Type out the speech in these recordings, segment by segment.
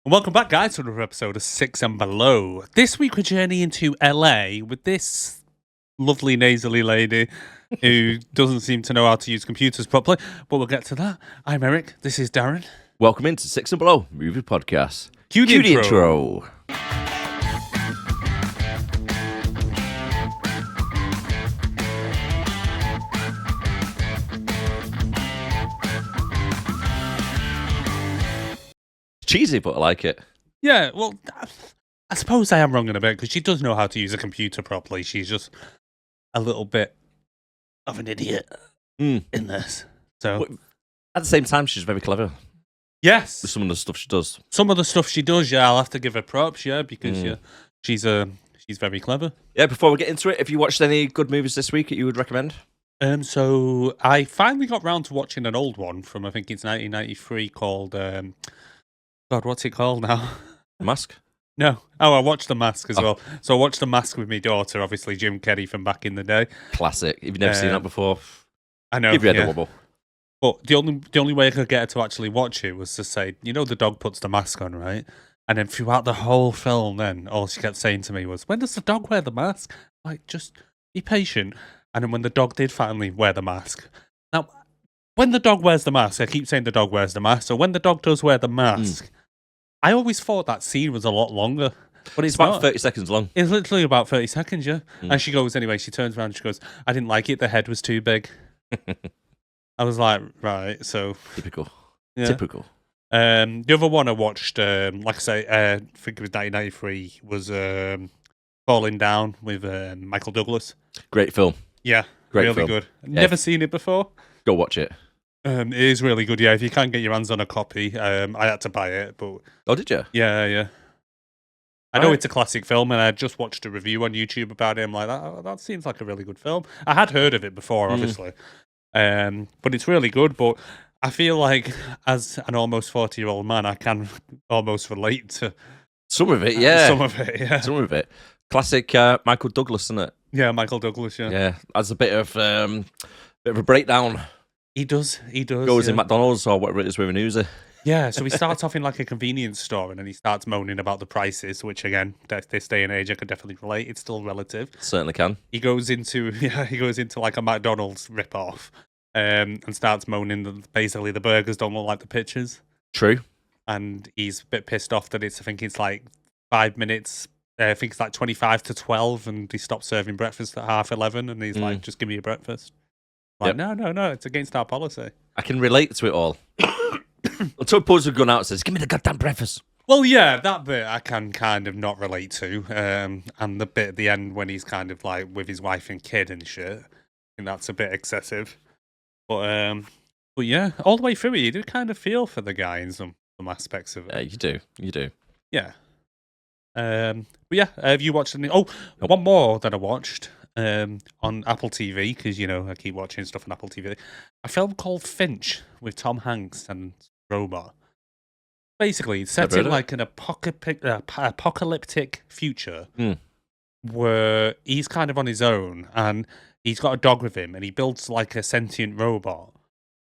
Welcome back, guys, to another episode of Six and Below. This week we're journeying to LA with this lovely nasally lady who doesn't seem to know how to use computers properly, but we'll get to that. I'm Erik, this is Darren. Welcome into Six and Below Movie Podcast. Cue the intro. Cheesy, but I like it. Yeah, well, I suppose I am wrong in a bit because she does know how to use a computer properly. She's just a little bit of an idiot in this. So, But at the same time, she's very clever yes, with some of the stuff she does. some of the stuff she does, yeah, I'll have to give her props, yeah, because she's very clever. Yeah, before we get into it, have you watched any good movies this week that you would recommend? So I finally got round to watching an old one from I think it's 1993 called God, what's it called now? Mask? No. Oh, I watched The Mask as well. So I watched The Mask with my daughter, obviously Jim Carrey from back in the day. Classic. If you've never seen that before, I know. give your head a wobble. But the only way I could get her to actually watch it was to say, you know, the dog puts the mask on, right? And then throughout the whole film, then all she kept saying to me was, "When does the dog wear the mask?" Like, just be patient. And then when the dog did finally wear the mask, now when the dog wears the mask, I keep saying the dog wears the mask. So when the dog does wear the mask, I always thought that scene was a lot longer, but it's about not. 30 seconds long. It's literally about 30 seconds, yeah. And she goes, anyway, she turns around and she goes, "I didn't like it, the head was too big." I was like, right, so... Typical. Yeah. Typical. The other one I watched, like I say, I think it was 1993, was Falling Down with Michael Douglas. Great film. Yeah, Great really film. good. Never seen it before. Go watch it. It is really good, yeah. If you can't get your hands on a copy, I had to buy it, but... Oh, did you? Yeah. I know it's a classic film, and I just watched a review on YouTube about it. I'm like, that seems like a really good film. I had heard of it before, obviously, but it's really good. But I feel like, as an almost 40-year-old man, I can almost relate to Some of it, yeah. some of it. Yeah, Some of it. Classic Michael Douglas, isn't it? yeah, Michael Douglas. Yeah, Yeah. Has a bit of a breakdown. he does. Goes in McDonald's or whatever it is with an Uzi. Yeah, so he starts off in like a convenience store, and then he starts moaning about the prices, which again, this day and age, I could definitely relate. It's still relative. Certainly can. He goes into like a McDonald's rip-off, and starts moaning that basically the burgers don't look like the pictures, True. and he's a bit pissed off that I think it's like 5 minutes. I think it's like 25 to 12, and he stopped serving breakfast at 11:30, and he's like, "Just give me a breakfast." Like, no, it's against our policy. I can relate to it all. Until he pulls a gun out and says, "Give me the goddamn breakfast." Well, yeah, that bit I can kind of not relate to, and the bit at the end when he's kind of like with his wife and kid and shit, I think that's a bit excessive. But yeah, all the way through it, you do kind of feel for the guy in some aspects of it. Yeah, you do. Yeah. But yeah, have you watched any? Oh, one more that I watched on Apple TV, because you know I keep watching stuff on Apple TV. A film called Finch with Tom Hanks and Robot. Basically, it's set in like an apocalyptic future where he's kind of on his own, and he's got a dog with him, and he builds like a sentient robot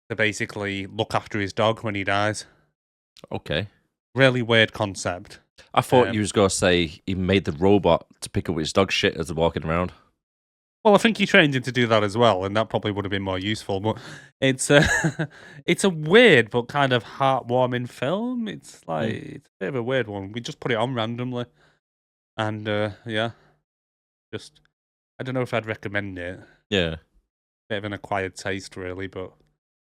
to basically look after his dog when he dies. Okay. Really weird concept. I thought you was going to say he made the robot to pick up his dog shit as they're walking around. Well, I think he trained him to do that as well, and that probably would have been more useful. But it's it's a weird but kind of heartwarming film. It's like it's a bit of a weird one. We just put it on randomly, and yeah, just I don't know if I'd recommend it. Yeah. Bit of an acquired taste, really. But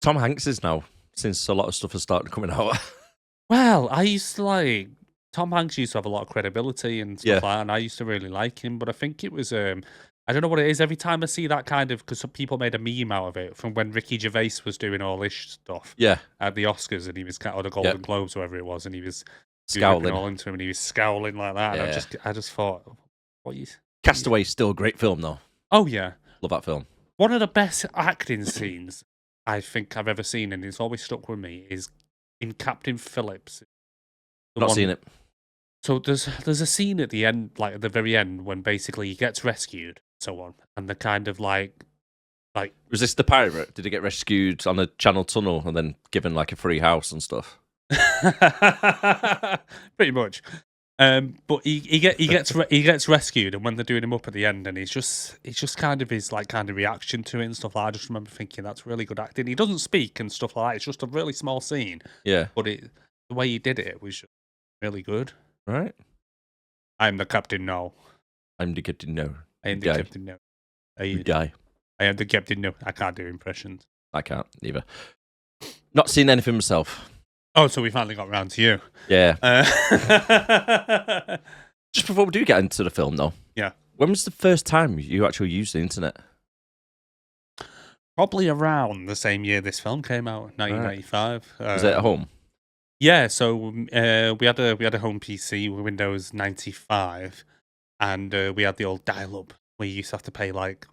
Tom Hanks is now, since a lot of stuff has started coming out. well, I used to like Tom Hanks used to have a lot of credibility and stuff like that, and I used to really like him. But I think it was I don't know what it is. Every time I see that kind of, because some people made a meme out of it from when Ricky Gervais was doing all this stuff at the Oscars, and he was or the Golden Globes, whatever it was, and he was Scowling all into him, and he was scowling like that. Yeah. And I just thought, what you? Castaway's still a great film, though. Oh yeah, Love that film. one of the best acting scenes I think I've ever seen, and it's always stuck with me, is in Captain Phillips. Not seen it. So there's a scene at the end, like at the very end, when basically he gets rescued, so on, and the kind of like Was this the pirate? Did he get rescued on a Channel tunnel and then given like a free house and stuff? Pretty much. But he gets rescued, and when they're doing him up at the end, and he's just kind of his like kind of reaction to it and stuff like that, I just remember thinking that's really good acting. He doesn't speak and stuff like that. It's just a really small scene. Yeah. But the way he did it was just really good. Right. I'm the captain now. I'm the captain now. I am the captain now. You die. I am the captain now. I can't do impressions. I can't either. Not seen anything myself. Oh, so we finally got round to you. Yeah. Just before we do get into the film, though. Yeah. When was the first time you actually used the internet? Probably around the same year this film came out, 1995. Was it at home? Yeah. So we had a home PC with Windows 95, and we had the old dial-up where you used to have to pay like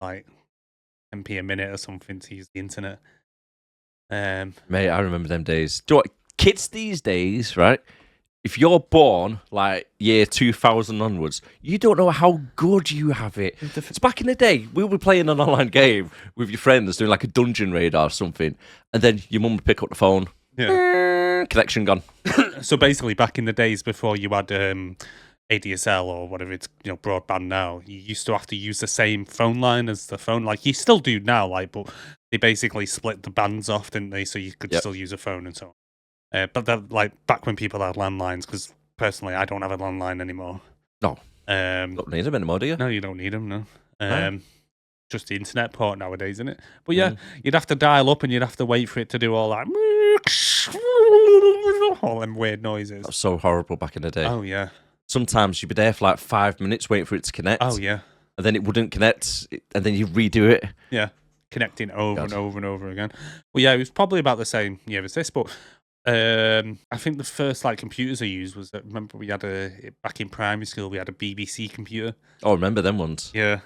10p a minute or something to use the internet. Mate, I remember them days. Do you know what? Kids these days, right? If you're born like year 2000 onwards, you don't know how good you have it. It's back in the day, we were playing an online game with your friends doing like a dungeon raid or something, and then your mum would pick up the phone. Yeah. Connection gone. So basically, back in the days before you had ADSL or whatever it's broadband now, you used to have to use the same phone line as the phone. Like you still do now, but they basically split the bands off, didn't they? So you could still use a phone and so on. But that, like back when people had landlines, because personally I don't have a landline anymore. No, don't need them anymore, do you? No, you don't need them. No, just the internet port nowadays, isn't it? But yeah, you'd have to dial up and you'd have to wait for it to do all that, all them weird noises. That was so horrible back in the day. Oh yeah. Sometimes you'd be there for like 5 minutes waiting for it to connect. Oh yeah. And then it wouldn't connect, and then you redo it. Yeah, connecting over and over and over again. Well, yeah, it was probably about the same year as this, but I think the first like computers I used was remember we had back in primary school we had a BBC computer. Oh, remember them ones? Yeah.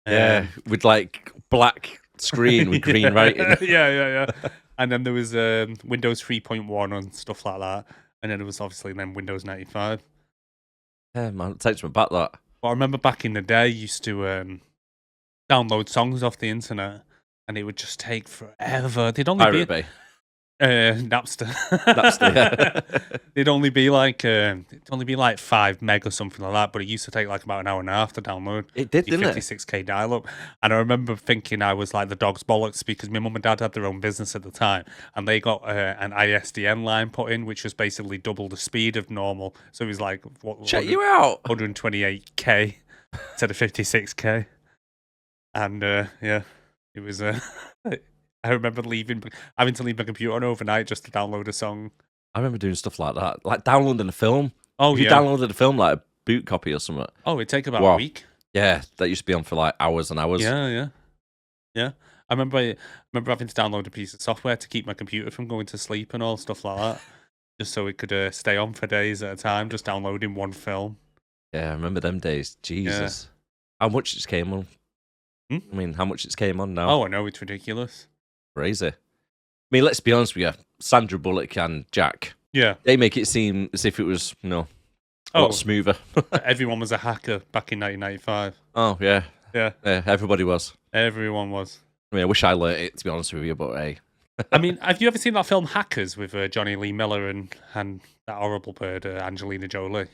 Yeah, with like black screen with green writing. Yeah. And then there was Windows 3.1 and stuff like that, and then there was obviously then Windows 95. Yeah, man, it takes me back that. But I remember back in the day, I used to download songs off the internet, and it would just take forever. They'd only Pirate Bay. Napster. Napster, yeah. It'd only be like 5 meg or something like that, but it used to take like about an hour and a half to download. It did, didn't it? 56k dial-up. And I remember thinking I was like the dog's bollocks because my mum and dad had their own business at the time, and they got an ISDN line put in, which was basically double the speed of normal. So it was like check you out 128k instead of 56k. And yeah, it was. I remember having to leave my computer on overnight just to download a song. I remember doing stuff like that, like downloading a film. Oh, if you downloaded a film like a boot copy or something. Oh, it'd take about a week. Yeah, that used to be on for like hours and hours. Yeah. I remember having to download a piece of software to keep my computer from going to sleep and all stuff like that, just so it could stay on for days at a time, just downloading one film. Yeah, I remember them days. Jesus, how much it came on? I mean, how much it came on now? Oh, I know, it's ridiculous. Crazy. I mean, let's be honest with you. Sandra Bullock and Jack. Yeah. They make it seem as if it was, a lot smoother. Everyone was a hacker back in 1995. Oh, yeah. Yeah. Everybody was. Everyone was. I mean, I wish I learnt it, to be honest with you, but hey. I mean, have you ever seen that film Hackers with Johnny Lee Miller and that horrible bird, Angelina Jolie?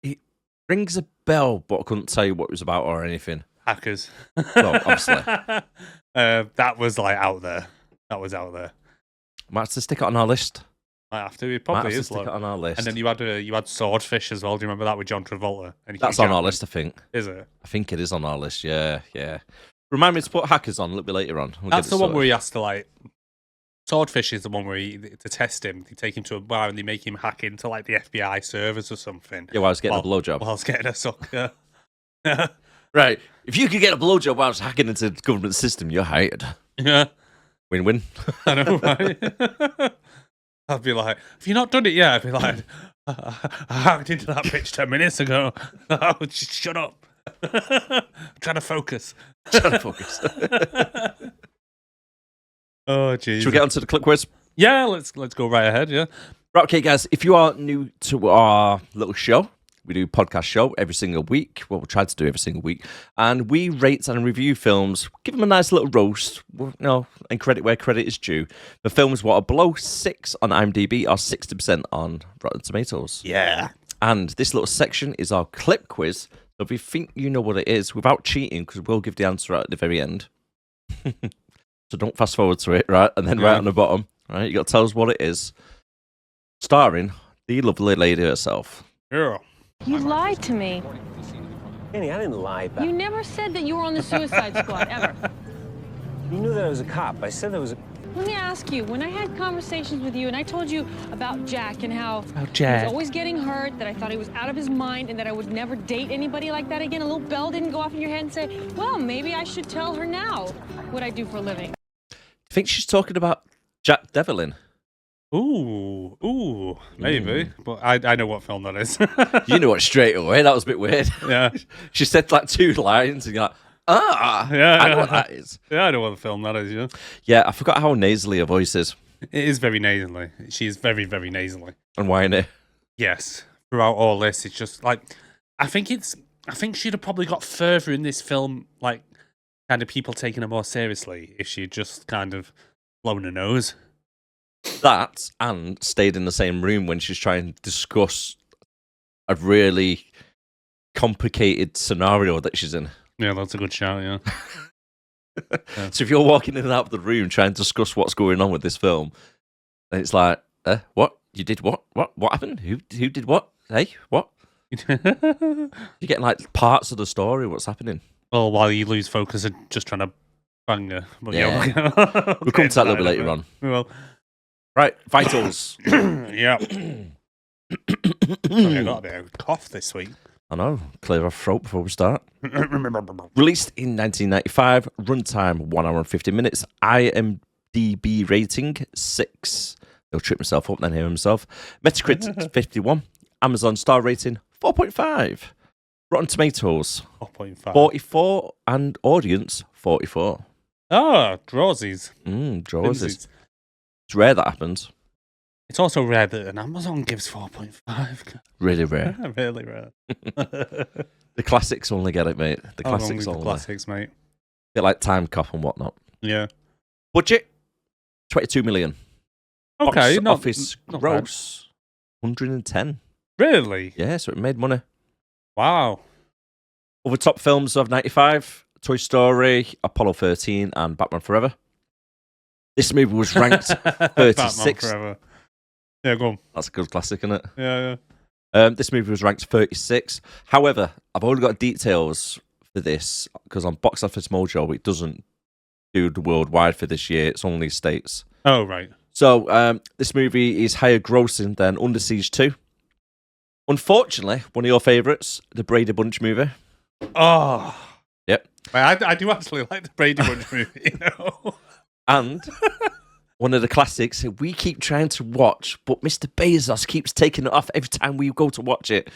It rings a bell, but I couldn't tell you what it was about or anything. Hackers. Well, obviously. That was like out there. That was out there. Might have to stick it on our list. Might have to. It probably is. Stick it on our list. And then you had Swordfish as well. Do you remember that with John Travolta? And that's on our list, I think. Is it? I think it is on our list. Yeah. Remind me to put Hackers on a little bit later on. That's the one where he has to like. Swordfish is the one where to test him, they take him to a bar and they make him hack into like the FBI servers or something. Yeah, while I was getting a blowjob. While I was getting a suck. Yeah. Right. If you could get a blowjob while I was hacking into the government system, you're hired. Yeah. Win-win. I know, right? I'd be like, have you not done it yet? I'd be like, I hacked into that bitch 10 minutes ago. Oh, just shut up. I'm trying to focus. Oh, jeez. Should we get on to the clip quiz? Yeah, let's go right ahead, yeah. Right, okay, guys, if you are new to our little show, We do a podcast show every single week. Well, we try to do every single week. And we rate and review films, give them a nice little roast, and credit where credit is due. The films what are below 6 on IMDb are 60% on Rotten Tomatoes. Yeah. And this little section is our clip quiz. So if you think you know what it is, without cheating, because we'll give the answer at the very end. So don't fast forward to it, right? And then right on the bottom, right? You got to tell us what it is. Starring the lovely lady herself. Yeah. You lied to me. Annie, I didn't lie about You never said that you were on the Suicide Squad, ever. You knew that I was a cop. I said I was a... Let me ask you, when I had conversations with you and I told you about Jack and how Jack. he was always getting hurt, that I thought he was out of his mind and that I would never date anybody like that again, a little bell didn't go off in your head and say, well, maybe I should tell her now what I do for a living. I think she's talking about Jack Devlin. Ooh, maybe. But I know what film that is. You know it straight away. That was a bit weird. Yeah. She said like 2 lines and you're like, yeah, I know what that is. Yeah, I know what film that is, yeah. Yeah, I forgot how nasally her voice is. It is very nasally. She is very, very nasally. And whiny. Yes. Throughout all this, it's just like, I think she'd have probably got further in this film, like, kind of people taking her more seriously if she'd just kind of blown her nose. That, and stayed in the same room when she's trying to discuss a really complicated scenario that she's in. Yeah, that's a good shout, yeah. So if you're walking in and out of the room trying to discuss what's going on with this film, and it's like, what? You did what? What happened? Who did what? Hey, what? You're getting like parts of the story, what's happening. Well, while you lose focus and just trying to bang her. But Yeah. okay, We'll come to that a little bit later on. Well, Right, vitals. yeah. I got a bit of a cough this week. I know, clear our throat before we start. Released in 1995, runtime 1 hour and 50 minutes, IMDb rating 6. He'll trip himself up then hear himself. Metacritic 51, Amazon star rating 4.5. Rotten Tomatoes 4.5. 44 and audience 44. Ah, drawsies. Drawsies. It's rare that happens. It's also rare that an Amazon gives 4.5. Really rare. Really rare. The classics only get it, mate. The classics only. The classics, mate. Bit like Time Cop and whatnot. Yeah. Budget 22 million. Okay, Box office not gross 110. Really? Yeah, so it made money. Wow. Other top films of 95, Toy Story, Apollo 13, and Batman Forever. This movie was ranked 36. Forever. Yeah, go on. That's a good classic, isn't it? Yeah. This movie was ranked 36. However, I've only got details for this because on Box Office Mojo, it doesn't do the worldwide for this year. It's only States. Oh, right. So this movie is higher grossing than Under Siege 2. Unfortunately, one of your favourites, the Brady Bunch movie. Oh. Yep. I do actually like the Brady Bunch movie, you know. And one of the classics we keep trying to watch, but Mr. Bezos keeps taking it off every time we go to watch it. Can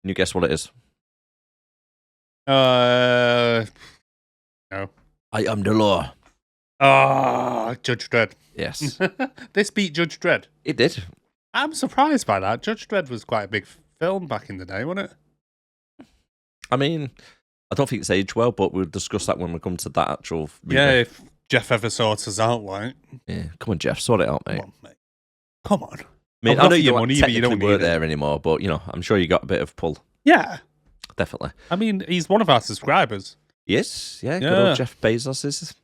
you guess what it is? No. I am the law. Oh, Judge Dredd. Yes. This beat Judge Dredd. It did. I'm surprised by that. Judge Dredd was quite a big film back in the day, wasn't it? I mean, I don't think it's aged well, but we'll discuss that when we come to that actual movie. Yeah, if Jeff ever sorts us out, like. Yeah, come on, Jeff, sort it out, mate. Come on, mate. Come on. I mean, I've I know got you your don't money, but you don't work need it. there anymore, but, you know, I'm sure you got a bit of pull. Yeah. Definitely. I mean, he's one of our subscribers. Yes, yeah, good Yeah. old Jeff Bezos is.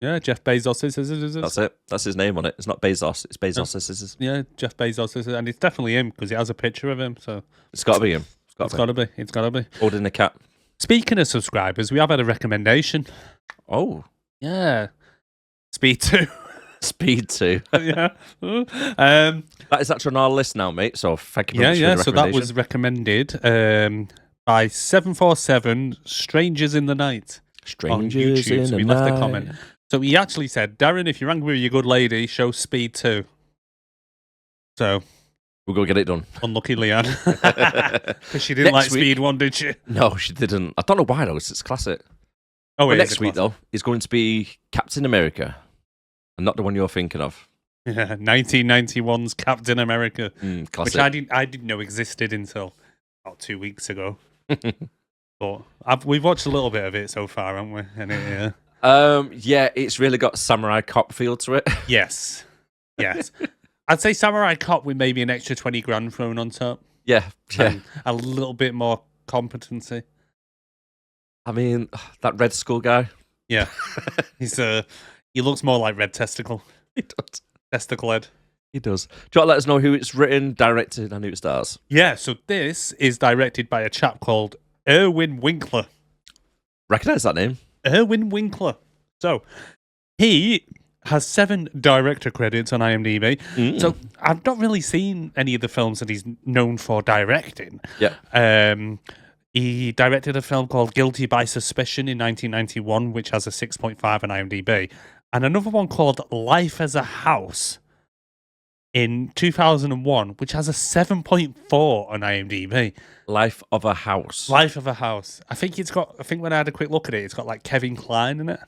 Yeah, Jeff Bezos is. That's it. That's his name on it. It's not Bezos, it's Bezos is. Yeah, Jeff Bezos is, and it's definitely him because he has a picture of him. So It's got to be him. it's got to be. It's got to be. Holding a cat. Speaking of subscribers, we have had a recommendation. Oh. Yeah, Speed 2. Speed 2. Yeah. That is actually on our list now, mate. So thank you very much for the So that recommendation. was recommended by 747 Strangers in the Night. Strangers on YouTube, in so the we left night. a comment. So he actually said, Darren, if you're angry with your good lady, show Speed 2. So, We'll go get it done. unlucky Leanne. Because she didn't Next like Speed 1, did she? No, she didn't. I don't know why though. It's classic. Oh, But it is next a week classic. though is going to be Captain America, and not the one you're thinking of. Yeah, 1991's Captain America, Classic. which I didn't know existed until about 2 weeks ago. But we've watched a little bit of it so far, haven't we? And yeah, it's really got samurai cop feel to it. Yes. I'd say Samurai Cop with maybe an extra 20 grand thrown on top. Yeah. And a little bit more competency. I mean, that Red Skull guy. Yeah. He looks more like Red Testicle. He does. Testicle head. He does. Do you want to let us know who it's written, directed, and who it stars? Yeah, so this is directed by a chap called Irwin Winkler. Recognise that name? Irwin Winkler. So, he has 7 director credits on IMDb. So, I've not really seen any of the films that he's known for directing. Yeah. He directed a film called Guilty by Suspicion in 1991, which has a 6.5 on IMDb. And another one called Life as a House in 2001, which has a 7.4 on IMDb. Life of a House. Life of a House. I think when I had a quick look at it, it's got like Kevin Kline in it.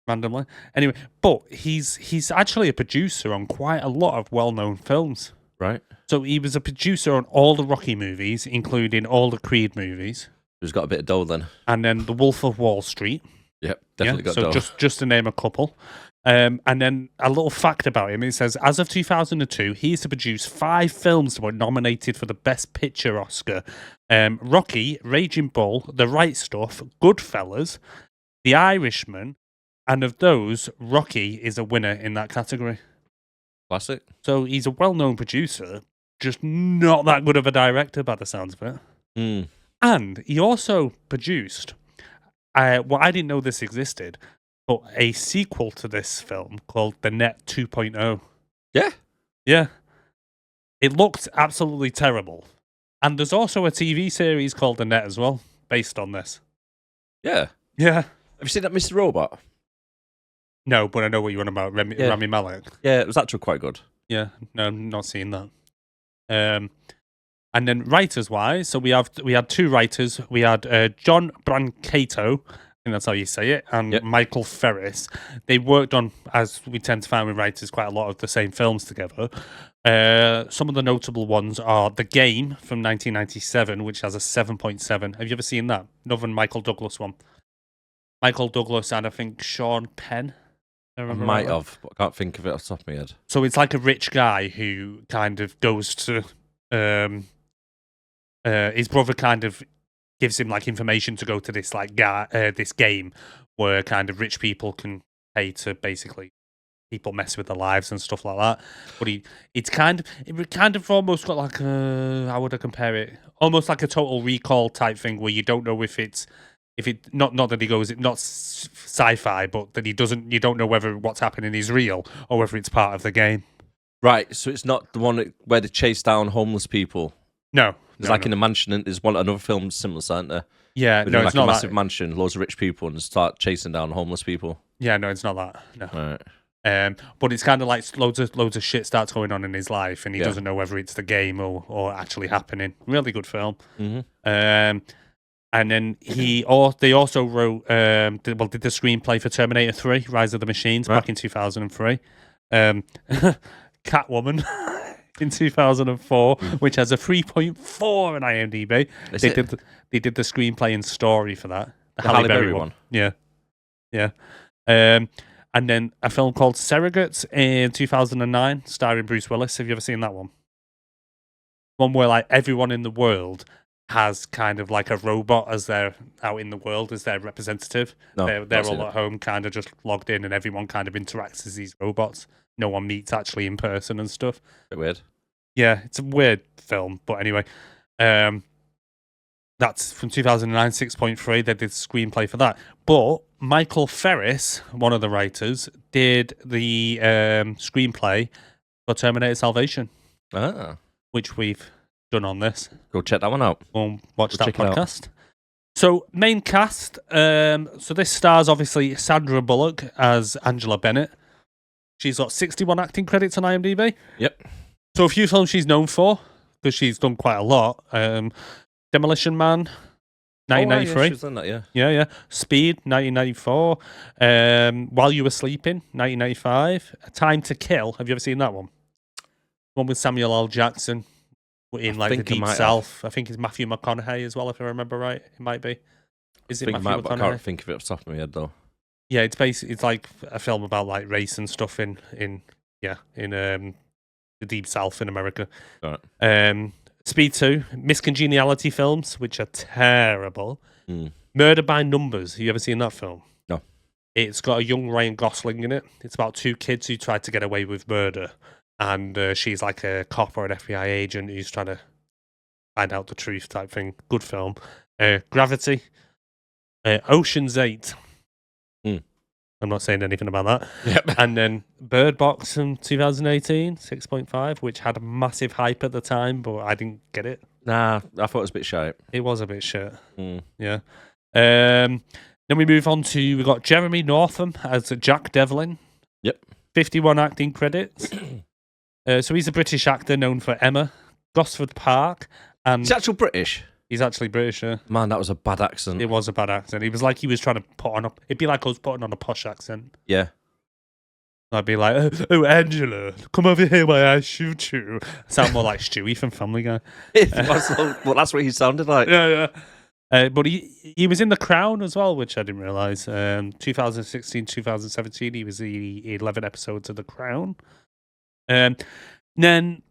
Randomly. Anyway, but he's actually a producer on quite a lot of well-known films. Right. So he was a producer on all the Rocky movies, including all the Creed movies. Who's got a bit of dough then? And then The Wolf of Wall Street. Yep, definitely got dough. So just to name a couple. And then a little fact about him, it says, as of 2002, he used to produce 5 films that were nominated for the Best Picture Oscar. Rocky, Raging Bull, The Right Stuff, Goodfellas, The Irishman, and of those, Rocky is a winner in that category. Classic. So he's a well-known producer, just not that good of a director by the sounds of it. And he also produced, well, I didn't know this existed, but a sequel to this film called The Net 2.0. Yeah? Yeah. It looked absolutely terrible. And there's also a TV series called The Net as well, based on this. Yeah. Yeah. Have you seen that Mr. Robot? No, but I know what you're on about, Rami Malek. Yeah, it was actually quite good. Yeah, no, I'm not seeing that. And then writers-wise, so we had 2 writers. We had John Brancato, I think that's how you say it, and Michael Ferris. They worked on, as we tend to find with writers, quite a lot of the same films together. Some of the notable ones are The Game from 1997, which has a 7.7. Have you ever seen that? Another Michael Douglas one. Michael Douglas and I think Sean Penn. I might have, but I can't think of it off the top of my head. So it's like a rich guy who kind of goes to his brother kind of gives him like information to go to this like this game where kind of rich people can pay to basically people mess with their lives and stuff like that. But it kind of almost got like how would I compare it? Almost like a Total Recall type thing where you don't know if it not that he goes not sci-fi, but that you don't know whether what's happening is real or whether it's part of the game. Right, so it's not the one where they chase down homeless people. No, it's in a mansion. And there's another film similar, isn't there? Yeah, no, like it's not a massive that. mansion, loads of rich people, and start chasing down homeless people. Yeah, no, it's not that. No. Right. But it's kind of like loads of shit starts going on in his life, and he doesn't know whether it's the game or actually happening. Really good film. Mm-hmm. And then they also wrote did the screenplay for Terminator 3: Rise of the Machines back in 2003. Catwoman in 2004, which has a 3.4 on IMDb. They did the screenplay and story for that. The Halle Berry one. Yeah. And then a film called Surrogates in 2009, starring Bruce Willis. Have you ever seen that one? One where like everyone in the world has kind of like a robot as they're out in the world as their representative. No, they're all at home, kind of just logged in, and everyone kind of interacts as these robots. No one meets actually in person and stuff. Bit weird. Yeah, it's a weird film, but anyway, that's from 2009, 6.3. They did the screenplay for that. But Michael Ferris, one of the writers, did the screenplay for Terminator Salvation, which we've done on this. Go check that one out. We'll watch that podcast. So, main cast. So this stars, obviously, Sandra Bullock as Angela Bennett. She's got 61 acting credits on IMDb. Yep. So a few films she's known for, because she's done quite a lot. Demolition Man, 1993. Yeah, she's done that, Yeah. Speed, 1994. While You Were Sleeping, 1995. Time to Kill. Have you ever seen that one? One with Samuel L. Jackson, in like the deep south. I think it's Matthew McConaughey as well, if I remember right. It might be. Is it Matthew McConaughey? I can't think of it off the top of my head though. Yeah, it's like a film about like race and stuff in the deep south in America. Right. Speed 2, Miscongeniality films, which are terrible. Murder by Numbers. Have you ever seen that film? No. It's got a young Ryan Gosling in it. It's about two kids who tried to get away with murder. And she's like a cop or an FBI agent who's trying to find out the truth type thing. Good film. Gravity. Ocean's 8. I'm not saying anything about that. Yep. And then Bird Box from 2018, 6.5, which had a massive hype at the time, but I didn't get it. Nah, I thought it was a bit shite. It was a bit shit. Yeah. Then we move on to, we got Jeremy Northam as Jack Devlin. Yep. 51 acting credits. So he's a British actor known for Emma, Gosford Park, and He's actual British. he's actually British. Yeah. Man, that was a bad accent. It was a bad accent. It was like he was trying to put on it'd be like us putting on a posh accent. Yeah. I'd be like, oh, Angela, come over here while I shoot you. Sound more like Stewie from Family Guy. Well, that's what he sounded like. Yeah. But he was in The Crown as well, which I didn't realise. 2016, 2017, he was the 11 episodes of The Crown. Then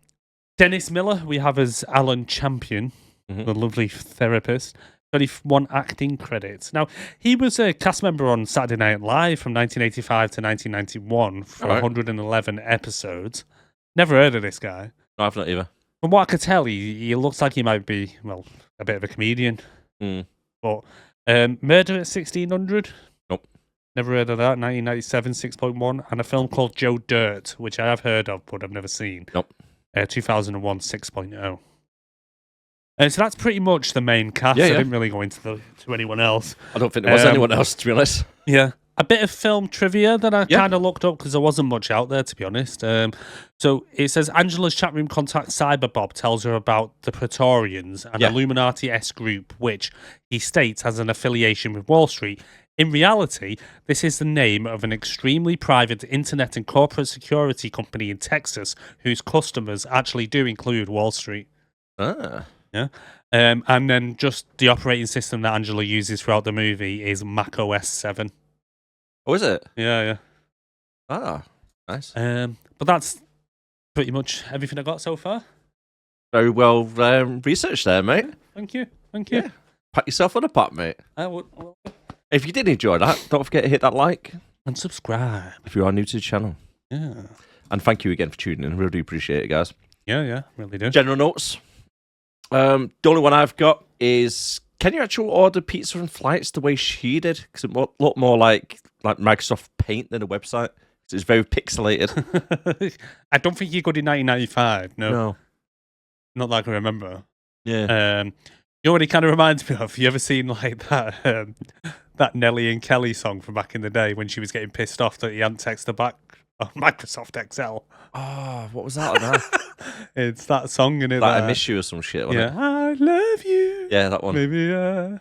Dennis Miller, we have as Alan Champion, the lovely therapist. 31 acting credits. Now, he was a cast member on Saturday Night Live from 1985 to 1991 for 111 episodes. Never heard of this guy. No, I've not either. From what I could tell, he looks like he might be, well, a bit of a comedian. But Murder at 1600? Nope. Never heard of that. 1997, 6.1. And a film called Joe Dirt, which I have heard of, but I've never seen. Nope. 2001, 6.0. So that's pretty much the main cast. Yeah, I yeah. didn't really go into to anyone else. I don't think there was anyone else, to be honest. Yeah. A bit of film trivia that I kind of looked up because there wasn't much out there, to be honest. So it says Angela's chat room contact Cyberbob tells her about the Praetorians, an Illuminati-esque group, which he states has an affiliation with Wall Street. In reality, this is the name of an extremely private internet and corporate security company in Texas whose customers actually do include Wall Street. Ah. Yeah. And then just the operating system that Angela uses throughout the movie is Mac OS 7. Oh, is it? Yeah. Ah, nice. But that's pretty much everything I got so far. Very well researched there, mate. Thank you. Yeah. Pat yourself on the pat, mate. I would. If you did enjoy that, don't forget to hit that like. And subscribe. If you are new to the channel. Yeah. And thank you again for tuning in. Really do appreciate it, guys. Yeah, really do. General notes. The only one I've got is, can you actually order pizza and flights the way she did? Because it looked more like Microsoft Paint than a website. It's very pixelated. I don't think you could in 1995. No. Not like I remember. Yeah. You know what it kind of reminds me of? You ever seen like that Nelly and Kelly song from back in the day when she was getting pissed off that he hadn't texted her back on Microsoft Excel? Oh, what was that about? It's that song in it. Like I Miss You or some shit. Yeah, I love you. Yeah, that one. Maybe that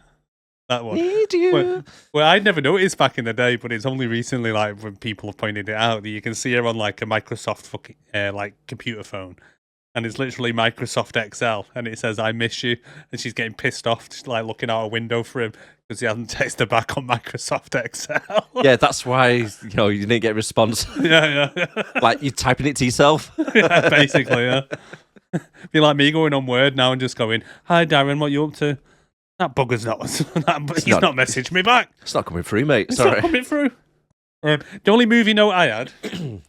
one. Need you. Well, I never noticed back in the day, but it's only recently, like when people have pointed it out, that you can see her on like a Microsoft fucking like computer phone, and it's literally Microsoft Excel, and it says "I miss you," and she's getting pissed off, just like looking out a window for him because he hasn't texted her back on Microsoft Excel. Yeah, that's why you didn't get a response. Yeah. Like you're typing it to yourself. Yeah, basically, yeah. Be like me going on Word now and just going, "Hi Darren, what you up to?" That bugger's not. He's not messaged me back. It's not coming through, mate. It's Sorry. not coming through. The only movie note I had.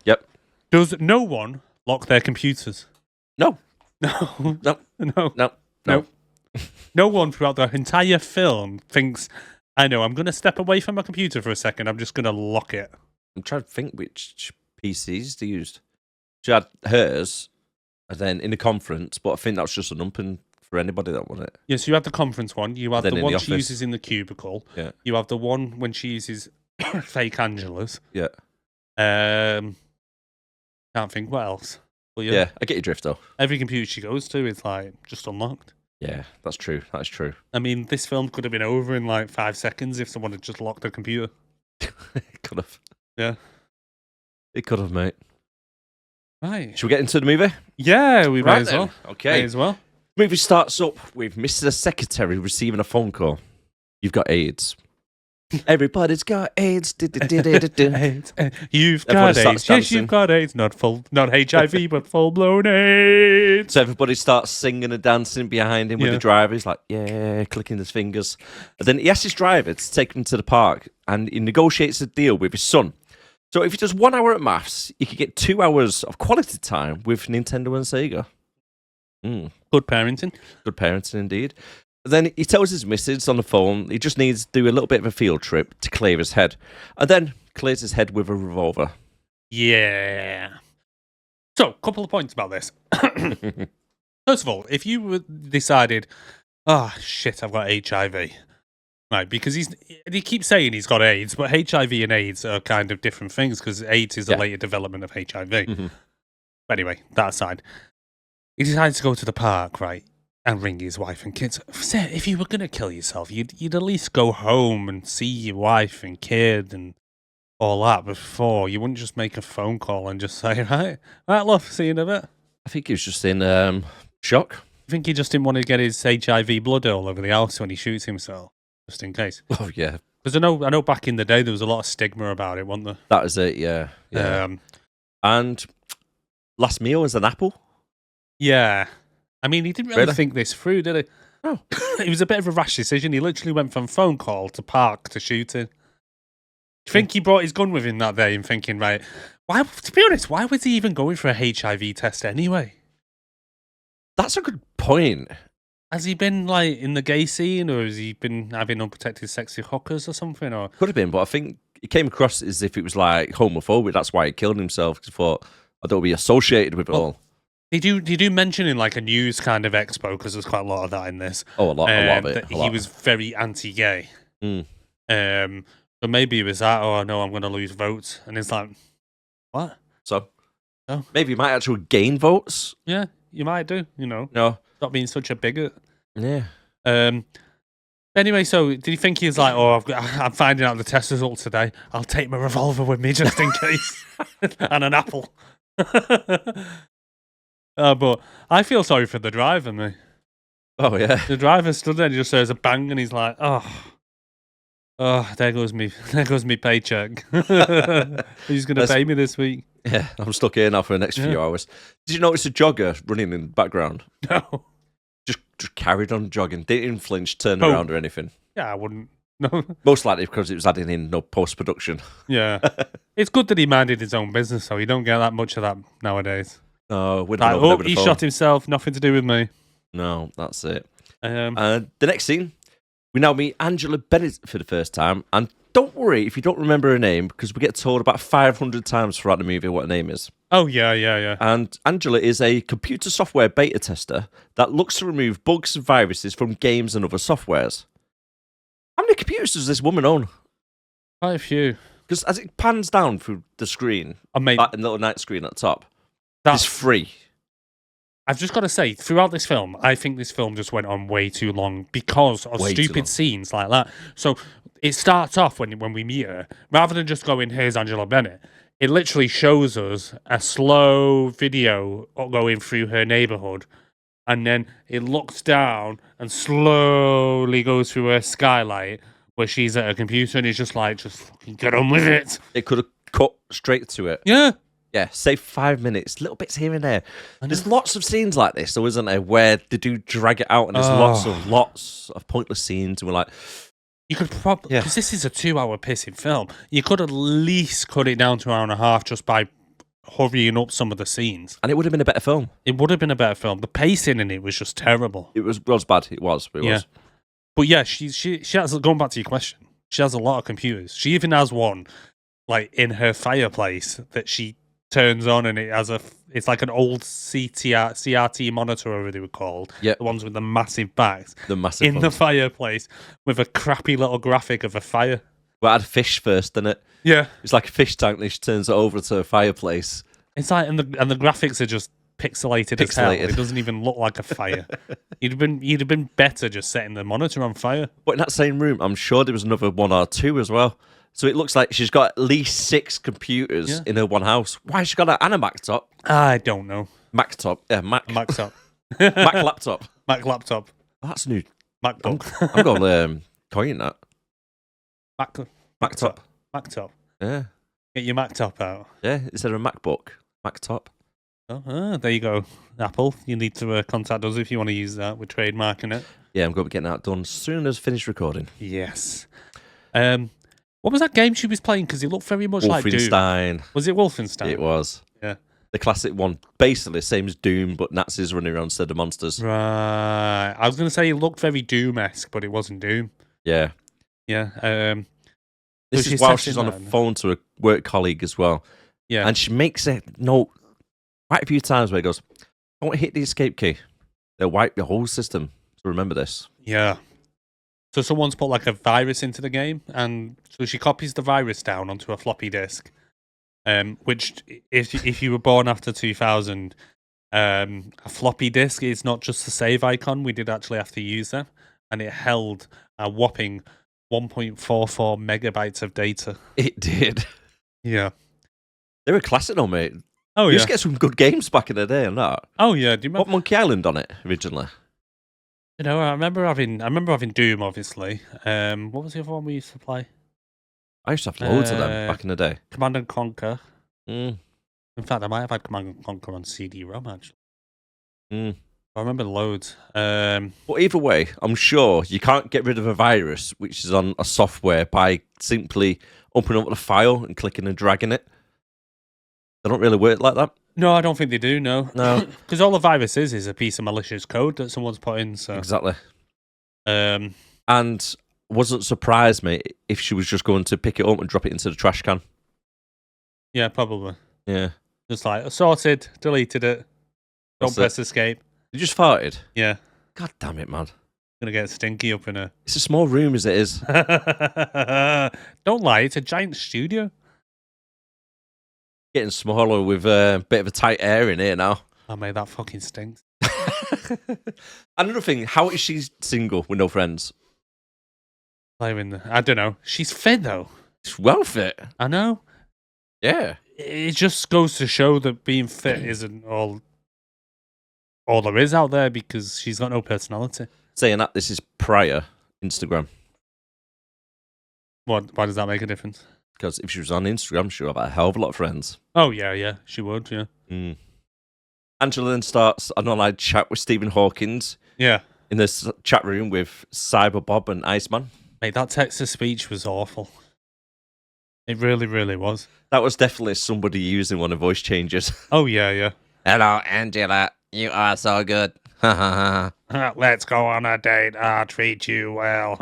Yep. Does no one lock their computers? No. No. No. No. No. No. No one throughout the entire film thinks, I know, I'm going to step away from my computer for a second. I'm just going to lock it. I'm trying to think which PCs they used. She had hers, and then in the conference, but I think that was just an open for anybody that wanted it. Yes, you have the conference one. You have Then the in one the she office. uses in the cubicle. Yeah. You have the one when she uses fake Angela's. Yeah. Can't think what else. Well, Yeah, I get your drift though. Every computer she goes to is like just unlocked. Yeah, that's true. That's true. I mean, this film could have been over in like 5 seconds if someone had just locked their computer. It could have. Yeah. It could have, mate. Right. Should we get into the movie? Yeah, we might as then. well. Okay. May as well. Movie starts up with Mr. Secretary receiving a phone call. You've got AIDS. Everybody's got AIDS. You've Everybody got starts AIDS. Yes, dancing. you've got AIDS. Not HIV, but full-blown AIDS. So everybody starts singing and dancing behind him with Yeah. the driver. He's like, yeah, clicking his fingers. And then he asks his driver to take him to the park, and he negotiates a deal with his son. So if he does 1 hour at maths, he could get 2 hours of quality time with Nintendo and Sega. Good parenting. Good parenting indeed. Then he tells his missus on the phone he just needs to do a little bit of a field trip to clear his head. And then clears his head with a revolver. Yeah. So, couple of points about this. First of all, if you decided, oh, shit, I've got HIV. Right, because he keeps saying he's got AIDS, but HIV and AIDS are kind of different things because AIDS is a later development of HIV. Mm-hmm. But anyway, that aside. He decides to go to the park, right, and ring his wife and kids. If you were going to kill yourself, you'd at least go home and see your wife and kid and all that before. You wouldn't just make a phone call and just say, right, love, see you in a bit. I think he was just in shock. I think he just didn't want to get his HIV blood all over the house when he shoots himself, just in case. Oh, yeah. Because I know back in the day there was a lot of stigma about it, wasn't there? That is it, yeah. And last meal was an apple. Yeah. I mean, he didn't really Really? think this through, did he? Oh. It was a bit of a rash decision. He literally went from phone call to park to shooting. Do you think he brought his gun with him that day and thinking, right, to be honest, why was he even going for a HIV test anyway? That's a good point. Has he been, like, in the gay scene, or has he been having unprotected sex with hookers or something? Or Could have been, but I think it came across as if it was, like, homophobic. That's why he killed himself, because he thought, I don't want to be associated with it all. They do mention in, like, a news kind of expo, because there's quite a lot of that in this. Oh, a lot of it. That he was very anti-gay. Mm. So maybe it was that, oh, no, I'm going to lose votes. And it's like, what? So, Oh. maybe he might actually gain votes. Yeah, you might do, No. Stop being such a bigot. Yeah. Anyway, so did you think he was like, oh, I'm finding out the test results today. I'll take my revolver with me just in case. And an apple. But I feel sorry for the driver, mate. Oh, yeah. The driver stood there and just hears a bang and he's like, oh, there goes me paycheck. Who's going to pay me this week? Yeah, I'm stuck here now for the next few hours. Did you notice a jogger running in the background? No. Just carried on jogging. Didn't even flinch, turn Oh. around or anything. Yeah, I wouldn't. No. Most likely because it was adding in no post-production. Yeah. It's good that he minded his own business, so you don't get that much of that nowadays. Oh, we'd Like, have been over oh, the he phone. shot himself, nothing to do with me. No, that's it. Um, The next scene, we now meet Angela Bennett for the first time. And don't worry if you don't remember her name, because we get told about 500 times throughout the movie what her name is. oh, yeah. And Angela is a computer software beta tester that looks to remove bugs and viruses from games and other softwares. How many computers does this woman own? Quite a few. Because as it pans down through the screen, I mean, that little night screen at the top, that's it's free. I've just got to say, throughout this film, I think this film just went on way too long because of Way too long. stupid scenes like that. So it starts off when we meet her, rather than just going, here's Angela Bennett, it literally shows us a slow video going through her neighborhood, and then it looks down and slowly goes through her skylight where she's at her computer, and it's just like, just fucking get on with it. It could have cut straight to it. Yeah. Yeah, save 5 minutes, little bits here and there. There's lots of scenes like this, though, isn't there, where they do drag it out, and there's lots of pointless scenes, and we're like, You could probably, because this is a 2-hour pissing film, you could at least cut it down to an hour and a half just by hurrying up some of the scenes. and it would have been a better film. It would have been a better film. The pacing in it was just terrible. It was bad. It was. But yeah, she has, going back to your question, she has a lot of computers. She even has one, like, in her fireplace that she turns on, and it's like an old CRT monitor, or whatever they were called. Yeah. The ones with the massive backs. The massive in the ones. fireplace with a crappy little graphic of a fire. Well, I had fish first, didn't it? Yeah. It's like a fish tank, and she turns it over to a fireplace. It's like, and the graphics are just pixelated as hell. Pixelated. It doesn't even look like a fire. You'd have been better just setting the monitor on fire. But in that same room, I'm sure there was another one or two as well. So it looks like she's got at least 6 computers in her one house. Why has she got that and a Mac top? I don't know. Mac top. Yeah, Mac. Max up. Mac laptop. Mac laptop. Oh, that's new. MacBook. I'm going to coin that. Mac top. Yeah. Get your Mac top out. Yeah, instead of a MacBook. Mac top. Oh, there you go. Apple, you need to contact us if you want to use that. We're trademarking it. Yeah, I'm going to be getting that done as soon as finished recording. Yes. What was that game she was playing? Because it looked very much like Doom. Wolfenstein. Was it Wolfenstein? It was. Yeah. The classic one. Basically, same as Doom, but Nazis running around instead of monsters. Right. I was going to say it looked very Doom-esque, but it wasn't Doom. Yeah. Yeah. This is while she's on the phone to a work colleague as well. Yeah. And she makes a note quite a few times where it goes, don't hit the escape key. They'll wipe the whole system. So remember this. Yeah. So someone's put like a virus into the game, and so she copies the virus down onto a floppy disk. Which, if you were born after 2000, a floppy disk is not just a save icon. We did actually have to use them, and it held a whopping 1.44 megabytes of data. It did. Yeah. They were classic though, mate. Oh, You yeah. used to get some good games back in the day and that. Oh, yeah. Do you remember? What Monkey Island on it originally? You know, I remember having Doom, obviously. What was the other one we used to play? I used to have loads of them back in the day. Command and Conquer. Mm. In fact, I might have had Command and Conquer on CD-ROM, actually. Mm. I remember loads. But either way, I'm sure you can't get rid of a virus which is on a software by simply opening up the file and clicking and dragging it. They don't really work like that. No, I don't think they do, no. No. Because all the virus is a piece of malicious code that someone's put in, so... Exactly. Um, And wasn't surprised, mate, if she was just going to pick it up and drop it into the trash can. yeah, probably. Yeah. Just like, sorted, deleted it. Don't That's press escape. You just farted? Yeah. God damn it, man. Gonna get stinky up in her. It's a small room as it is. Don't lie, it's a giant studio. Getting smaller with a bit of a tight air in here now. Oh, mate, that fucking stinks. Another thing, how is she single with no friends? I don't know. She's fit, though. It's well fit. I know. Yeah. It just goes to show that being fit isn't all there is out there, because she's got no personality. Saying that, this is prior Instagram. Why does that make a difference? Because if she was on Instagram, she would have a hell of a lot of friends. Oh, yeah, she would, yeah. Mm. Angela then starts an online chat with Stephen Hawkins Yeah. in this chat room with Cyber Bob and Iceman. Mate, that text-to-speech was awful. It really, really was. That was definitely somebody using one of voice changes. Oh, yeah. Hello, Angela. You are so good. Let's go on a date. I'll treat you well.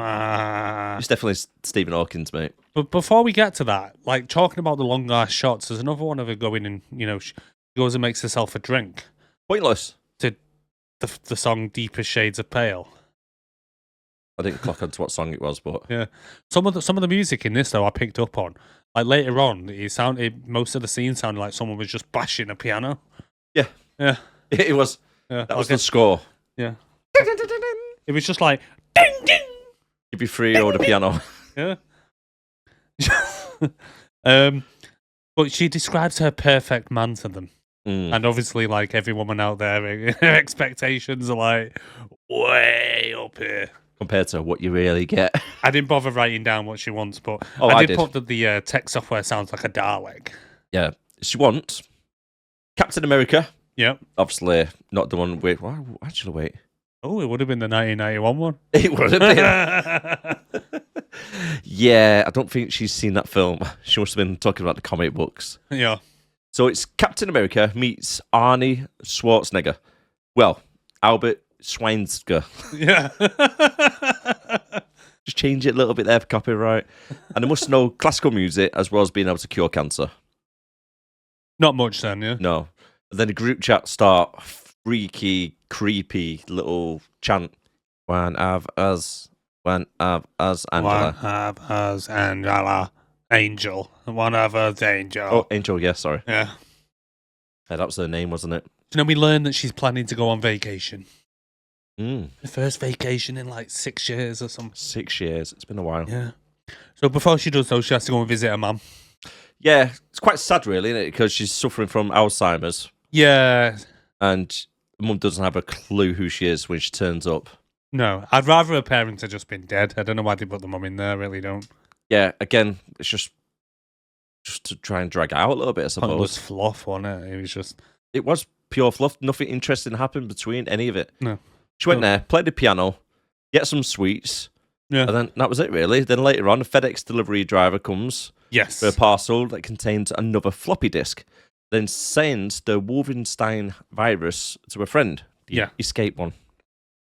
It's definitely Stephen Hawkins, mate. But before we get to that, like, talking about the long-ass shots, there's another one of her going and, she goes and makes herself a drink. Pointless. To the song Deepest Shades of Pale. I didn't clock onto what song it was, but Yeah. Some of the music in this, though, I picked up on. Like, later on, most of the scenes sounded like someone was just bashing a piano. yeah, Yeah. it was. Yeah. That was the score. Yeah. It was just like, ding, ding. Give you free over the piano. Yeah. But she describes her perfect man to them. Mm. And obviously, like every woman out there, her expectations are like way up here. Compared to what you really get. I didn't bother writing down what she wants, but Oh, I I did did. put that the tech software sounds like a Dalek. Yeah. She wants Captain America. Yep. Obviously, not the one with. Well, actually, wait. Oh, it would have been the 1991 one. It would have been. Yeah, I don't think she's seen that film. She must have been talking about the comic books. Yeah. So it's Captain America meets Arnie Schwarzenegger. Well, Albert Schweitzer. Yeah. Just change it a little bit there for copyright. And they must know classical music as well as being able to cure cancer. Not much then, yeah. No. And then the group chat start freaky, creepy little chant. One of us, Angela. One of us, Angela. Angel. One of us, Angel. Oh, Angel, yeah, sorry. Yeah. Yeah, that was her name, wasn't it? We learned that she's planning to go on vacation. Mm. The first vacation in like 6 years or something. 6 years. It's been a while. Yeah. So before she does, though, she has to go and visit her mum. Yeah, it's quite sad, really, isn't it? Because she's suffering from Alzheimer's. Yeah. And mum doesn't have a clue who she is when she turns up. No, I'd rather her parents had just been dead. I don't know why they put the mum in there. I really don't. Yeah, again, it's just to try and drag it out a little bit, I suppose. It was fluff, wasn't it? It was just... It was pure fluff. Nothing interesting happened between any of it. No. She went there, played the piano, get some sweets, yeah. and then that was it, really. Then later on, a FedEx delivery driver comes Yes. with a parcel that contains another floppy disk, then sends the Wolfenstein virus to a friend. The escape one.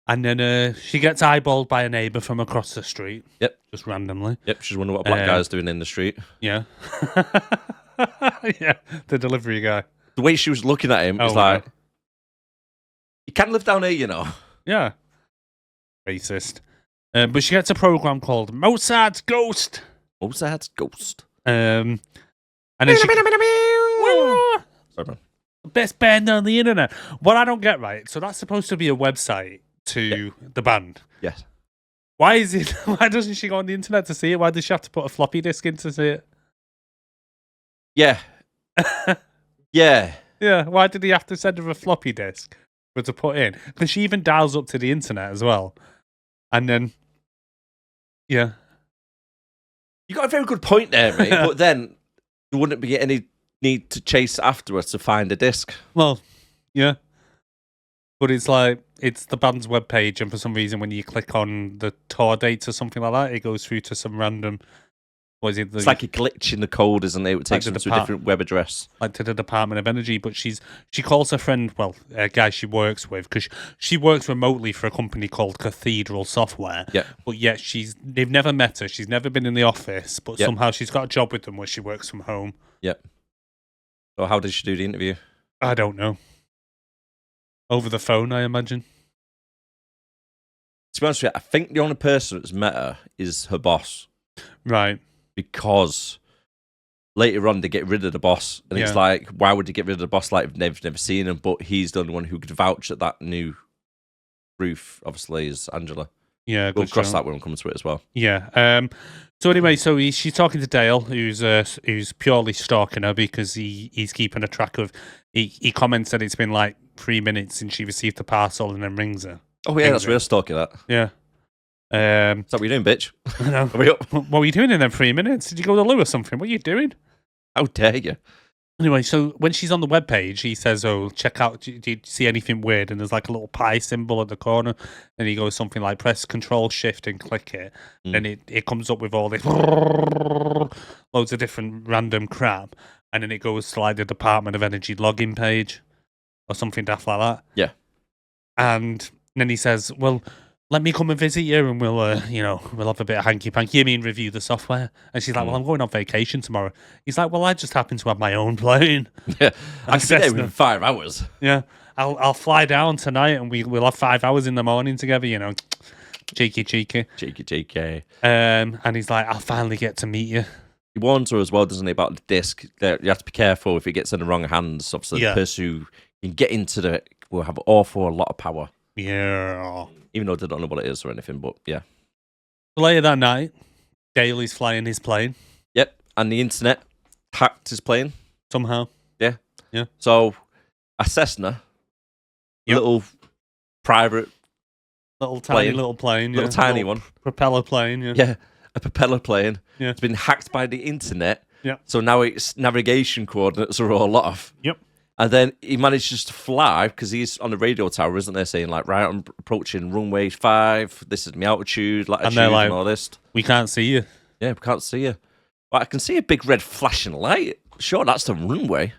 And then she gets eyeballed by a neighbour from across the street. Yep. Just randomly. Yep, she's wondering what a black guy's doing in the street. Yeah. Yeah, the delivery guy. The way she was looking at him was like, you can't live down here, you know. Yeah. Racist. But she gets a program called Mozart's Ghost. Mozart's Ghost. And then she... Sorry, man. Best band on the internet. What I don't get, right, so that's supposed to be a website to the band. Yes. Why is it? Why doesn't she go on the internet to see it? Why does she have to put a floppy disk in to see it? Yeah. Yeah. Yeah, why did he have to send her a floppy disk for her to put in? Because she even dials up to the internet as well. And then, yeah. You got a very good point there, mate. But then there wouldn't be any need to chase afterwards to find a disc. Well, yeah. But it's like, it's the band's webpage, and for some reason when you click on the tour dates or something like that, it goes through to some random... What is it? It's like a glitch in the code, isn't it? It takes them to a different web address. Like to the Department of Energy, but she calls her friend, well, a guy she works with, because she works remotely for a company called Cathedral Software. Yeah. But yet they've never met her. She's never been in the office, but somehow she's got a job with them where she works from home. Yep. So how did she do the interview? I don't know. Over the phone, I imagine. To be honest with you, I think the only person that's met her is her boss. Right. Because later on they get rid of the boss, and it's like, why would they get rid of the boss? Like they've never seen him, but he's the only one who could vouch that new roof. Obviously, is Angela. Yeah, we'll cross that when we come to it as well. Yeah. So anyway, she's talking to Dale, who's purely stalking her because he's keeping a track of. He comments that it's been like 3 minutes since she received the parcel, and then rings her. Oh yeah, that's real stalking. That. Yeah. Is that what you're doing, bitch? I know. Hurry up. What were you doing in them 3 minutes? Did you go to the loo or something? What are you doing? How dare you? Anyway, so when she's on the webpage, he says, oh, check out, do you see anything weird? And there's like a little pie symbol at the corner. And he goes something like, press Control Shift and click it. And it comes up with all this loads of different random crap. And then it goes to like the Department of Energy login page or something daft like that. Yeah. And then he says, well, let me come and visit you, and we'll have a bit of hanky-panky. You mean review the software? And she's like, well, I'm going on vacation tomorrow. He's like, well, I just happen to have my own plane. Yeah, I can be there within 5 hours. Yeah, I'll fly down tonight, and we'll have 5 hours in the morning together, you know. Cheeky. And he's like, I'll finally get to meet you. He warns her as well, doesn't he, about the disc. That you have to be careful if it gets in the wrong hands. Obviously, the person who can get into it will have a lot of power. Yeah. Even though they don't know what it is or anything, but yeah. Later that night, Dale is flying his plane. Yep, and the internet hacked his plane. Somehow. Yeah. Yeah. So, a Cessna, little private little plane. Little tiny one. Propeller plane, Yeah, a propeller plane. Yeah. It's been hacked by the internet. Yeah. So now its navigation coordinates are all off. Yep. And then he manages to fly, because he's on the radio tower, isn't there, saying, like, right, I'm approaching runway 5, this is my altitude, latitude, and all this. We can't see you. Yeah, we can't see you. But I can see a big red flashing light. Sure, that's the runway.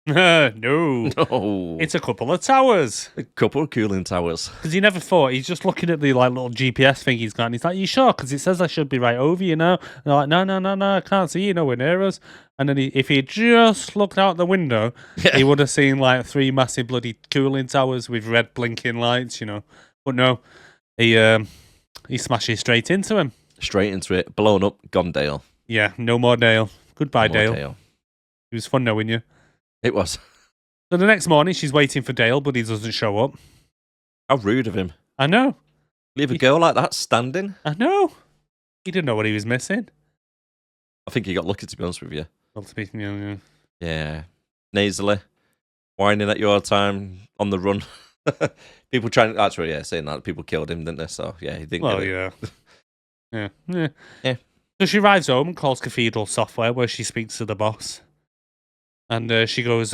No. No. It's a couple of towers. A couple of cooling towers. Because he never thought, he's just looking at the like little GPS thing he's got, and he's like, you sure? Because it says I should be right over you now. And they're like, no, I can't see you, nowhere near us. And then if he just looked out the window, he would have seen like 3 massive bloody cooling towers with red blinking lights, you know. But no, he smashes straight into him. Straight into it, blown up, gone Dale. Yeah, no more Dale. Goodbye, Dale. It was fun knowing you. It was. So the next morning, she's waiting for Dale, but he doesn't show up. How rude of him. I know. Leave a girl like that standing. I know. He didn't know what he was missing. I think he got lucky, to be honest with you. Yeah. Yeah. Nasally. Whining at you all the time, on the run. People trying actually, saying that people killed him, didn't they? So yeah, he didn't. Well, get it. yeah. So she arrives home and calls Cathedral Software, where she speaks to the boss, and she goes,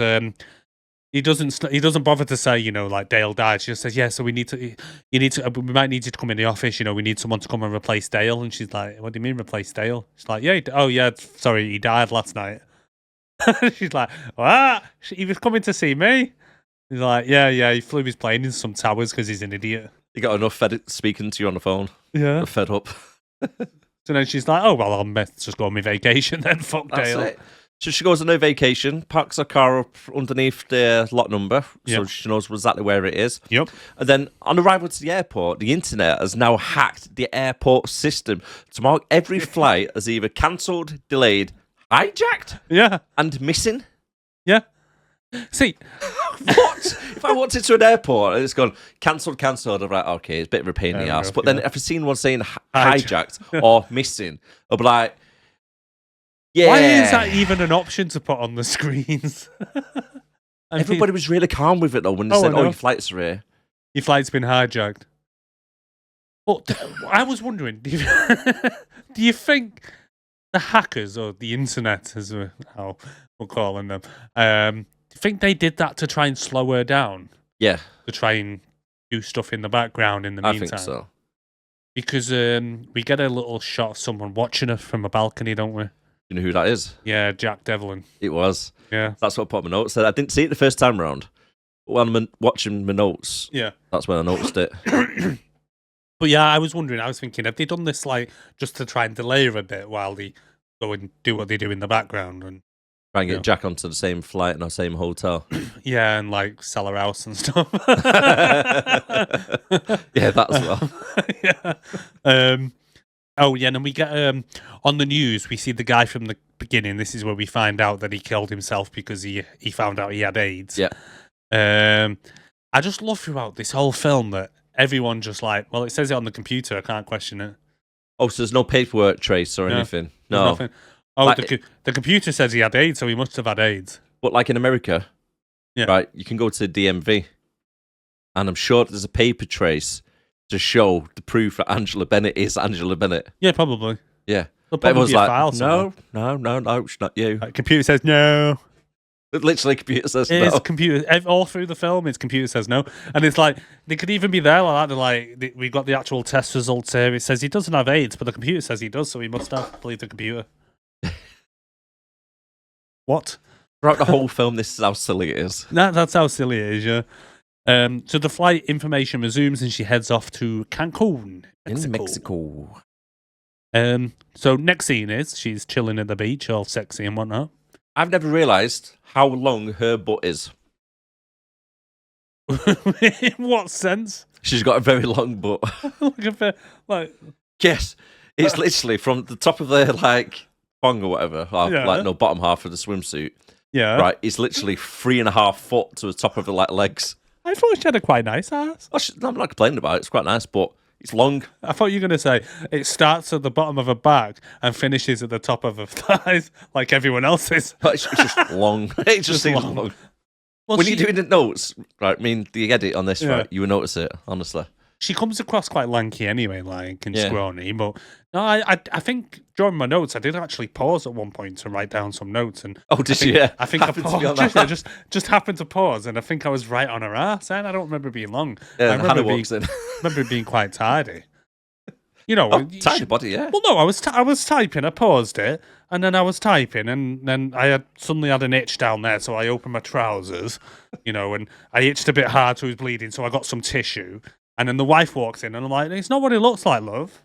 he doesn't bother to say, like Dale died. She just says, yeah. So we might need you to come in the office. We need someone to come and replace Dale. And she's like, what do you mean replace Dale? She's like, yeah. Oh yeah, sorry, he died last night. She's like, what? He was coming to see me. He's like, yeah, he flew his plane in some towers because he's an idiot. You got enough speaking to you on the phone. Yeah. You're fed up. So then she's like, oh, well, I'll just go on my vacation then. Fuck That's Dale. it. So she goes on her vacation, parks her car up underneath the lot number, so she knows exactly where it is. Yep. And then on arrival to the airport, the internet has now hacked the airport system to mark every flight as either cancelled, delayed, hijacked, and missing. Yeah. See, what? If I walked into an airport and it's gone cancelled, I'm like, okay, it's a bit of a pain in the ass. But then if I've seen one saying hijacked or missing, I'll be like, yeah. Why is that even an option to put on the screens? Everybody was really calm with it though when they said, your flight's are here. Your flight's been hijacked. But I was wondering, do you think the hackers, or the internet, as how we're calling them, do you think they did that to try and slow her down? Yeah. To try and do stuff in the background in the meantime? I think so. Because we get a little shot of someone watching her from a balcony, don't we? You know who that is? Yeah, Jack Devlin. It was. Yeah. That's what I put on my notes. I didn't see it the first time round. When I'm watching my notes, that's when I noticed it. But yeah, I was thinking, have they done this like just to try and delay her a bit while they go and do what they do in the background and try and get Jack onto the same flight in our same hotel? Yeah, and like sell her house and stuff. Yeah, that as well. Yeah. And then we get on the news, we see the guy from the beginning. This is where we find out that he killed himself because he found out he had AIDS. Yeah. I just love throughout this whole film that everyone just like, well, it says it on the computer. I can't question it. Oh, so there's no paperwork trace or anything? No. Nothing. Oh, like, the computer says he had AIDS, so he must have had AIDS. But like in America, right, you can go to the DMV, and I'm sure there's a paper trace to show the proof that Angela Bennett is Angela Bennett. Yeah, probably. Yeah. There'll probably be a file no, it's not you. Computer says no. Literally, computer says no. It is computer. All through the film, it's computer says no. And it's like, they could even be there like that. They're like, we got the actual test results here. It says he doesn't have AIDS, but the computer says he does, so he must have. Believe the computer. What? Throughout the whole film, this is how silly it is. That's how silly it is, yeah. So the flight information resumes and she heads off to Cancun, Mexico. In Mexico. So next scene is she's chilling at the beach, all sexy and whatnot. I've never realised how long her butt is. In what sense? She's got a very long butt. Yes, it's literally from the top of the thong or whatever, bottom half of the swimsuit. Yeah, right. It's literally 3.5 foot to the top of the legs. I thought she had a quite nice ass. I'm not complaining about it. It's quite nice, but it's long. I thought you were going to say it starts at the bottom of her back and finishes at the top of her thighs, like everyone else's. It's just long. It just seems long. Well, when you're doing the notes, right? I mean, the edit on this, right? You will notice it, honestly. She comes across quite lanky anyway, and scrawny. But no, I think during my notes, I did actually pause at one point to write down some notes. And did you? Yeah. I think I paused. Just happened to pause, and I think I was right on her ass. And I don't remember being long. Yeah, I remember remember being quite tidy. Tidy body, yeah. Well, no, I was typing. I paused it, and then I was typing, and then I suddenly had an itch down there, so I opened my trousers, and I itched a bit hard, so it was bleeding. So I got some tissue. And then the wife walks in, and I'm like, it's not what it looks like, love.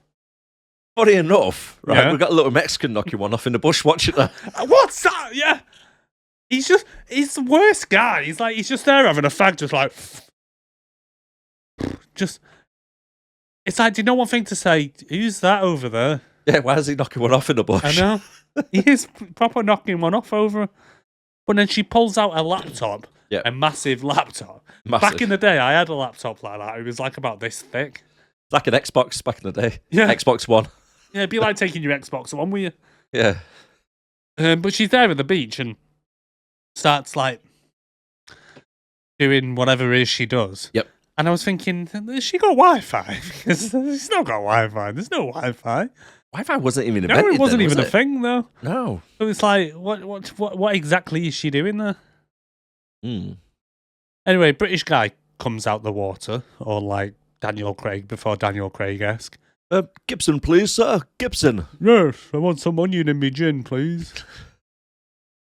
Funny enough, right? Yeah. We've got a little Mexican knocking one off in the bush watching her. What's that? Yeah. He's the worst guy. He's just there having a fag, it's like, do you know one thing to say? Who's that over there? Yeah, why is he knocking one off in the bush? I know. He is proper knocking one off over. But then she pulls out a laptop. Yeah. A massive laptop. Back in the day, I had a laptop like that. It was like about this thick. Like an Xbox back in the day. Yeah. Xbox One. Yeah, it'd be like taking your Xbox One with you. Yeah. But she's there at the beach and starts doing whatever it is she does. Yep. And I was thinking, has she got Wi-Fi? Because she's not got Wi-Fi. There's no Wi-Fi. Wi-Fi wasn't even invented. No, it wasn't then, even was a it? thing, though. No. So it's like, what exactly is she doing there? Hmm. Anyway, British guy comes out the water, or like Daniel Craig before Daniel Craig-esque. Gibson, please, sir. Gibson. Yes, I want some onion in me gin, please.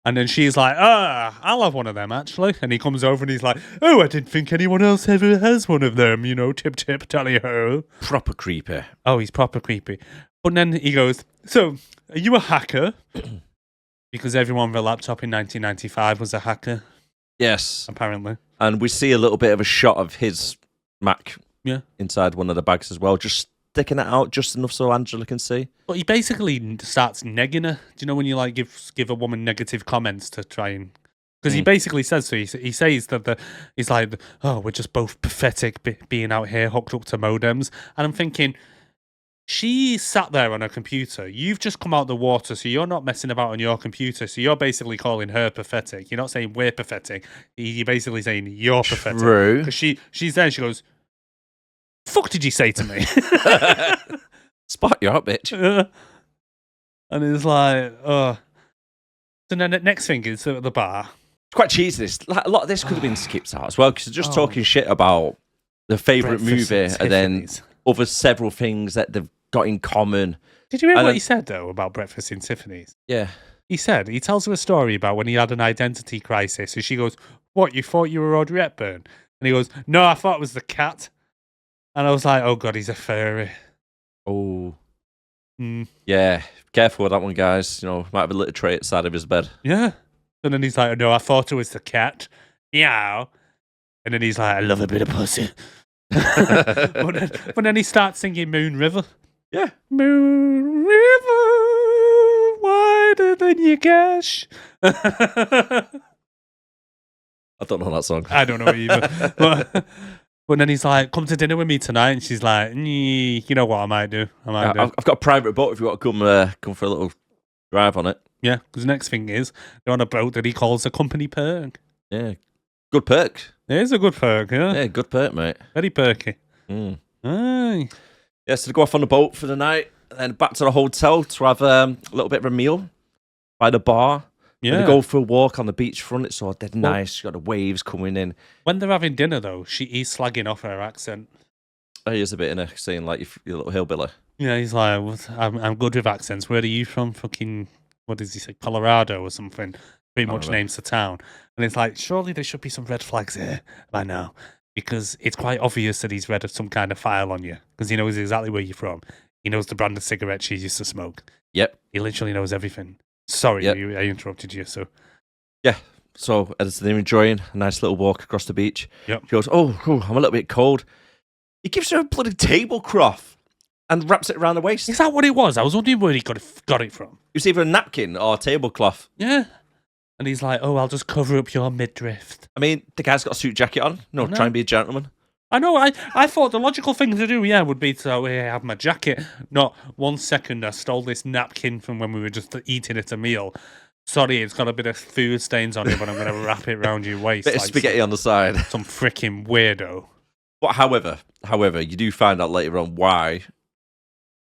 And then she's like, I'll have one of them, actually. And he comes over and he's like, oh, I didn't think anyone else ever has one of them, you know, tip-tip, tally-ho. Proper creepy. Oh, he's proper creepy. But then he goes, so, are you a hacker? Because everyone with a laptop in 1995 was a hacker, Yes. apparently. And we see a little bit of a shot of his Mac inside one of the bags as well, just sticking it out just enough so Angela can see. But he basically starts negging her. Do you know when you like give a woman negative comments to try and... Because he basically says so. He says that he's like, oh, we're just both pathetic being out here hooked up to modems. And I'm thinking, she sat there on her computer. You've just come out the water, so you're not messing about on your computer. So you're basically calling her pathetic. You're not saying we're pathetic. You're basically saying you're pathetic. True. Because she's there and she goes, fuck did you say to me? Spot you out, bitch. And it's like, oh. So then the next thing is at the bar. It's quite cheesy. This. Like, a lot of this could have been skipped out as well, because they're just talking shit about the favourite Breakfast movie at and then Tiffany's. other several things that they've got in common. Did you hear And what then- he said, though, about Breakfast in Tiffany's? Yeah. He tells her a story about when he had an identity crisis. And she goes, what, you thought you were Audrey Hepburn? And he goes, no, I thought it was the cat. And I was like, oh, God, he's a furry. Oh. Mm. Yeah. Careful with that one, guys. You know, might have a little tray at the side of his bed. Yeah. And then he's like, no, I thought it was the cat. Meow. And then he's like, I love a bit of pussy. but then he starts singing Moon River. Yeah. Moon River, wider than your gash. I don't know that song. I don't know either. But then he's like, come to dinner with me tonight. And she's like, you know what I might do. I've got a private boat if you want to come for a little drive on it. Yeah, because the next thing is, they're on a boat that he calls a company perk. Yeah. Good perk. It is a good perk, yeah. Yeah, good perk, mate. Very perky. Mm. Aye. Yeah, so they go off on the boat for the night, and then back to the hotel to have a little bit of a meal by the bar. Yeah. And they go for a walk on the beachfront. It's all dead nice. You got the waves coming in. When they're having dinner, though, he's slagging off her accent. He is a bit in her saying, like, you're a little hillbilly. Yeah, he's like, I'm good with accents. Where are you from? Fucking, what does he say? Colorado or something. Pretty much names the town. And it's like, surely there should be some red flags here by now. Because it's quite obvious that he's read some kind of file on you. Because he knows exactly where you're from. He knows the brand of cigarettes she used to smoke. Yep. He literally knows everything. Sorry, Yep. I interrupted you. So Yeah. So as they're enjoying a nice little walk across the beach, Yep. she goes, oh, I'm a little bit cold. He gives her a bloody tablecloth and wraps it around the waist. is that what it was? I was wondering where he got it from. It was either a napkin or a tablecloth. Yeah. And he's like, oh, I'll just cover up your midriff. I mean, the guy's got a suit jacket on. No, know. try and be a gentleman. I know, I thought the logical thing to do, would be to have my jacket. Not 1 second, I stole this napkin from when we were just eating at a meal. Sorry, it's got a bit of food stains on it, but I'm going to wrap it around your waist. Bit of spaghetti on the side. Some freaking weirdo. But however, you do find out later on why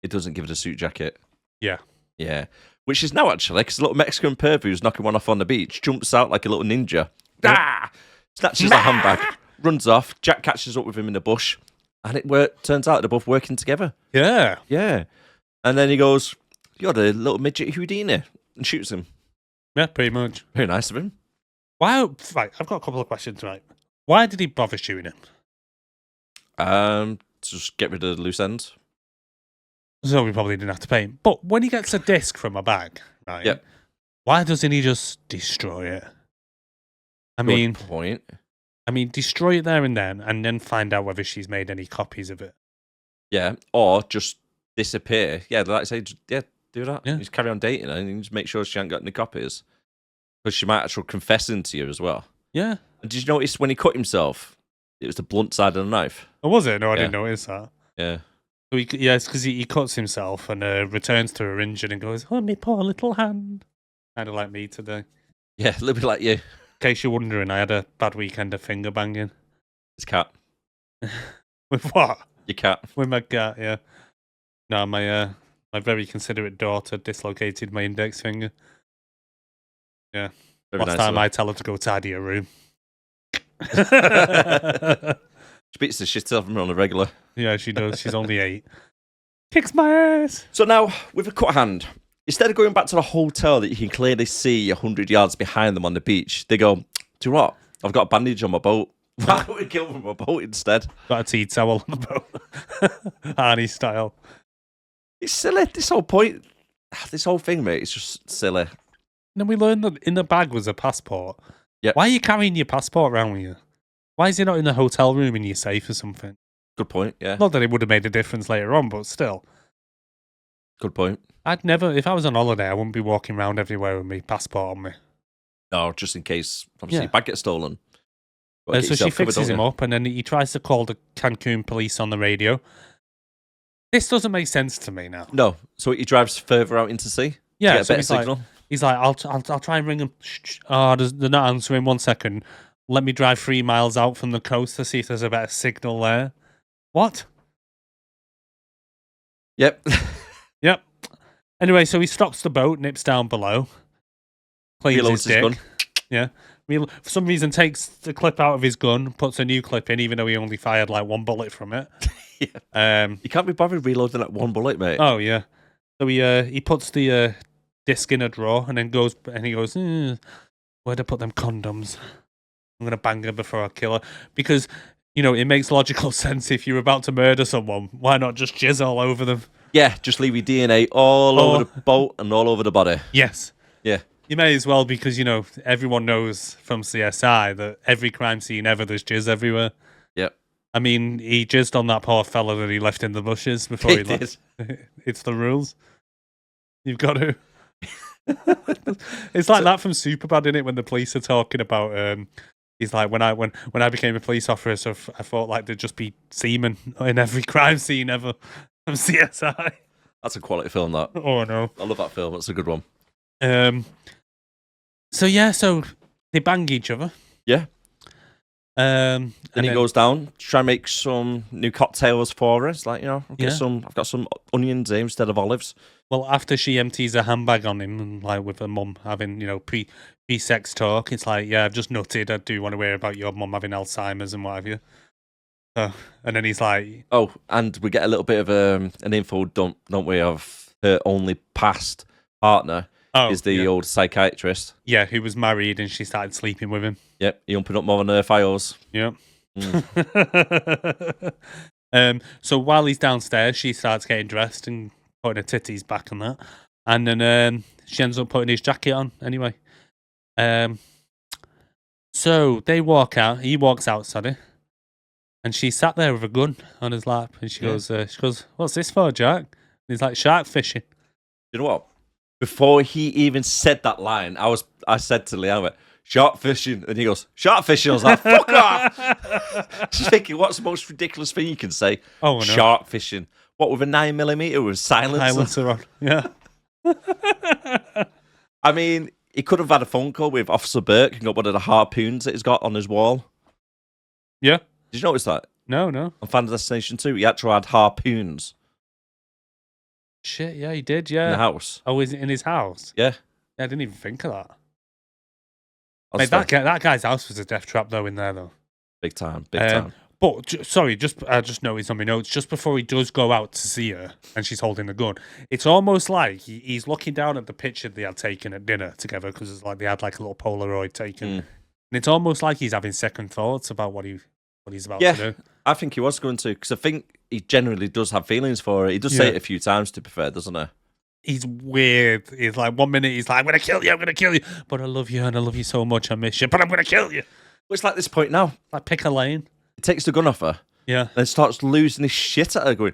it doesn't give it a suit jacket. Yeah. Yeah. Which is now, actually, because a little Mexican perv who's knocking one off on the beach jumps out like a little ninja. Yep. Ah! Snatches the handbag, runs off. Jack catches up with him in the bush, and it turns out they're both working together. Yeah. Yeah. And then he goes, you're the little midget Houdini, and shoots him. Yeah, pretty much. Very nice of him. Why? Right, I've got a couple of questions, right? Why did he bother shooting him? Just get rid of the loose ends. So we probably didn't have to pay him. But when he gets a disc from a bag, right? Yep. Why doesn't he just destroy it? Good point. Destroy it there and then find out whether she's made any copies of it. Yeah, or just disappear. Yeah, like I say, do that. Yeah. Just carry on dating her and just make sure she hasn't got any copies. Because she might actually confess into you as well. Yeah. And did you notice when he cut himself, it was the blunt side of the knife? Oh, was it? No, I Yeah. didn't notice that. Yeah. So it's because he cuts himself and returns to her injured and goes, oh, me poor little hand. Kind of like me today. Yeah, a little bit like you. case you're wondering, I had a bad weekend of finger banging. It's cat. With what? Your cat. With my cat, yeah. No, my very considerate daughter dislocated my index finger. Yeah. Very Last nice time of I tell her to go tidy her room. She beats the shit out of me on a regular. Yeah, she does. She's only 8. Kicks my ass. So now, with a cut hand, instead of going back to the hotel that you can clearly see 100 yards behind them on the beach, they go, do you know what? I've got a bandage on my boat. Why don't we kill from a boat instead? Got a tea towel on the boat. Arnie style. It's silly. This whole point, this whole thing, mate, it's just silly. And then we learned that in the bag was a passport. Yeah. Why are you carrying your passport around with you? Why is it not in the hotel room in your safe or something? Good point, yeah. Not that it would have made a difference later on, but still. Good point. I'd never, if I was on holiday, I wouldn't be walking around everywhere with my passport on me. No, just in case, obviously, Yeah. your bag gets stolen. Gotta get So she yourself covered, fixes don't him you? up, and then he tries to call the Cancun police on the radio. This doesn't make sense to me now. No, so he drives further out into sea? Yeah, Get a so better signal? he's like, I'll try and ring him. Shh. Oh, they're not answering. 1 second. Let me drive 3 miles out from the coast to see if there's a better signal there. What? Yep. Yep. Anyway, so he stops the boat, nips down below, cleans Reloads his his dick. gun. Yeah. For some reason, takes the clip out of his gun, puts a new clip in, even though he only fired like 1 bullet from it. Yeah. You can't be bothered reloading that 1 bullet, mate. Oh yeah. So he puts the disc in a drawer and then goes where'd I put them condoms? I'm gonna bang her before I kill her because it makes logical sense. If you're about to murder someone, why not just jizz all over them? Yeah, just leave your DNA all over the boat and all over the body. Yes. Yeah. You may as well because everyone knows from CSI that every crime scene ever there's jizz everywhere. Yep. I mean, he jizzed on that poor fella that he left in the bushes before he left. It's the rules. You've got to. It's like that from Superbad, isn't it? When the police are talking about, he's like, when I became a police officer, I thought like there'd just be semen in every crime scene ever from CSI. That's a quality film, that. Oh no, I love that film. That's a good one. So they bang each other. Yeah. And he goes down to try and make some new cocktails for us. Like, I've got some onions here instead of olives. Well, after she empties her handbag on him, and like with her mum having, pre-sex talk, it's like, yeah, I've just nutted. I do want to hear about your mum having Alzheimer's and what have you. And then he's like, oh, and we get a little bit of an info, don't we, of her only past partner is the old psychiatrist. Yeah, who was married and she started sleeping with him. Yep, he opened up more than her files. Yep. So while he's downstairs, she starts getting dressed and putting her titties back on that. And then she ends up putting his jacket on anyway. So they walk out. He walks out, sorry. And she sat there with a gun on his lap. And she goes, what's this for, Jack? And he's like, shark fishing. You know what? Before he even said that line, I said to Leanne, shark fishing. And he goes, shark fishing. I was like, fuck off. She's thinking, what's the most ridiculous thing you can say? Oh, no. Shark fishing. What, with a 9mm with silencer on? Yeah. I mean, he could have had a phone call with Officer Burke and got one of the harpoons that he's got on his wall. Yeah. Did you notice that? No. On Final Destination 2, he actually had harpoons. Shit, yeah, he did, yeah. In the house. Oh, is it in his house? Yeah. I didn't even think of that. Mate, that guy's house was a death trap, though, in there, though. Big time. But, I just noticed on my notes, just before he does go out to see her, and she's holding the gun, it's almost like he's looking down at the picture they had taken at dinner together, because it's like they had like a little Polaroid taken. And it's almost like he's having second thoughts about what he's about to do. I think he was going to, because I think he generally does have feelings for her. He does say it a few times, to be fair, doesn't he? He's weird. He's like, 1 minute he's like, I'm going to kill you. But I love you, and I love you so much, I miss you, but I'm going to kill you. Well, it's like this point now. Like, pick a lane. He takes the gun off her. Yeah. And starts losing his shit at her, going,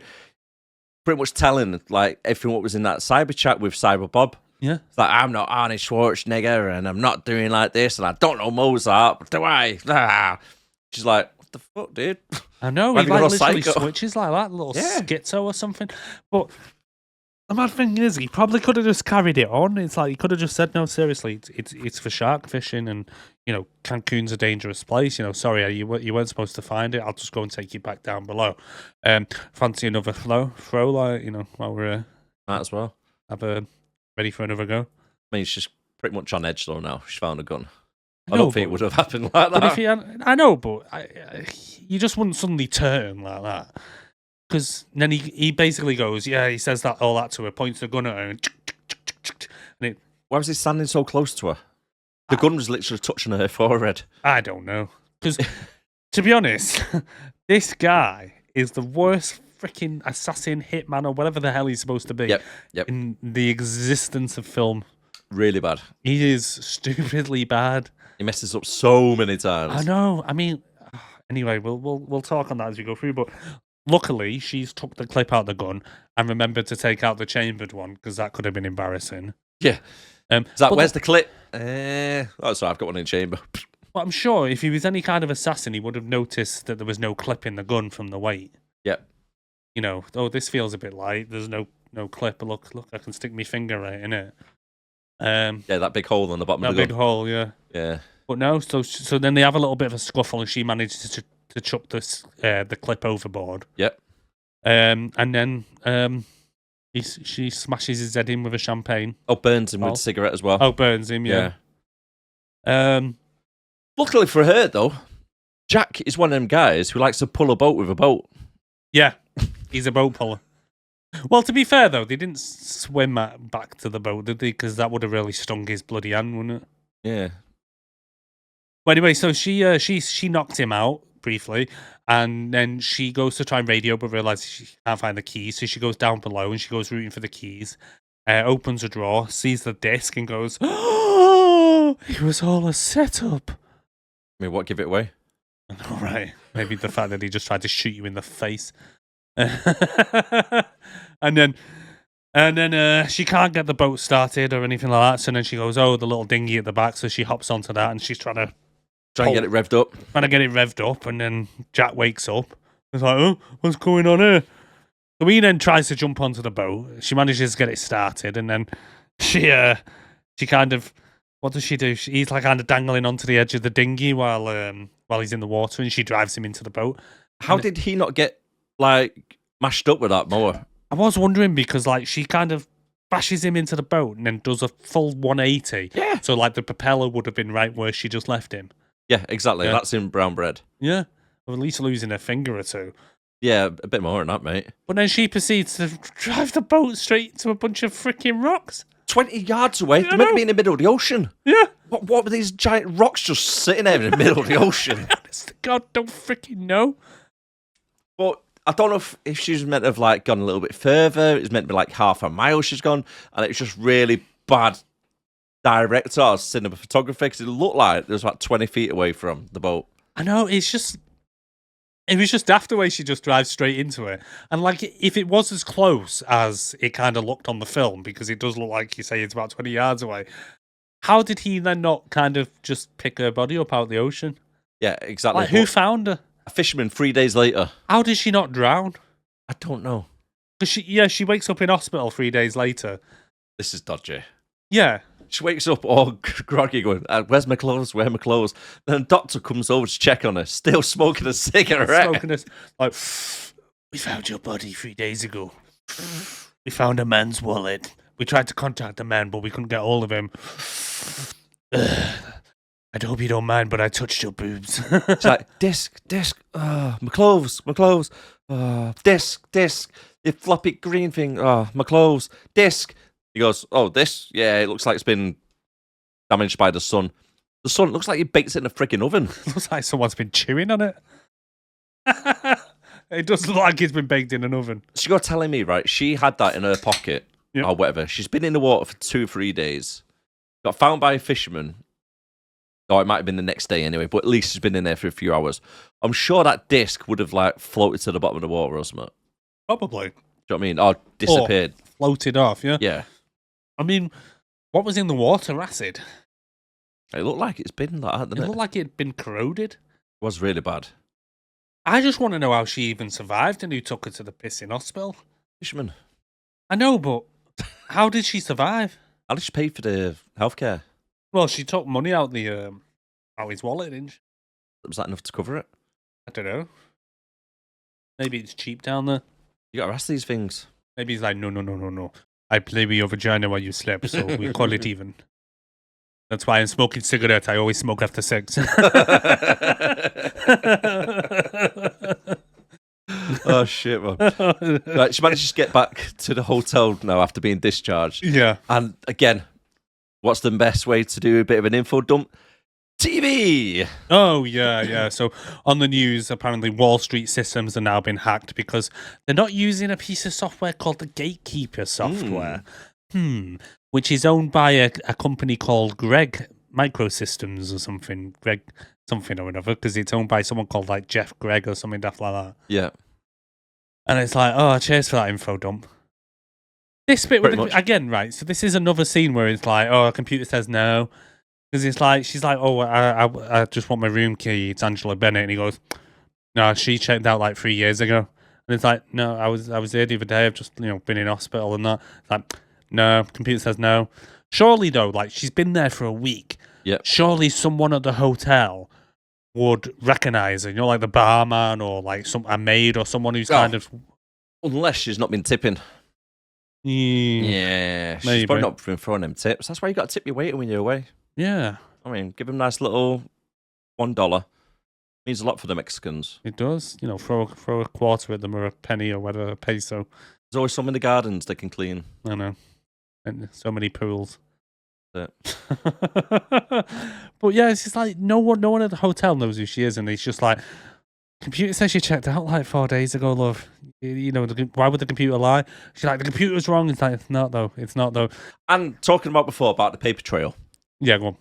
pretty much telling, like, everything what was in that cyber chat with Cyber Bob. Yeah. It's like, I'm not Arnie Schwarzenegger, and I'm not doing like this, and I don't know Mozart, but do I? Ah. She's like, what the fuck, dude? I know, he like literally switches like that, little schizo or something. But The mad thing is, he probably could have just carried it on. It's like he could have just said, "No, seriously, it's for shark fishing, and Cancun's a dangerous place. Sorry, you weren't supposed to find it. I'll just go and take you back down below. Fancy another throw, while we're Might as well. ready for another go." I mean, she's pretty much on edge though now. She found a gun. I know, don't think it would have happened like But if that. I know, but you just wouldn't suddenly turn like that. Because then he basically goes, he says all that to her, points the gun at her, and Why was he standing so close to her? The gun was literally touching her forehead. I don't know. Because, to be honest, this guy is the worst freaking assassin, hitman, or whatever the hell he's supposed to be Yep. in the existence of film. Really bad. He is stupidly bad. He messes up so many times. I know. I mean, anyway, we'll talk on that as we go through, but luckily, she's took the clip out of the gun and remembered to take out the chambered one because that could have been embarrassing. Yeah. Where's the clip? Sorry, I've got one in the chamber. But I'm sure if he was any kind of assassin, he would have noticed that there was no clip in the gun from the weight. Yep. This feels a bit light. There's no clip. Look, I can stick my finger right in it. Yeah, that big hole on the bottom of the gun. That big hole, yeah. Yeah. But no, so then they have a little bit of a scuffle, and she manages to chuck the clip overboard. Yep. And then she smashes his head in with a champagne. Oh, burns him with a cigarette as well. Oh, burns him, yeah. Luckily for her, though, Jack is one of them guys who likes to pull a boat with a boat. Yeah, he's a boat puller. Well, to be fair, though, they didn't swim back to the boat, did they? Because that would have really stung his bloody hand, wouldn't it? Yeah. Well, anyway, so she knocked him out briefly, and then she goes to try and radio, but realizes she can't find the keys, so she goes down below and she goes rooting for the keys. Opens a drawer, sees the disc, and goes, "Oh, it was all a setup." I mean, what give it away? All right, maybe the fact that he just tried to shoot you in the face, and then she can't get the boat started or anything like that. So then she goes, "Oh, the little dinghy at the back." So she hops onto that, and she's trying to get it revved up. And then Jack wakes up. He's like, "Oh, what's going on here?" So he then tries to jump onto the boat. She manages to get it started, and then she kind of, what does she do? He's like kind of dangling onto the edge of the dinghy while he's in the water, and she drives him into the boat. How did he not get mashed up with that mower? I was wondering because she kind of bashes him into the boat and then does a full 180. Yeah. So the propeller would have been right where she just left him. Yeah, exactly. Yeah. That's in brown bread. Yeah. Or at least losing a finger or two. Yeah, a bit more than that, mate. But then she proceeds to drive the boat straight into a bunch of freaking rocks. 20 yards away. They're meant to be in the middle of the ocean. Yeah. What were these giant rocks just sitting there in the middle of the ocean? Honest to God, don't freaking know. But I don't know if she's meant to have gone a little bit further. It's meant to be half a mile she's gone. And it's just really bad director or cinematography because it looked like it was 20 feet away from the boat. I know, it was just daft the way she just drives straight into it. And if it was as close as it kind of looked on the film, because it does look like you say it's about 20 yards away, how did he then not kind of just pick her body up out of the ocean? Yeah, exactly. Who found her? A fisherman 3 days later. How did she not drown? I don't know. Because she wakes up in hospital 3 days later. This is dodgy. Yeah. She wakes up all groggy going, "Where's my clothes? Where are my clothes?" Then a doctor comes over to check on her, still smoking a cigarette. We found your body 3 days ago. We found a man's wallet. We tried to contact the man, but we couldn't get hold of him. I hope you don't mind, but I touched your boobs. She's like, disc, my clothes, disc, the floppy green thing, my clothes, disc. He goes, "Oh, this? Yeah, it looks like it's been damaged by the sun. The sun looks like you baked it in a freaking oven." Looks like someone's been chewing on it. It does look like it's been baked in an oven. So you're telling me, right, she had that in her pocket or whatever. She's been in the water for 2 or 3 days. Got found by a fisherman. Or it might have been the next day anyway, but at least she's been in there for a few hours. I'm sure that disc would have floated to the bottom of the water or something. Probably. Do you know what I mean? Or disappeared. Or floated off, yeah? Yeah. I mean, what was in the water? Acid? It looked like it's been like that, didn't it? It looked like it had been corroded. It was really bad. I just want to know how she even survived and who took her to the pissing hospital. Fisherman. I know, but How did she survive? How did she pay for the healthcare? Well, she took money out his wallet, didn't she? Was that enough to cover it? I don't know. Maybe it's cheap down there. You got to ask these things. Maybe he's like, no. I play with your vagina while you sleep, so we call it even. That's why I'm smoking cigarettes. I always smoke after sex. Oh, shit, man. Right, she managed to get back to the hotel now after being discharged. Yeah. And again, what's the best way to do a bit of an info dump? TV! Oh, yeah. So on the news, apparently Wall Street systems are now been hacked because they're not using a piece of software called the Gatekeeper software, which is owned by a company called Greg Microsystems or something. Greg something or another, because it's owned by someone called like Jeff Gregg or something like that. Yeah. And it's like, oh, cheers for that info dump. This bit, again, right, so this is another scene where it's like, oh, a computer says no. Because it's like, she's like, oh, I just want my room key. It's Angela Bennett. And he goes, no, she checked out like 3 years ago. And it's like, no, I was there the other day. I've just, been in hospital and that. It's like, no, computer says no. Surely, though, like, she's been there for a week. Yep. Surely someone at the hotel would recognize her, like the barman or like a maid or someone who's kind of... Unless she's not been tipping. Yeah, she's maybe. probably not been throwing them tips. That's why you got to tip your waiter when you're away. Yeah. I mean, give them a nice little $1. Means a lot for the Mexicans. It does. Throw a quarter at them or a penny or whatever, a peso. There's always some in the gardens they can clean. I know. And so many pools. But yeah, it's just like no one at the hotel knows who she is, and it's just like, computer says you checked out like 4 days ago, love. Why would the computer lie? She's like, the computer's wrong. It's like, it's not though. And talking about before about the paper trail. Yeah, go on.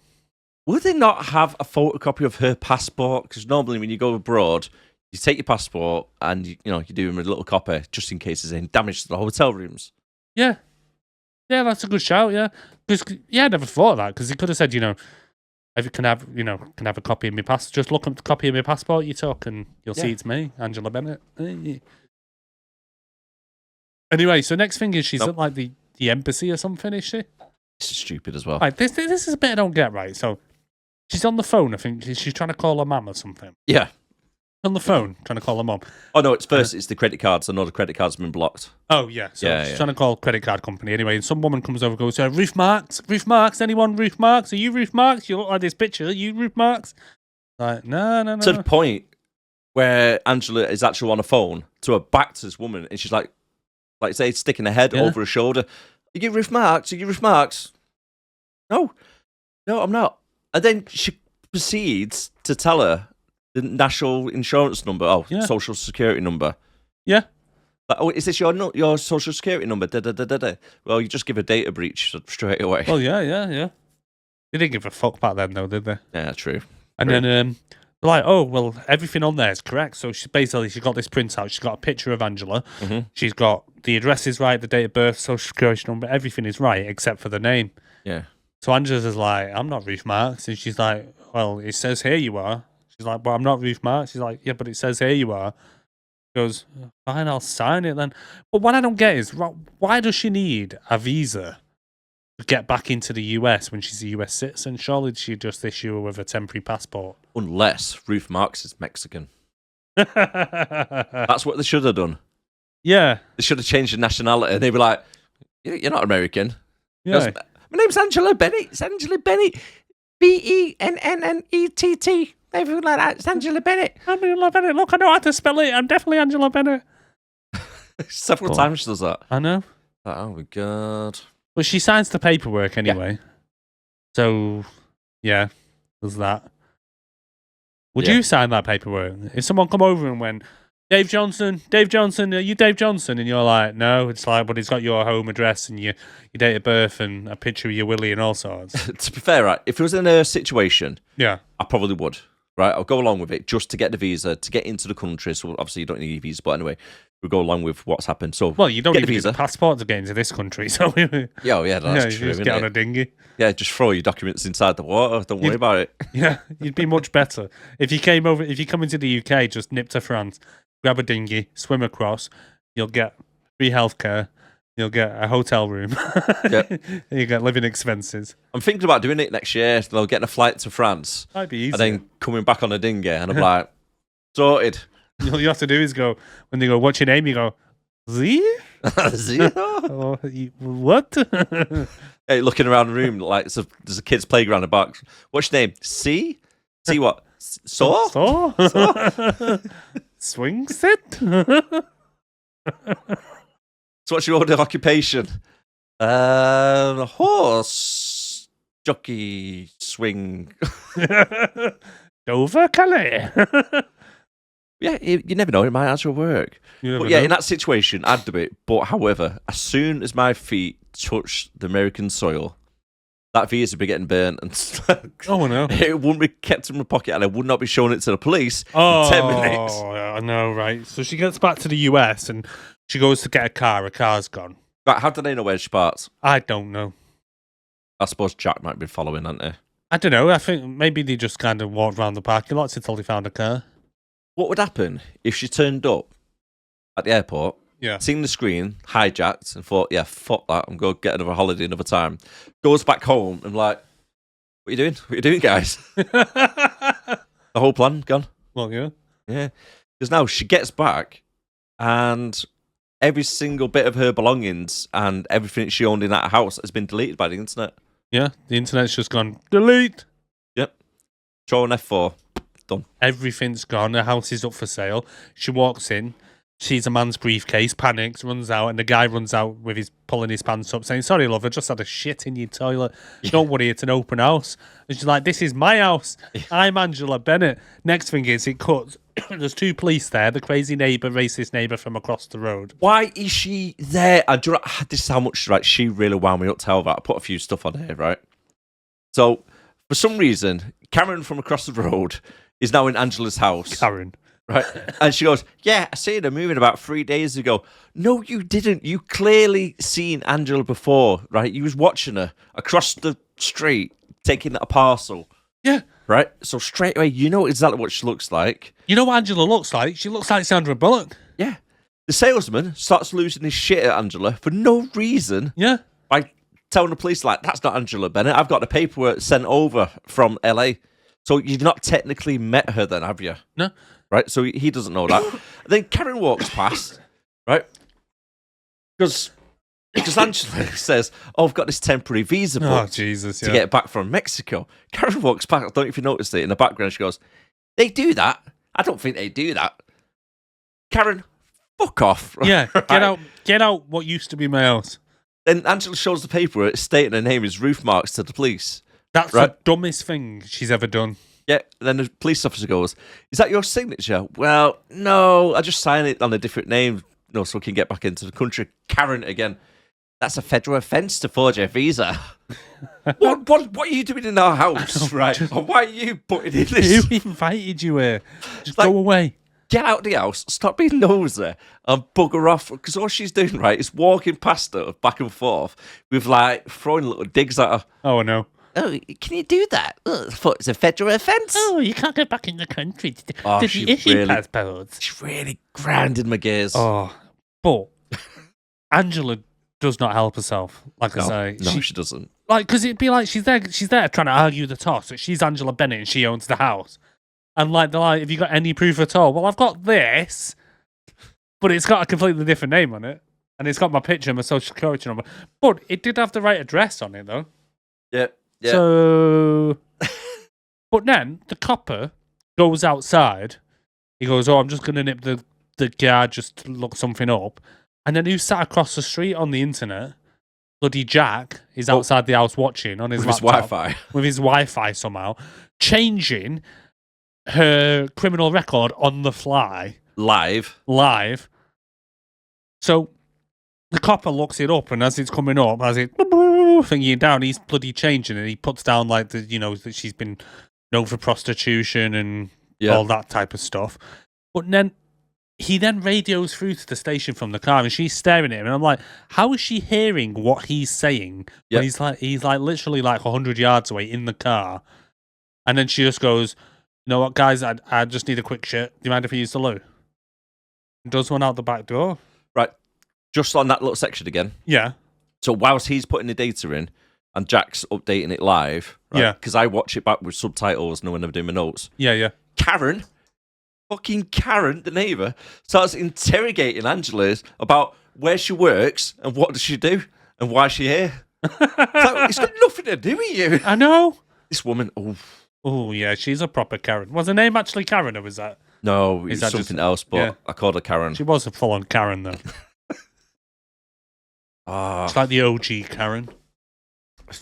Would they not have a photocopy of her passport? Because normally when you go abroad, you take your passport and you do them a little copy just in case there's any damage to the hotel rooms. Yeah. Yeah, that's a good shout, yeah. Because, I never thought of that, because he could have said, if you can have a copy of my passport, just look up the copy of my passport you took and you'll see it's me, Angela Bennett. Anyway, so next thing is she's at like the embassy or something, is she? This is stupid as well. Right, this is a bit I don't get, right? So she's on the phone, I think. She's trying to call her mum or something. Yeah. On the phone, trying to call her mum. Oh, no, it's the credit cards. I know the credit cards have been blocked. Oh, yeah. So she's trying to call a credit card company. Anyway, and some woman comes over and goes, Ruth Marks? Anyone Ruth Marks? Are you Ruth Marks? You look like this picture. Are you Ruth Marks? Like, no. To the point where Angela is actually on the phone to her back to this woman, and she's like say, sticking her head over her shoulder. Are you Ruth Marks? No, I'm not. And then she proceeds to tell her the national insurance number, social security number. Yeah. Like, oh, is this your social security number? Well, you just give a data breach straight away. Well, yeah. They didn't give a fuck back then, though, did they? Yeah, true. And then they're like, oh, well, everything on there is correct. So she's got this printout. She's got a picture of Angela. Mm-hmm. She's got the address is right, the date of birth, social security number, everything is right except for the name. Yeah. So Angela's is like, I'm not Ruth Marks. And she's like, well, it says here you are. She's like, but I'm not Ruth Marks. She's like, yeah, but it says here you are. She goes, fine, I'll sign it then. But what I don't get is, why does she need a visa to get back into the US when she's a US citizen? Surely she just issue her with a temporary passport. Unless Ruth Marks is Mexican. That's what they should have done. Yeah. They should have changed the nationality. And they'd be like, you're not American. Yeah. My name's Angela Bennett. It's Angela Bennett. Bennett. Everything like that. It's Angela Bennett. Angela Bennett. Look, I know how to spell it. I'm definitely Angela Bennett. Several times she does that. I know. Oh my God. But she signs the paperwork anyway. Yeah. So, yeah, there's that. Would you sign that paperwork? If someone come over and went, Dave Johnson, are you Dave Johnson? And you're like, no. It's like, but he's got your home address and your date of birth and a picture of your willy and all sorts. To be fair, right, if it was in a situation, I probably would. Right, I'll go along with it just to get the visa, to get into the country. So obviously you don't need a visa, but anyway, we'll go along with what's happened. So you don't even need a passport to get into this country. So that's true. You just get on a dinghy. Yeah, just throw your documents inside the water. Don't worry about it. Yeah, you'd be much better if you came over. If you come into the UK, just nip to France, grab a dinghy, swim across. You'll get free healthcare. You'll get a hotel room. Yep. You get living expenses. I'm thinking about doing it next year. They'll get a flight to France. Might be easy. And then coming back on a dinghy. And I'm like, sorted. All you have to do is go, when they go, what's your name? You go, Z? Zero? Oh, what? Hey, looking around the room like there's a kid's playground in the box. What's your name? C? C what? Saw? Saw? Swing set? So what's your other occupation? Horse jockey swing. Dover Calais. Yeah, you never know. It might actually work. But yeah, in that situation, I'd do it. But however, as soon as my feet touch the American soil, that visa would be getting burnt, and oh no, it wouldn't be kept in my pocket, and I would not be showing it to the police in 10 minutes. Oh, I know, right? So she gets back to the US and she goes to get a car. Her car's gone. Right, how do they know where she parks? I don't know. I suppose Jack might be following, hadn't they? I don't know. I think maybe they just kind of walked around the parking lot until they found a car. What would happen if she turned up at the airport, seen the screen, hijacked, and thought, yeah, fuck that, I'm going to get another holiday another time. Goes back home and like, what are you doing? What are you doing, guys? The whole plan gone. Well, yeah. Yeah. Because now she gets back and every single bit of her belongings and everything she owned in that house has been deleted by the internet. Yeah, the internet's just gone, delete. Yep. Throw an F4. Done. Everything's gone. The house is up for sale. She walks in, sees a man's briefcase, panics, runs out, and the guy runs out with his pulling his pants up, saying, "Sorry, love, I just had a shit in your toilet. Don't worry, it's an open house." And she's like, "This is my house. I'm Angela Bennett." Next thing is, it cuts. There's two police there. The crazy neighbour, racist neighbour from across the road. Why is she there? This is how much she really wound me up to hell that. I put a few stuff on here, right? So, for some reason, Karen from across the road is now in Angela's house. Karen. Right? And she goes, yeah, I seen her moving about 3 days ago. No, you didn't. You clearly seen Angela before, right? You was watching her across the street, taking a parcel. Yeah. Right? So straight away, you know exactly what she looks like. You know what Angela looks like? She looks like Sandra Bullock. Yeah. The salesman starts losing his shit at Angela for no reason. Yeah. By telling the police, like, that's not Angela Bennett. I've got the paperwork sent over from LA. So you've not technically met her then, have you? No. Right? So he doesn't know that. Then Karen walks past, right? Because Angela says, oh, I've got this temporary visa booked Jesus, to get back from Mexico. Karen walks back. I don't know if you noticed it in the background. She goes, they do that? I don't think they do that. Karen, fuck off. Yeah, get out what used to be my house. Then Angela shows the paperwork stating her name is Ruth Marks to the police. That's right? the dumbest thing she's ever done. Yeah, then the police officer goes, is that your signature? Well, no, I just signed it on a different name, so we can get back into the country. Karen again. That's a federal offence to forge a visa. What are you doing in our house, right? Why are you putting in this? Who invited you here? Just go away. Get out of the house, stop being nosy, and bugger off. Because all she's doing, right, is walking past her back and forth with, like, throwing little digs at her. Oh, no. Oh, can you do that? I thought it's a federal offence. Oh, you can't get back in the country. Did you issue passports? She really grinded my gears. Oh, but Angela does not help herself. Like I say, no, she doesn't. Like, because it'd be like she's there trying to argue the toss that she's Angela Bennett and she owns the house, and like they're like, have you got any proof at all? Well, I've got this, but it's got a completely different name on it, and it's got my picture and my social security number, but it did have the right address on it though. Yeah. Yeah. So, but then the copper goes outside. He goes, "Oh, I'm just gonna nip the guard just to look something up." And then who sat across the street on the internet? Bloody Jack is outside the house watching on his laptop, Wi-Fi. With his Wi-Fi somehow, changing her criminal record on the fly, live. So the copper looks it up, and as it's coming up, as it thinking down, he's bloody changing it. He puts down like that she's been known for prostitution and all that type of stuff. But then he radios through to the station from the car, and she's staring at him, and I'm like, how is she hearing what he's saying? When he's like literally like 100 yards away in the car, and then she just goes, "You know what, guys? I just need a quick shit. Do you mind if I use the loo?" And does one out the back door. Right. just on that little section again. Yeah. So whilst he's putting the data in and Jack's updating it live, right? Yeah. Because I watch it back with subtitles and when I'm doing my notes. Yeah. Fucking Karen, the neighbour, starts interrogating Angela about where she works and what does she do and why is she here. It's got nothing to do with you. I know. This woman, Oh, yeah, she's a proper Karen. Was her name actually Karen, or was that? No, Is it's that something just- else, but yeah. I called her Karen. She was a full-on Karen, though. It's like the OG Karen.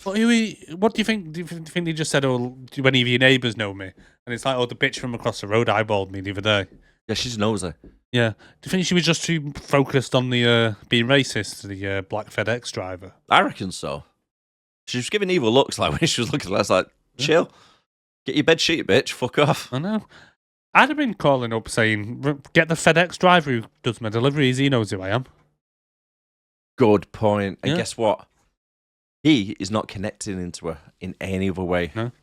What do you think? Do you think they just said, "Oh, do any of your neighbours know me?" And it's like, "Oh, the bitch from across the road eyeballed me the other day." Yeah, she's nosy. Yeah. Do you think she was just too focused on the being racist to the black FedEx driver? I reckon so. She was giving evil looks like when she was looking at us like, chill. Get your bed sheet, bitch. Fuck off. I know. I'd have been calling up saying, "Get the FedEx driver who does my deliveries. He knows who I am." Good point. And Yeah. guess what? He is not connecting into her in any other way. No.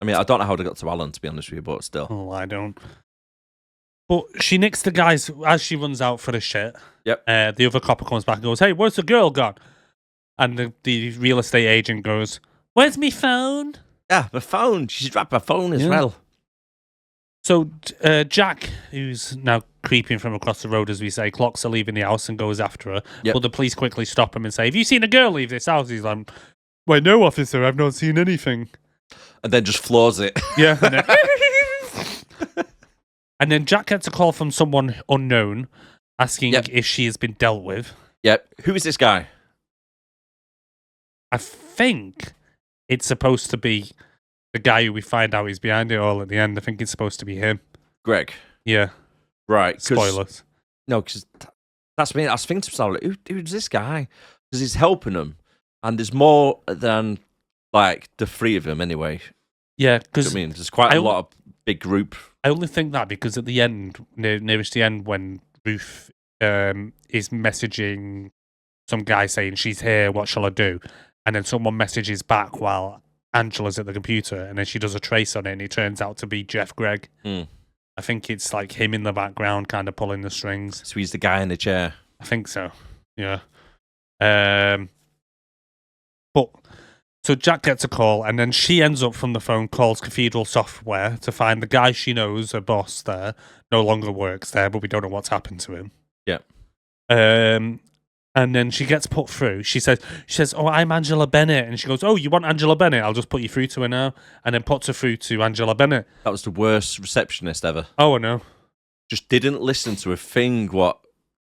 I mean, I don't know how they got to Alan, to be honest with you, but still. Oh, I don't. But she nicks the guys as she runs out for the shit. Yep. The other copper comes back and goes, "Hey, where's the girl gone?" And the real estate agent goes, "Where's me phone?" Yeah, my phone. She's dropped my phone as Yeah. well. So Jack, who's now creeping from across the road, as we say, clocks her leaving the house and goes after her. Yep. But the police quickly stop him and say, "Have you seen a girl leave this house?" He's like, "Wait, no, officer, I've not seen anything." And then just floors it. Yeah. And then Jack gets a call from someone unknown asking Yep. if she has been dealt with. Yep. Who is this guy? I think it's supposed to be the guy who we find out is behind it all at the end. I think it's supposed to be him. Greg. Yeah. Right. 'Cause- Spoilers. No, because that's me. I was thinking to myself, who's this guy? Because he's helping them. And there's more than, like, the three of them anyway. Yeah, Do you know because what I mean? There's quite I- a lot of big group. I only think that because at the end, nearest the end, when Ruth is messaging some guy saying she's here, what shall I do? And then someone messages back while Angela's at the computer, and then she does a trace on it, and it turns out to be Jeff Gregg. Hmm. I think it's like him in the background, kind of pulling the strings. So he's the guy in the chair. I think so. Yeah. But so Jack gets a call, and then she ends up from the phone, calls Cathedral Software to find the guy she knows, her boss there, no longer works there, but we don't know what's happened to him. Yeah. And then she gets put through. She says, "Oh, I'm Angela Bennett," and she goes, "Oh, you want Angela Bennett? I'll just put you through to her now," and then puts her through to Angela Bennett. That was the worst receptionist ever. Oh, I know. Just didn't listen to a thing what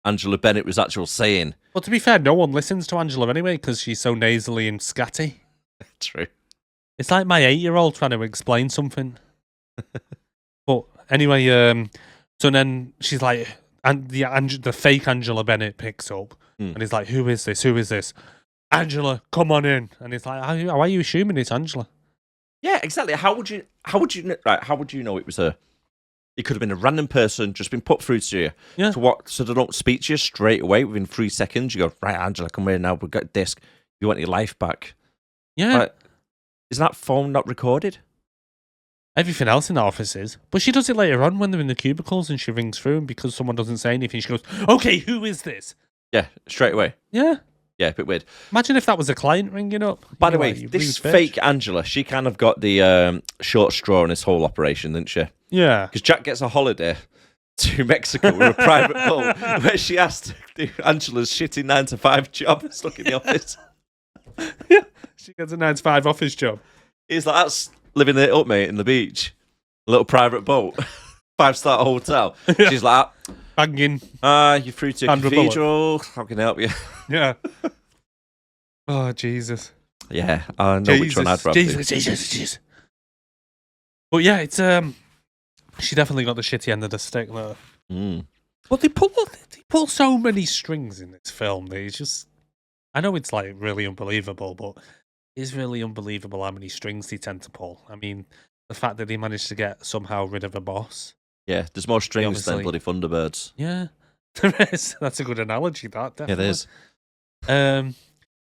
Angela Bennett was actually saying. Well, to be fair, no one listens to Angela anyway because she's so nasally and scatty. True. It's like my 8-year-old trying to explain something. But anyway, so then she's like, and the fake Angela Bennett picks up, and he's like, "Who is this? Who is this? Angela, come on in." And he's like, "How are you assuming it's Angela?" Yeah, exactly. How would you know it was her? It could have been a random person just been put through to you. Yeah. So they don't speak to you straight away within 3 seconds. You go, "Right, Angela, come here now. We've got a disc. You want your life back?" Yeah. Like, is that phone not recorded? Everything else in the office is. But she does it later on when they're in the cubicles and she rings through, and because someone doesn't say anything, she goes, "Okay, who is this?" Yeah, straight away. Yeah. Yeah, a bit weird. Imagine if that was a client ringing up. By the You're way, like, "You this rude bitch." fake Angela, she kind of got the short straw in this whole operation, didn't she? Yeah. Because Jack gets a holiday to Mexico with a private boat where she has to do Angela's shitty 9-to-5 job stuck in the office. Yeah. She gets a 9-to-5 office job. He's like, "That's living it up, mate, in the beach. A little private boat. 5-star hotel." Yeah. She's like, Banging. "You're through to Sandra Bullock. Cathedral. How can I help you?" Yeah. Oh, Jesus. Yeah, I know which one I'd rather do. Jesus. But yeah, it's she definitely got the shitty end of the stick there. Mm. But they pull so many strings in this film. They just, I know it's like really unbelievable, but it's really unbelievable how many strings they tend to pull. I mean, the fact that they managed to get somehow rid of a boss. Yeah, there's more strings than obviously- bloody Thunderbirds. Yeah, there is. That's a good analogy. That Yeah, definitely. there is.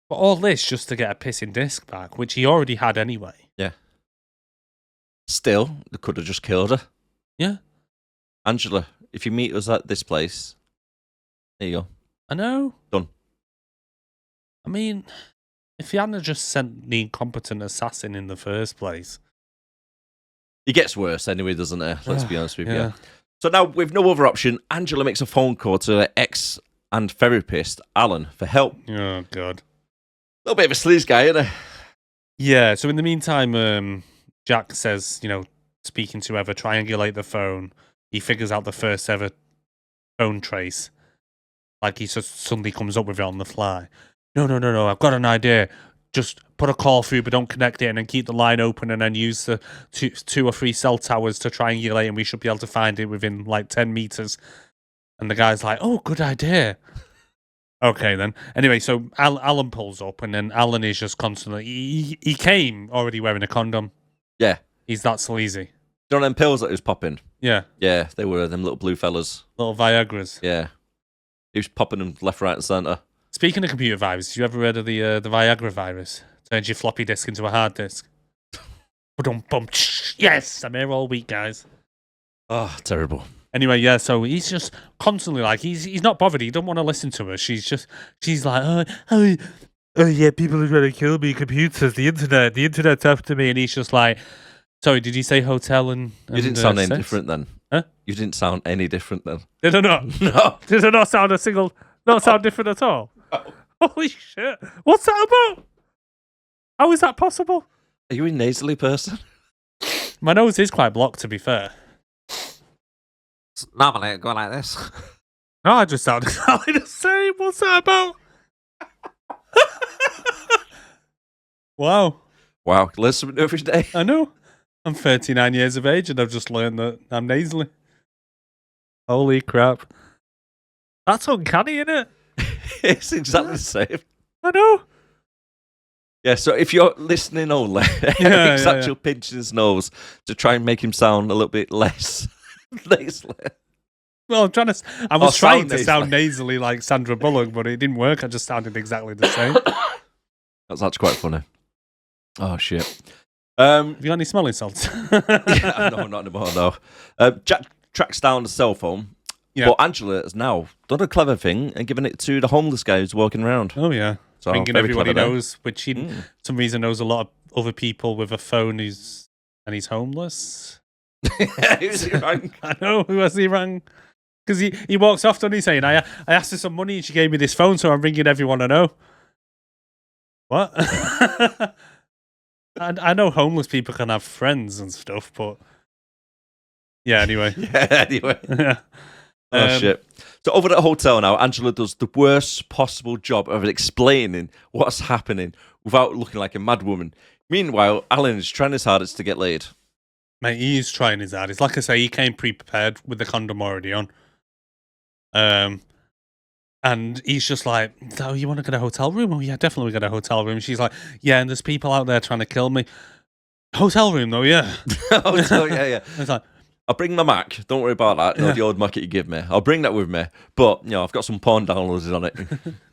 But all this just to get a pissing disc back, which he already had anyway. Still, they could have just killed her. Yeah. Angela, if you meet us at this place, There you go. I know. Done. I mean, if he hadn't just sent the incompetent assassin in the first place. It gets worse anyway, doesn't it? Let's be honest with Yeah. you. So now, with no other option, Angela makes a phone call to her ex and therapist, Alan, for help. Oh, God. A little bit of a sleaze guy, isn't he? Yeah, so in the meantime, Jack says, speaking to whoever, triangulate the phone. He figures out the first ever phone trace. Like he just suddenly comes up with it on the fly. No, I've got an idea. Just put a call through, but don't connect it, and then keep the line open, and then use the two or three cell towers to triangulate, and we should be able to find it within like 10 meters. And the guy's like, oh, good idea. Okay, then. Anyway, so Alan pulls up, and then Alan is just constantly... He came already wearing a condom. Yeah. He's that sleazy. Do you know them pills that he was popping? Yeah. Yeah, they were them little blue fellas. Little Viagras. Yeah. He was popping them left, right, and centre. Speaking of computer viruses, you ever heard of the Viagra virus? Turns your floppy disk into a hard disk. Yes, I'm here all week, guys. Oh, terrible. Anyway, yeah, so he's just constantly like, he's not bothered. He don't want to listen to her. She's like, oh yeah, people are trying to kill me. Computers, the internet's after me. And he's just like, sorry, did you say hotel and You didn't sound any sex? different then. Huh? You didn't sound any different then. Did I not? No. Did I not sound sound different at all? No. Holy shit. What's that about? How is that possible? Are you a nasally person? My nose is quite blocked, to be fair. Normally it'd go like this. No, I just sound exactly the same. What's that about? Wow. Wow, learn something new every day. I know. I'm 39 years of age and I've just learned that I'm nasally. Holy crap. That's uncanny, isn't it? It's exactly the same. I know. Yeah, so if you're listening only, Eric's actually pinching his nose to try and make him sound a little bit less nasally. Well, I was trying to nasally. sound nasally like Sandra Bullock, but it didn't work. I just sounded exactly the same. That's actually quite funny. Oh, shit. Have you got any smelling salts? Yeah, no, not anymore, no. Jack tracks down the cell phone, but Angela has now done a clever thing and given it to the homeless guy who's walking around. Oh, yeah. So Thinking very everybody clever there. knows, which he, some reason, knows a lot of other people with a phone and he's homeless. Who's he rang? I know, who has he rang? Because he walks off, doesn't he, saying, I asked her some money and she gave me this phone, so I'm ringing everyone I know. What? I know homeless people can have friends and stuff, but yeah, anyway. Anyway. Yeah. Oh, shit. So over at the hotel now, Angela does the worst possible job of explaining what's happening without looking like a madwoman. Meanwhile, Alan is trying his hardest to get laid. Mate, he is trying his hardest. Like I say, he came pre-prepared with the condom already on. And he's just like, oh, you want to get a hotel room? Oh, yeah, definitely get a hotel room. She's like, yeah, and there's people out there trying to kill me. Hotel room, though, yeah. Hotel, yeah. It's like, I'll bring my Mac. Don't worry about that. No, the old Mac that you give me. I'll bring that with me. But, I've got some porn downloaded on it.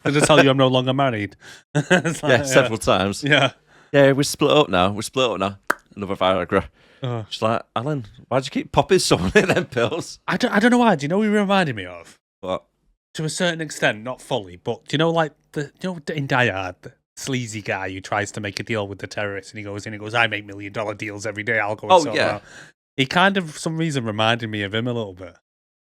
did I tell you I'm no longer married? It's like, Several times. Yeah. Yeah, we're split up now. Another Viagra. Oh. She's like, Alan, why'd you keep popping so many of them pills? I don't know why. Do you know what he reminded me of? What? To a certain extent, not fully, but do you know, like, in Die Hard, the sleazy guy who tries to make a deal with the terrorists and he goes in and goes, I make $1 million deals every day, I'll go and sort them out. He kind of, for some reason, reminded me of him a little bit.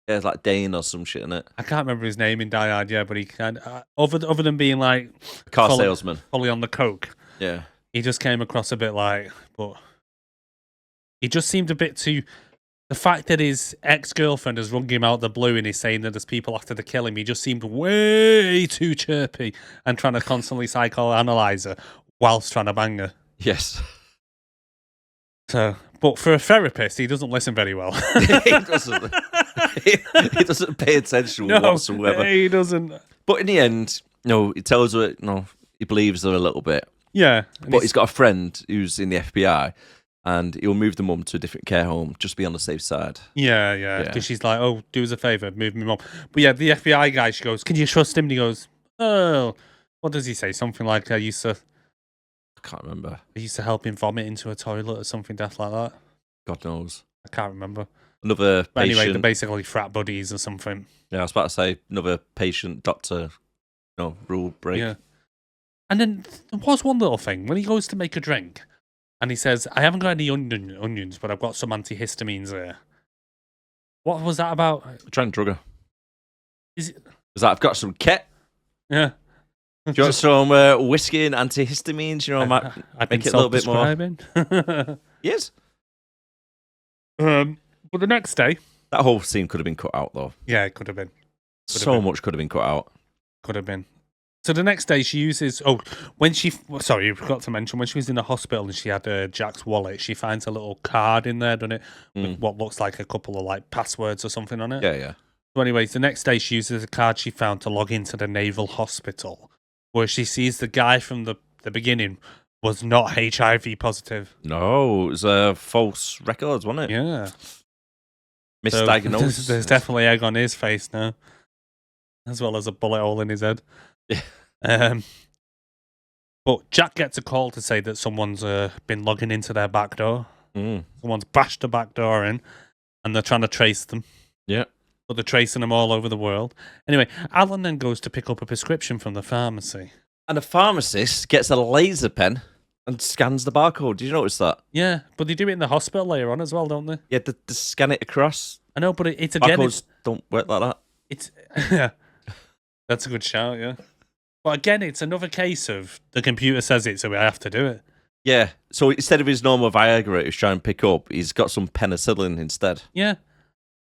Yeah, it's like Dane or some shit, innit? I can't remember his name in Die Hard, yeah, but he kind of, other than being like... Car salesman. Fully on the coke. Yeah. He just came across a bit like, but he just seemed a bit too... The fact that his ex-girlfriend has rung him out the blue and he's saying that there's people after to kill him, he just seemed way too chirpy and trying to constantly psychoanalyze her whilst trying to bang her. Yes. So, but for a therapist, he doesn't listen very well. He doesn't. He doesn't pay attention whatsoever. He doesn't. But in the end, he tells her, he believes her a little bit. Yeah. But he's got a friend who's in the FBI. And he'll move the mum to a different care home, just be on the safe side. Yeah. Because she's like, oh, do us a favour, move me mum. But yeah, the FBI guy, she goes, can you trust him? And he goes, oh, what does he say? Something like, I can't remember. used to help him vomit into a toilet or something daft like that. God knows. I can't remember. Another But anyway, they're patient. basically frat buddies or something. Yeah, I was about to say another patient doctor. No rule break. Yeah. And then there was one little thing when he goes to make a drink, and he says, "I haven't got any onions, but I've got some antihistamines there." What was that about? Trying to drug her. Is it? Is that I've got some ket? Yeah. Do you want some whiskey and antihistamines? You know, I've make been it a little bit more. self-prescribing. Yes. But the next day, That whole scene could have been cut out, though. yeah, it could have been. So much could have been cut out. Could have been. So the next day she uses, sorry, I forgot to mention, when she was in the hospital and she had Jack's wallet, she finds a little card in there, doesn't it? With what looks like a couple of like passwords or something on it. Yeah. So anyways, the next day she uses a card she found to log into the Naval Hospital, where she sees the guy from the beginning was not HIV positive. No, it was false records, wasn't it? Yeah. Misdiagnosed. So there's definitely egg on his face now, as well as a bullet hole in his head. Yeah. But Jack gets a call to say that someone's been logging into their back door. Someone's bashed the back door in, and they're trying to trace them. Yeah. But they're tracing them all over the world. Anyway, Alan then goes to pick up a prescription from the pharmacy. And the pharmacist gets a laser pen and scans the barcode. Did you notice that? Yeah, but they do it in the hospital later on as well, don't they? Yeah, they scan it across. I know, but it's again... Barcodes don't work like that. It's That's a good shout, yeah. But again, it's another case of the computer says it, so we have to do it. Yeah, so instead of his normal Viagra he's trying to pick up, he's got some penicillin instead. Yeah.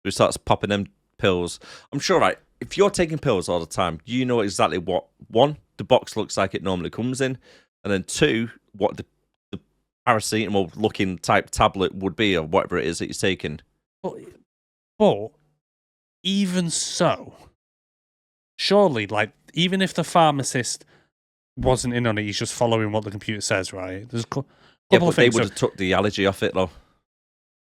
He starts popping them pills. I'm sure, right, if you're taking pills all the time, you know exactly what, one, the box looks like it normally comes in, and then two, what the paracetamol-looking type tablet would be, or whatever it is that you're taking. But even so, surely, like, even if the pharmacist wasn't in on it, he's just following what the computer says, right? There's a couple of they things. would have took the allergy off it, though.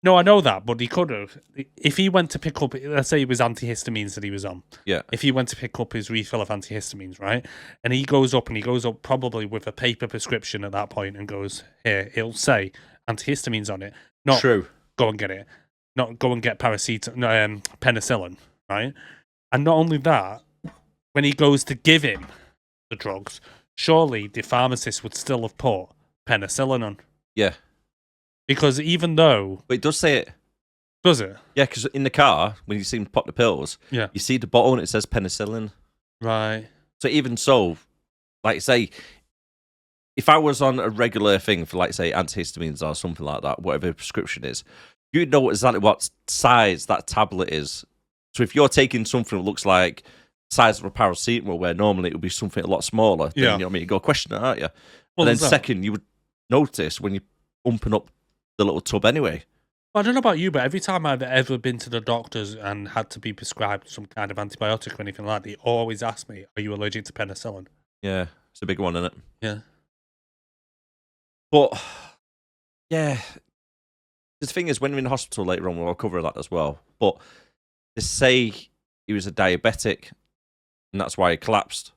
No, I know that, but he could have. If he went to pick up, let's say it was antihistamines that he was on. Yeah. If he went to pick up his refill of antihistamines, right? And he goes up probably with a paper prescription at that point and goes, here, it'll say antihistamines on it. Not True. Go and get it. Not go and get penicillin, right? And not only that, when he goes to give him the drugs, surely the pharmacist would still have put penicillin on. Yeah. Because even though... But it does say it. Does it? Yeah, because in the car, when you see him pop the pills, Yeah. you see the bottle and it says penicillin. Right. So even so, like say, if I was on a regular thing for like say antihistamines or something like that, whatever the prescription is, you'd know exactly what size that tablet is. So if you're taking something that looks like the size of a paracetamol, where normally it would be something a lot smaller, then, Yeah. you know what I mean? You go question it, aren't you? Well, and then there's that. second, you would notice when you're umping up the little tub anyway. Well, I don't know about you, but every time I've ever been to the doctors and had to be prescribed some kind of antibiotic or anything like that, they always ask me, are you allergic to penicillin? Yeah, it's a big one, isn't it? Yeah. But, yeah, the thing is, when we're in the hospital later on, we'll cover that as well. But they say he was a diabetic, and that's why he collapsed.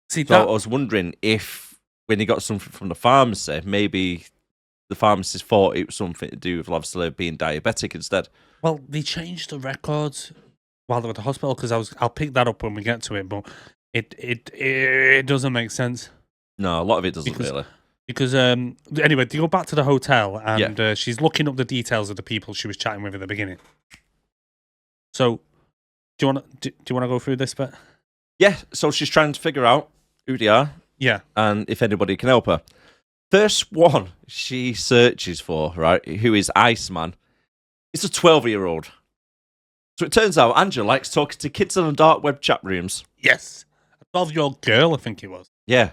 See, So I was wondering if, when he got something from the pharmacy, maybe the pharmacist thought it was something to do with obviously being diabetic instead. Well, they changed the records while they were at the hospital because I'll pick that up when we get to it, but it doesn't make sense. No, a lot of it doesn't really. Because anyway, they go back to the hotel and she's looking up the details of the people she was chatting with at the beginning. So, do you want to go through this bit? Yeah, so she's trying to figure out who they are. Yeah. And if anybody can help her. First one she searches for, right, who is Iceman, it's a 12-year-old. So it turns out Angela likes talking to kids in the dark web chat rooms. Yes. A 12-year-old girl, I think it was. Yeah.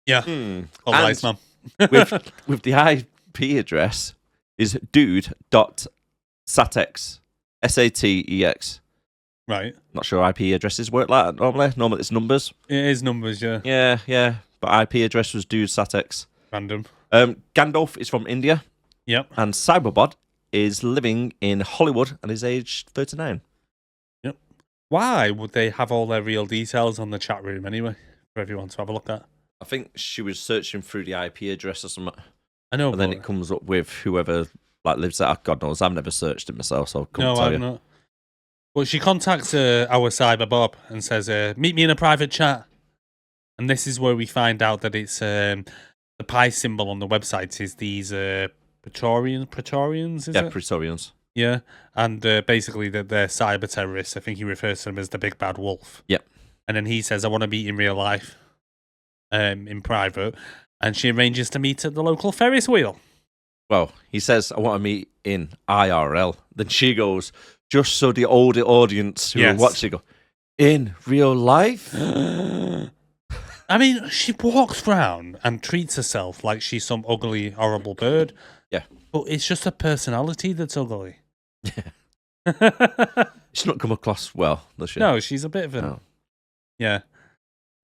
Yeah. Called Iceman. with the IP address is dude.satex. SATEX. Right. Not sure IP addresses work like that normally. Normally it's numbers. It is numbers, yeah. Yeah. But IP address was dude.satex. Random. Gandalf is from India. Yep. And Cyberbot is living in Hollywood and is aged 39. Yep. Why would they have all their real details on the chat room anyway for everyone to have a look at? I think she was searching through the IP address or something. I know, And then it comes up with whoever like lives there. God knows, I've never searched it myself, so I couldn't No, tell I've you. not. But she contacts our cyber Bob and says, meet me in a private chat. And this is where we find out that it's the pi symbol on the website is these Praetorians, is it? Praetorians. Yeah, and basically they're cyber terrorists. I think he refers to them as the big bad wolf. Yep. And then he says, I want to meet in real life, in private. And she arranges to meet at the local Ferris wheel. Well, he says, I want to meet in IRL. Then she goes, just so the older audience who are watching go, in real life? I mean, she walks around and treats herself like she's some ugly, horrible bird. Yeah. But it's just her personality that's ugly. Yeah. She's not come across well, does she? No, she's a bit of a... No. Yeah.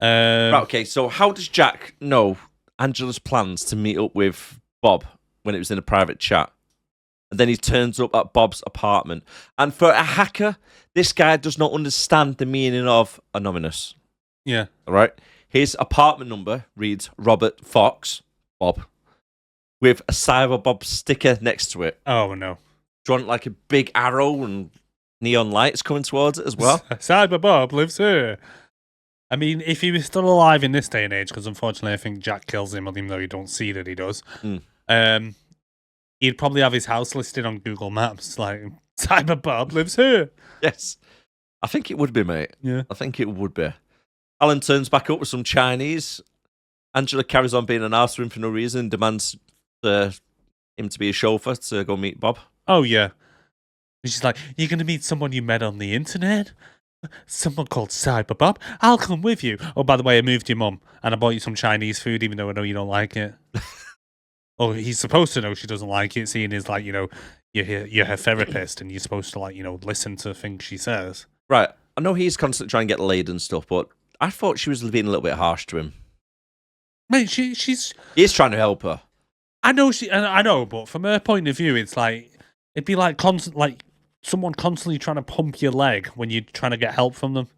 Right, okay, so how does Jack know Angela's plans to meet up with Bob when it was in a private chat? And then he turns up at Bob's apartment. And for a hacker, this guy does not understand the meaning of anonymous. Yeah. All right? His apartment number reads Robert Fox, Bob, with a Cyber Bob sticker next to it. Oh, no. Drawn like a big arrow and neon lights coming towards it as well. Cyber Bob lives here. I mean, if he was still alive in this day and age, because unfortunately I think Jack kills him, even though you don't see that he does, he'd probably have his house listed on Google Maps, like, Cyber Bob lives here. Yes. I think it would be, mate. Yeah. I think it would be. Alan turns back up with some Chinese. Angela carries on being an arse to him for no reason, demands him to be a chauffeur to go meet Bob. Oh, yeah. And she's like, you're going to meet someone you met on the internet? Someone called Cyber Bob? I'll come with you. Oh, by the way, I moved your mum, and I bought you some Chinese food, even though I know you don't like it. Oh, he's supposed to know she doesn't like it, seeing as, like, you know, you're her therapist, and you're supposed to, like, you know, listen to things she says. Right. I know he's constantly trying to get laid and stuff, but I thought she was being a little bit harsh to him. Mate, she's... He's trying to help her. I know, but from her point of view, it's like... It'd be like someone constantly trying to pump your leg when you're trying to get help from them.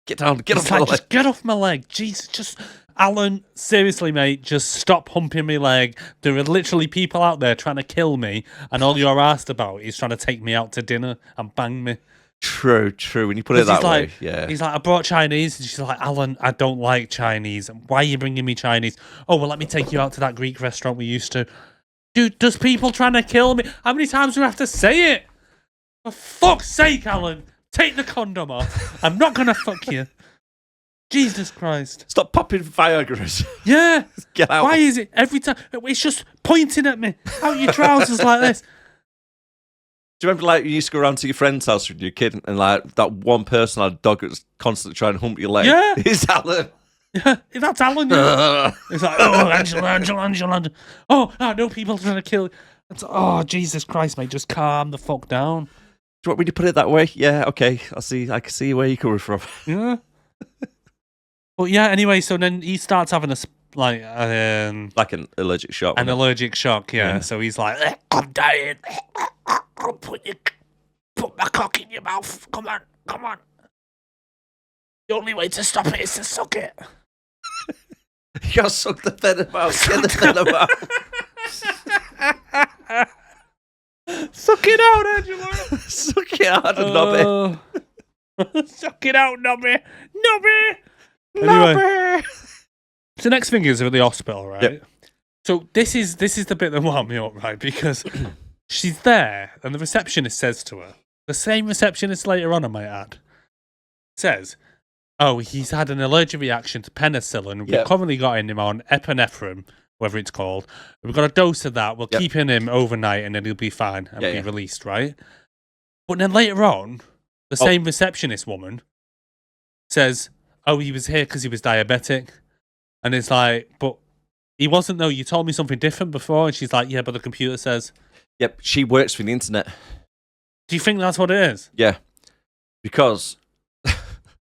Get down, get off my leg. Just get off my leg. Jesus, just... Alan, seriously, mate, just stop humping my leg. There are literally people out there trying to kill me, and all you're asked about is trying to take me out to dinner and bang me. True. When you put it that way, yeah. He's like, I brought Chinese. And she's like, Alan, I don't like Chinese. Why are you bringing me Chinese? Oh, well, let me take you out to that Greek restaurant we used to. Dude, there's people trying to kill me. How many times do we have to say it? For fuck's sake, Alan, take the condom off. I'm not going to fuck you. Jesus Christ. Stop popping Viagra's. Yeah. Get out. Why is it every time? It's just pointing at me. Out your trousers like this. Do you remember, like, you used to go around to your friend's house with your kid, and, like, that one person had a dog that was constantly trying to hump your leg? Yeah. It's Alan. Yeah, that's Alan. Yeah. It's like, oh, Angela. Oh, no, people trying to kill. Oh, Jesus Christ, mate, just calm the fuck down. Do you want me to put it that way? Yeah, okay. I can see where you're coming from. Yeah. But yeah, anyway, so then he starts having like an allergic shock. An allergic shock, yeah. So he's like, I'm dying. I'll put my cock in your mouth. Come on. The only way to stop it is to suck it. You gotta suck the venom out. Get the venom out. Suck it out, Angela. Suck it out, Nobby. Suck it out, Nobby. Anyway, so next thing is at the hospital, right? Yep. So this is the bit that wound me up, right? Because she's there, and the receptionist says to her, the same receptionist later on, I might add, says, oh, he's had an allergic reaction to penicillin. We've currently got him on epinephrine, whatever it's called. We've got a dose of that. We'll keep him overnight, and then he'll be fine and be released, right? But then later on, the same receptionist woman says, oh, he was here because he was diabetic. And it's like, but he wasn't, though. You told me something different before. And she's like, yeah, but the computer says. Yep, she works for the internet. Do you think that's what it is? Yeah, because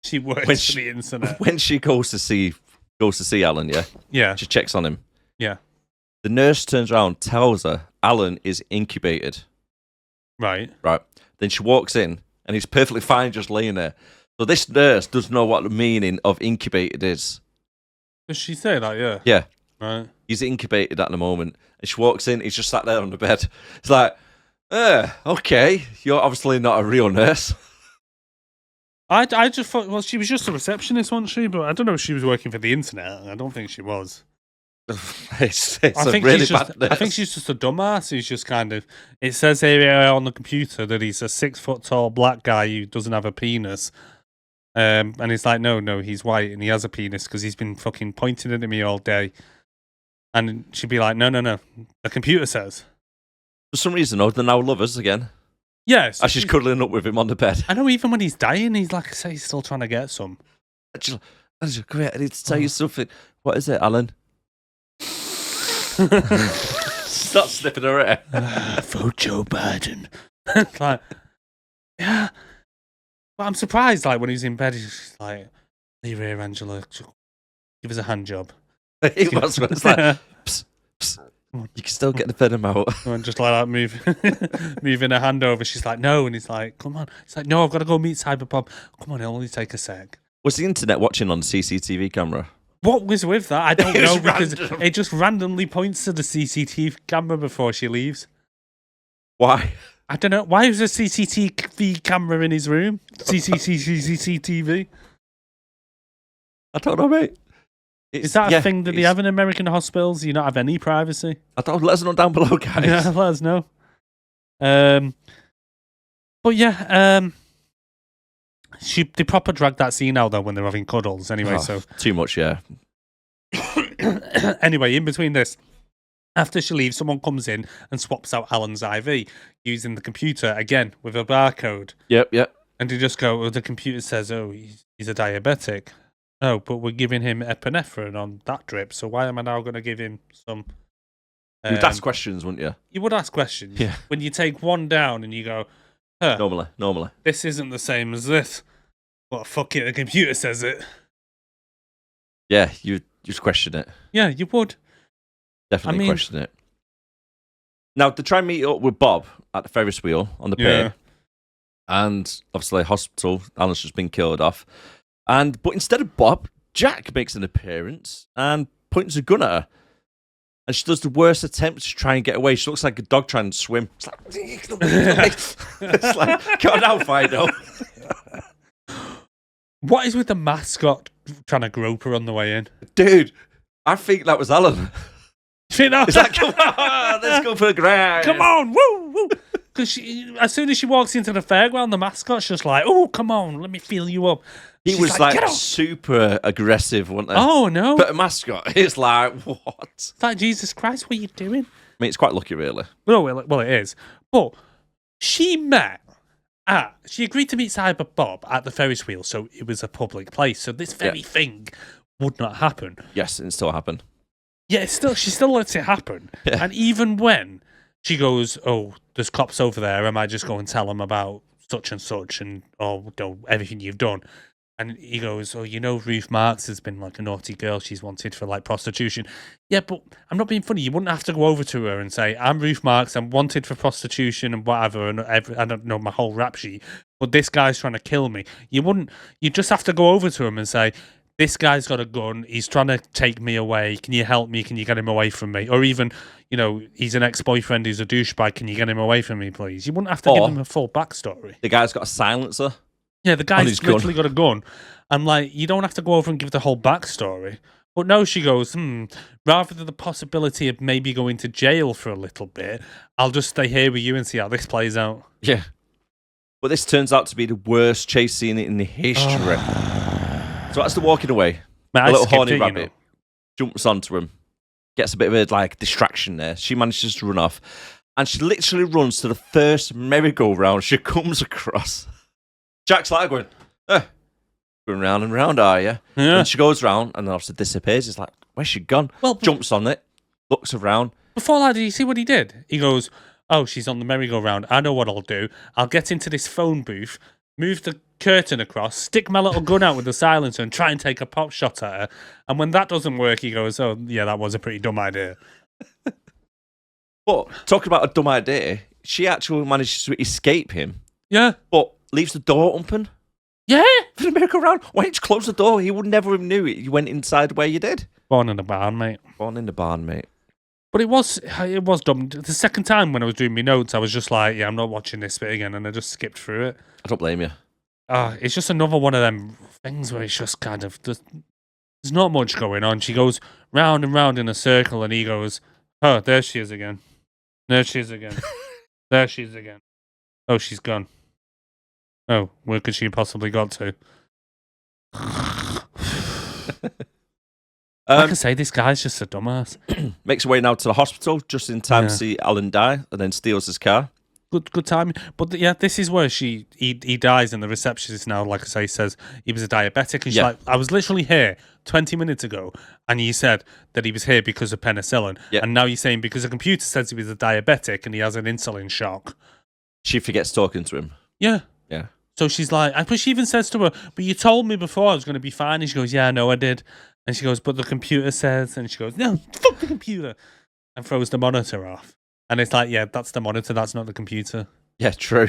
she works for the internet. When she goes to see Alan, yeah, she checks on him. Yeah, the nurse turns around, tells her Alan is incubated. Right. Then she walks in, and he's perfectly fine, just laying there. So this nurse doesn't know what the meaning of incubated is. Does she say that? Yeah. Yeah. Right. He's incubated at the moment, and she walks in. He's just sat there on the bed. It's like, Okay. You're obviously not a real nurse. I just thought, well, she was just a receptionist, wasn't she? But I don't know if she was working for the internet. I don't think she was. It's I a think really she's just, bad nurse. I think she's just a dumbass who's just kind of. It says here on the computer that he's a 6 foot tall black guy who doesn't have a penis. And he's like, no, he's white and he has a penis because he's been fucking pointing it at me all day. And she'd be like, no, the computer says. For some reason, they're now lovers again. Yes. As she's cuddling up with him on the bed. I know, even when he's dying, he's like, say, he's still trying to get some. Angela, come here, I need to tell you something. What is it, Alan? Stop sniffing her hair. Vote Joe Biden. Like, yeah. But I'm surprised, like, when he's in bed, he's like, leave here, Angela. Give us a hand job. It was when it's like, psst, psst. You can still get the venom out. And just like that, moving her hand over. She's like, no. And he's like, come on. He's like, no, I've got to go meet Cyberpop. Come on, it'll only take a sec. Was the internet watching on the CCTV camera? What was with that? I don't It was know, because random. it just randomly points to the CCTV camera before she leaves. Why? I don't know. Why is there a CCTV camera in his room? CCTV? I don't know, mate. Is that a thing that they have in American hospitals? Do you not have any privacy? I don't. Let us know down below, guys. Yeah, let us know. But yeah, they proper dragged that scene out though when they're having cuddles. Anyway, so too much, yeah. Anyway, in between this, after she leaves, someone comes in and swaps out Alan's IV using the computer again with a barcode. Yep. And they just go, well, the computer says, oh, he's a diabetic. Oh, but we're giving him epinephrine on that drip, so why am I now going to give him some... You'd ask questions, wouldn't you? You would ask questions. Yeah. When you take one down and you go, Normally. this isn't the same as this. But fuck it, the computer says it. Yeah, you just question it. Yeah, you would. Definitely question it. Now, to try and meet up with Bob at the Ferris wheel on the pier, and obviously hospital, Alan's just been killed off. But instead of Bob, Jack makes an appearance and points a gun at her. And she does the worst attempt to try and get away. She looks like a dog trying to swim. It's like, come on now, Fido. What is with the mascot trying to grope her on the way in? Dude, I think that was Alan. It's like, come on, let's go for a grind. Come on, woo, woo. Because as soon as she walks into the fairground, the mascot's just like, oh, come on, let me feel you up. He was like super aggressive, wasn't he? Oh, no. But a mascot, it's like, what? It's like, Jesus Christ, what are you doing? I mean, it's quite lucky, really. Well, it is. But she agreed to meet Cyber Bob at the Ferris wheel, so it was a public place. So this very thing would not happen. Yes, it still happened. Yeah, she still lets it happen. Yeah. And even when she goes, oh, there's cops over there, I might just go and tell them about such and such and everything you've done. And he goes, oh, you know, Ruth Marks has been like a naughty girl. She's wanted for like prostitution. Yeah, but I'm not being funny. You wouldn't have to go over to her and say, I'm Ruth Marks. I'm wanted for prostitution and whatever. And I don't know my whole rap sheet. But this guy's trying to kill me. You wouldn't. You just have to go over to him and say, this guy's got a gun. He's trying to take me away. Can you help me? Can you get him away from me? Or even, you know, he's an ex-boyfriend who's a douchebag. Can you get him away from me, please? You wouldn't have to give him a full backstory. The guy's got a silencer. Yeah, the guy's literally got a gun. And, like, you don't have to go over and give the whole backstory. But no, she goes, rather than the possibility of maybe going to jail for a little bit, I'll just stay here with you and see how this plays out. Yeah. But this turns out to be the worst chase scene in the history. So as they're walking away, a little horny rabbit jumps onto him, gets a bit of a, like, distraction there. She manages to run off. And she literally runs to the first merry-go-round she comes across. Jack's like going round and round, are you? Yeah. And she goes round and then obviously disappears. It's like, where's she gone? Well, jumps on it, looks around. Before that, did you see what he did? He goes, oh, she's on the merry-go-round. I know what I'll do. I'll get into this phone booth, move the curtain across, stick my little gun out with the silencer and try and take a pop shot at her. And when that doesn't work, he goes, oh, yeah, that was a pretty dumb idea. But talking about a dumb idea, she actually manages to escape him. Yeah. But leaves the door open. Yeah. For the merry-go-round. Why didn't you close the door? He would never have knew it. You went inside where you did. Born in the barn, mate. Born in the barn, mate. But it was dumb. The second time when I was doing my notes, I was just like, yeah, I'm not watching this bit again, and I just skipped through it. I don't blame you. It's just another one of them things where it's just kind of there's not much going on. She goes round and round in a circle, and he goes, "Oh, there she is again. There she is again. There she is again. Oh, she's gone. Oh, where could she possibly got to?" Like I say, this guy's just a dumbass. Makes his way now to the hospital just in time to see Alan die, and then steals his car. Good timing. But this is where he dies, and the receptionist now, like I say, says he was a diabetic. And she's like, I was literally here 20 minutes ago, and you said that he was here because of penicillin. Yeah. And now you're saying because the computer says he was a diabetic and he has an insulin shock. She forgets talking to him. Yeah. Yeah. So she's like, but she even says to her, but you told me before I was going to be fine. And she goes, yeah, I know I did. And she goes, but the computer says, and she goes, no, fuck the computer, and throws the monitor off. And it's like, yeah, that's the monitor, that's not the computer. Yeah, true.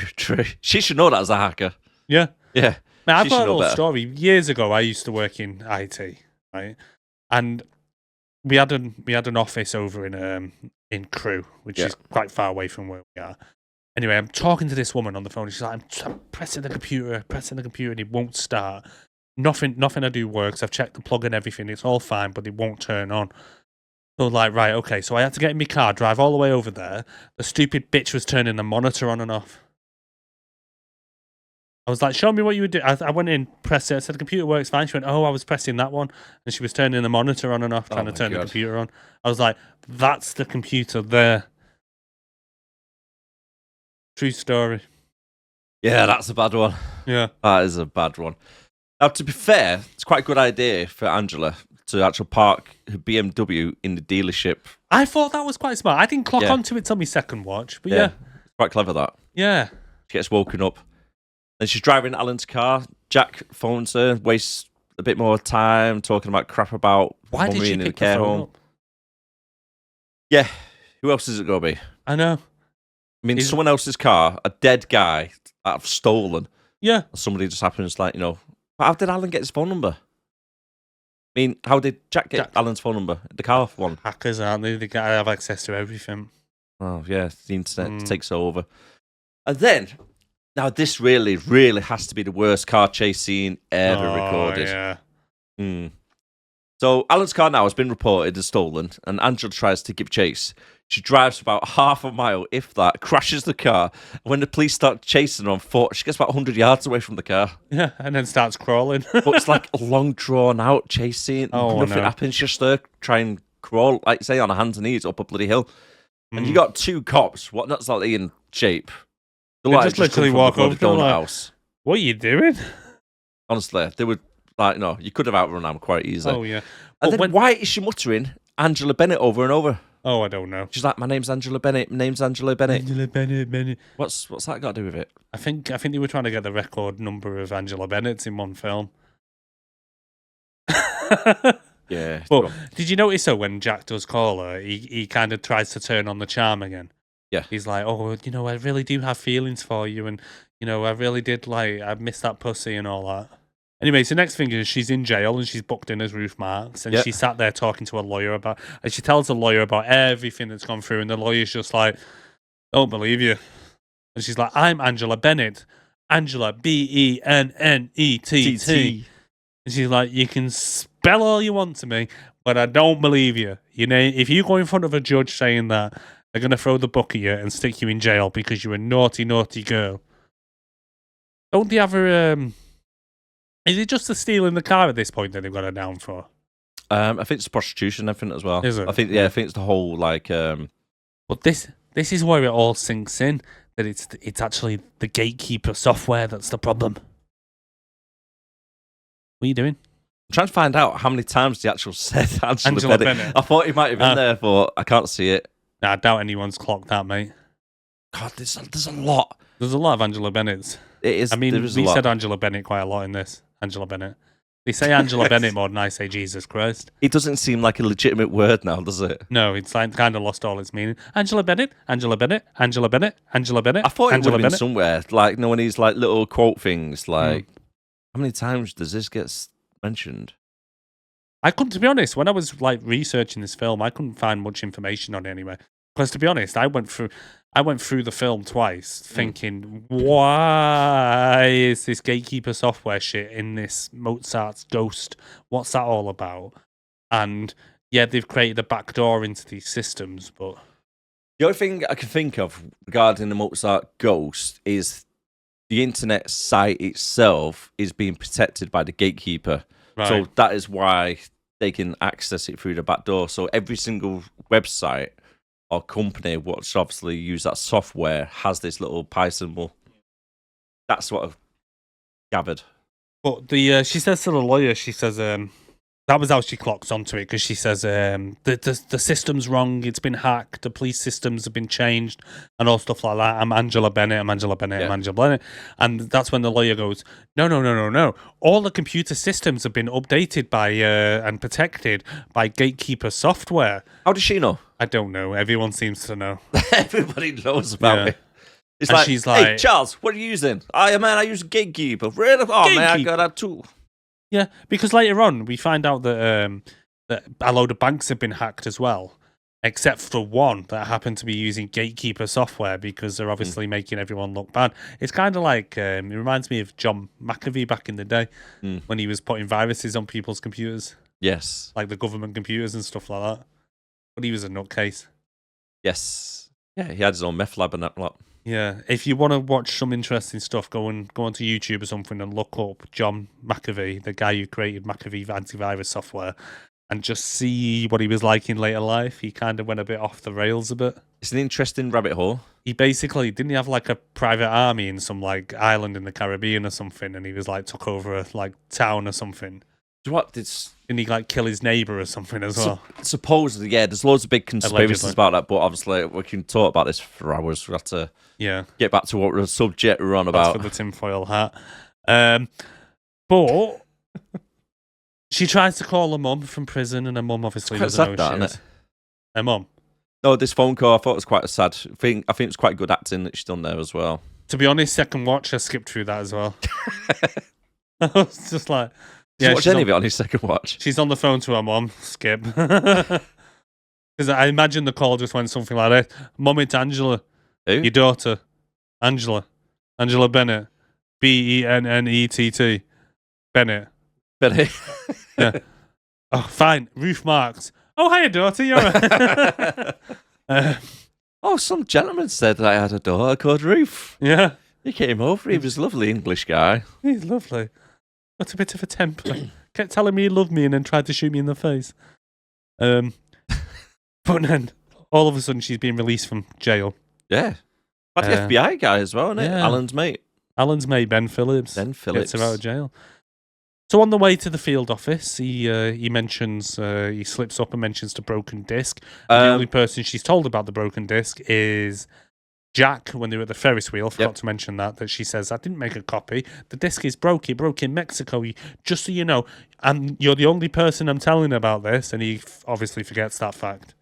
She should know that as a hacker. Yeah. Yeah. Man, I've got a little story. Years ago, I used to work in IT, right? And we had an office over in Crewe, which is quite far away from where we are. Anyway, I'm talking to this woman on the phone. And she's like, I'm pressing the computer, and it won't start. Nothing I do works. I've checked the plug and everything. It's all fine, but it won't turn on. So like, right, okay. So I had to get in my car, drive all the way over there. The stupid bitch was turning the monitor on and off. I was like, show me what you would do. I went in, pressed it. I said, the computer works fine. She went, oh, I was pressing that one. And she was turning the monitor on and off, trying to turn the computer on. I was like, that's the computer there. True story. Yeah, that's a bad one. Yeah. That is a bad one. Now, to be fair, it's quite a good idea for Angela to actually park her BMW in the dealership. I thought that was quite smart. I didn't clock onto it till my second watch, but yeah. It's quite clever, that. Yeah. She gets woken up. Then she's driving Alan's car. Jack phones her, wastes a bit more time talking about crap about why did she in the pick care the phone home. up? Yeah. Who else is it going to be? I know. I mean, someone else's car, a dead guy that I've stolen. Yeah. Somebody just happens, like, how did Alan get his phone number? I mean, how did Jack get Alan's phone number? The car one. Hackers, aren't they? They have access to everything. Oh, yeah. The internet takes over. And then, now this really, really has to be the worst car chase scene ever recorded. Yeah. So, Alan's car now has been reported as stolen, and Angela tries to give chase. She drives about half a mile, if that, crashes the car. When the police start chasing her on foot, she gets about 100 yards away from the car. Yeah, and then starts crawling. But it's like a long, drawn-out chase scene. Nothing happens. Just there, try and crawl, like say, on her hands and knees up a bloody hill. And you got two cops, that's like in shape. They just literally walk over to the house. What are you doing? Honestly, they would, you could have outrun them quite easily. Oh, yeah. And then why is she muttering Angela Bennett over and over? Oh, I don't know. She's like, my name's Angela Bennett. My name's Angela Bennett. Angela Bennett. What's that got to do with it? I think they were trying to get the record number of Angela Bennett's in one film. Yeah. But did you notice though when Jack does call her, he kind of tries to turn on the charm again? Yeah. He's like, oh, I really do have feelings for you, and I really did I missed that pussy and all that. Anyway, so next thing is she's in jail and she's booked in as Ruth Marks, and she sat there talking to a lawyer and she tells the lawyer about everything that's gone through, and the lawyer's just like, don't believe you. And she's like, I'm Angela Bennett. Angela, Bennett. And she's like, you can spell all you want to me, but I don't believe you. If you go in front of a judge saying that, they're going to throw the book at you and stick you in jail because you're a naughty, naughty girl. Don't they have her... Is it just the stealing the car at this point that they've got her down for? I think it's prostitution, I think, as well. Is it? I think it's the whole, But this is where it all sinks in, that it's actually the gatekeeper software that's the problem. What are you doing? I'm trying to find out how many times the actual said Angela Bennett. I thought he might have been there, but I can't see it. Nah, I doubt anyone's clocked that, mate. God, there's a lot. There's a lot of Angela Bennett's. It is. I mean, we said Angela Bennett quite a lot in this. Angela Bennett. They say Angela Bennett more than I say Jesus Christ. It doesn't seem like a legitimate word now, does it? No, it's kind of lost all its meaning. Angela Bennett, Angela Bennett, Angela Bennett, Angela Bennett. I thought it would have been Bennett. somewhere. Like, one of these little quote things. Like, how many times does this get mentioned? I couldn't, to be honest, when I was like researching this film, I couldn't find much information on it anywhere. Because to be honest, I went through the film twice thinking, why is this gatekeeper software shit in this Mozart's Ghost? What's that all about? And yeah, they've created a backdoor into these systems, but the only thing I can think of regarding the Mozart Ghost is the internet site itself is being protected by the gatekeeper. right. So that is why they can access it through the back door. So every single website or company which obviously use that software has this little pi symbol. That's what I've gathered. But she says to the lawyer, she says, that was how she clocks onto it, because she says the system's wrong, it's been hacked, the police systems have been changed, and all stuff like that. I'm Angela Bennett. And that's when the lawyer goes, no. All the computer systems have been updated by and protected by gatekeeper software. How does she know? I don't know. Everyone seems to know. Everybody knows about it. It's And like, she's hey, like- Charles, what are you using? I use Gatekeeper. Really? Oh, man, I Gatekeeper. got that too. Yeah, because later on we find out that that a load of banks have been hacked as well, except for one that happened to be using gatekeeper software because they're obviously making everyone look bad. It's kind of like it reminds me of John McAfee back in the day when he was putting viruses on people's computers, Yes. like the government computers and stuff like that. But he was a nutcase. Yes. Yeah, he had his own meth lab and that lot. Yeah, if you want to watch some interesting stuff, go onto YouTube or something and look up John McAfee, the guy who created McAfee antivirus software, and just see what he was like in later life. He kind of went a bit off the rails a bit. It's an interesting rabbit hole. He basically, didn't he have like a private army in some like island in the Caribbean or something, and he was like took over a like town or something? What? It's Didn't he like kill his neighbor or something as well? supposedly, yeah, there's loads of big conspiracies Allegedly. about that, but obviously we can talk about this for hours. We have to get back to what the subject we're on That's about. for the tinfoil hat. But she tries to call her mum from prison, and her mum obviously Quite doesn't know sad, who that, she isn't is. Her mum. No, this phone call I thought was quite sad. I think it's quite good acting that she's done there as well. To be honest, second watch, I skipped through that as well. I was just like, Did you watch she's any on- of it on his second watch? She's on the phone to her mum. Skip. Because I imagine the call just went something like that. Mum, it's Angela. Who? Your daughter. Angela. Angela Bennett. Bennett. Bennett. But Yeah. Oh, fine. Roof marks. Oh, hiya, daughter. You're right. oh, some gentleman said that I had a daughter called Ruth. Yeah. He came over. He was a lovely English guy. He's lovely. Got a bit of a temper. Kept telling me he loved me and then tried to shoot me in the face. But then, all of a sudden, she's being released from jail. Yeah. But the FBI guy as well, isn't it? yeah. Alan's mate. Alan's mate, Ben Phillips. Ben Phillips. Gets her out of jail. So on the way to the field office, he mentions, he slips up and mentions the broken disc. The only person she's told about the broken disc is Jack when they were at the Ferris wheel. Forgot to mention that she says, I didn't make a copy. The disc is broke. It broke in Mexico. Just so you know, and you're the only person I'm telling about this. And he obviously forgets that fact.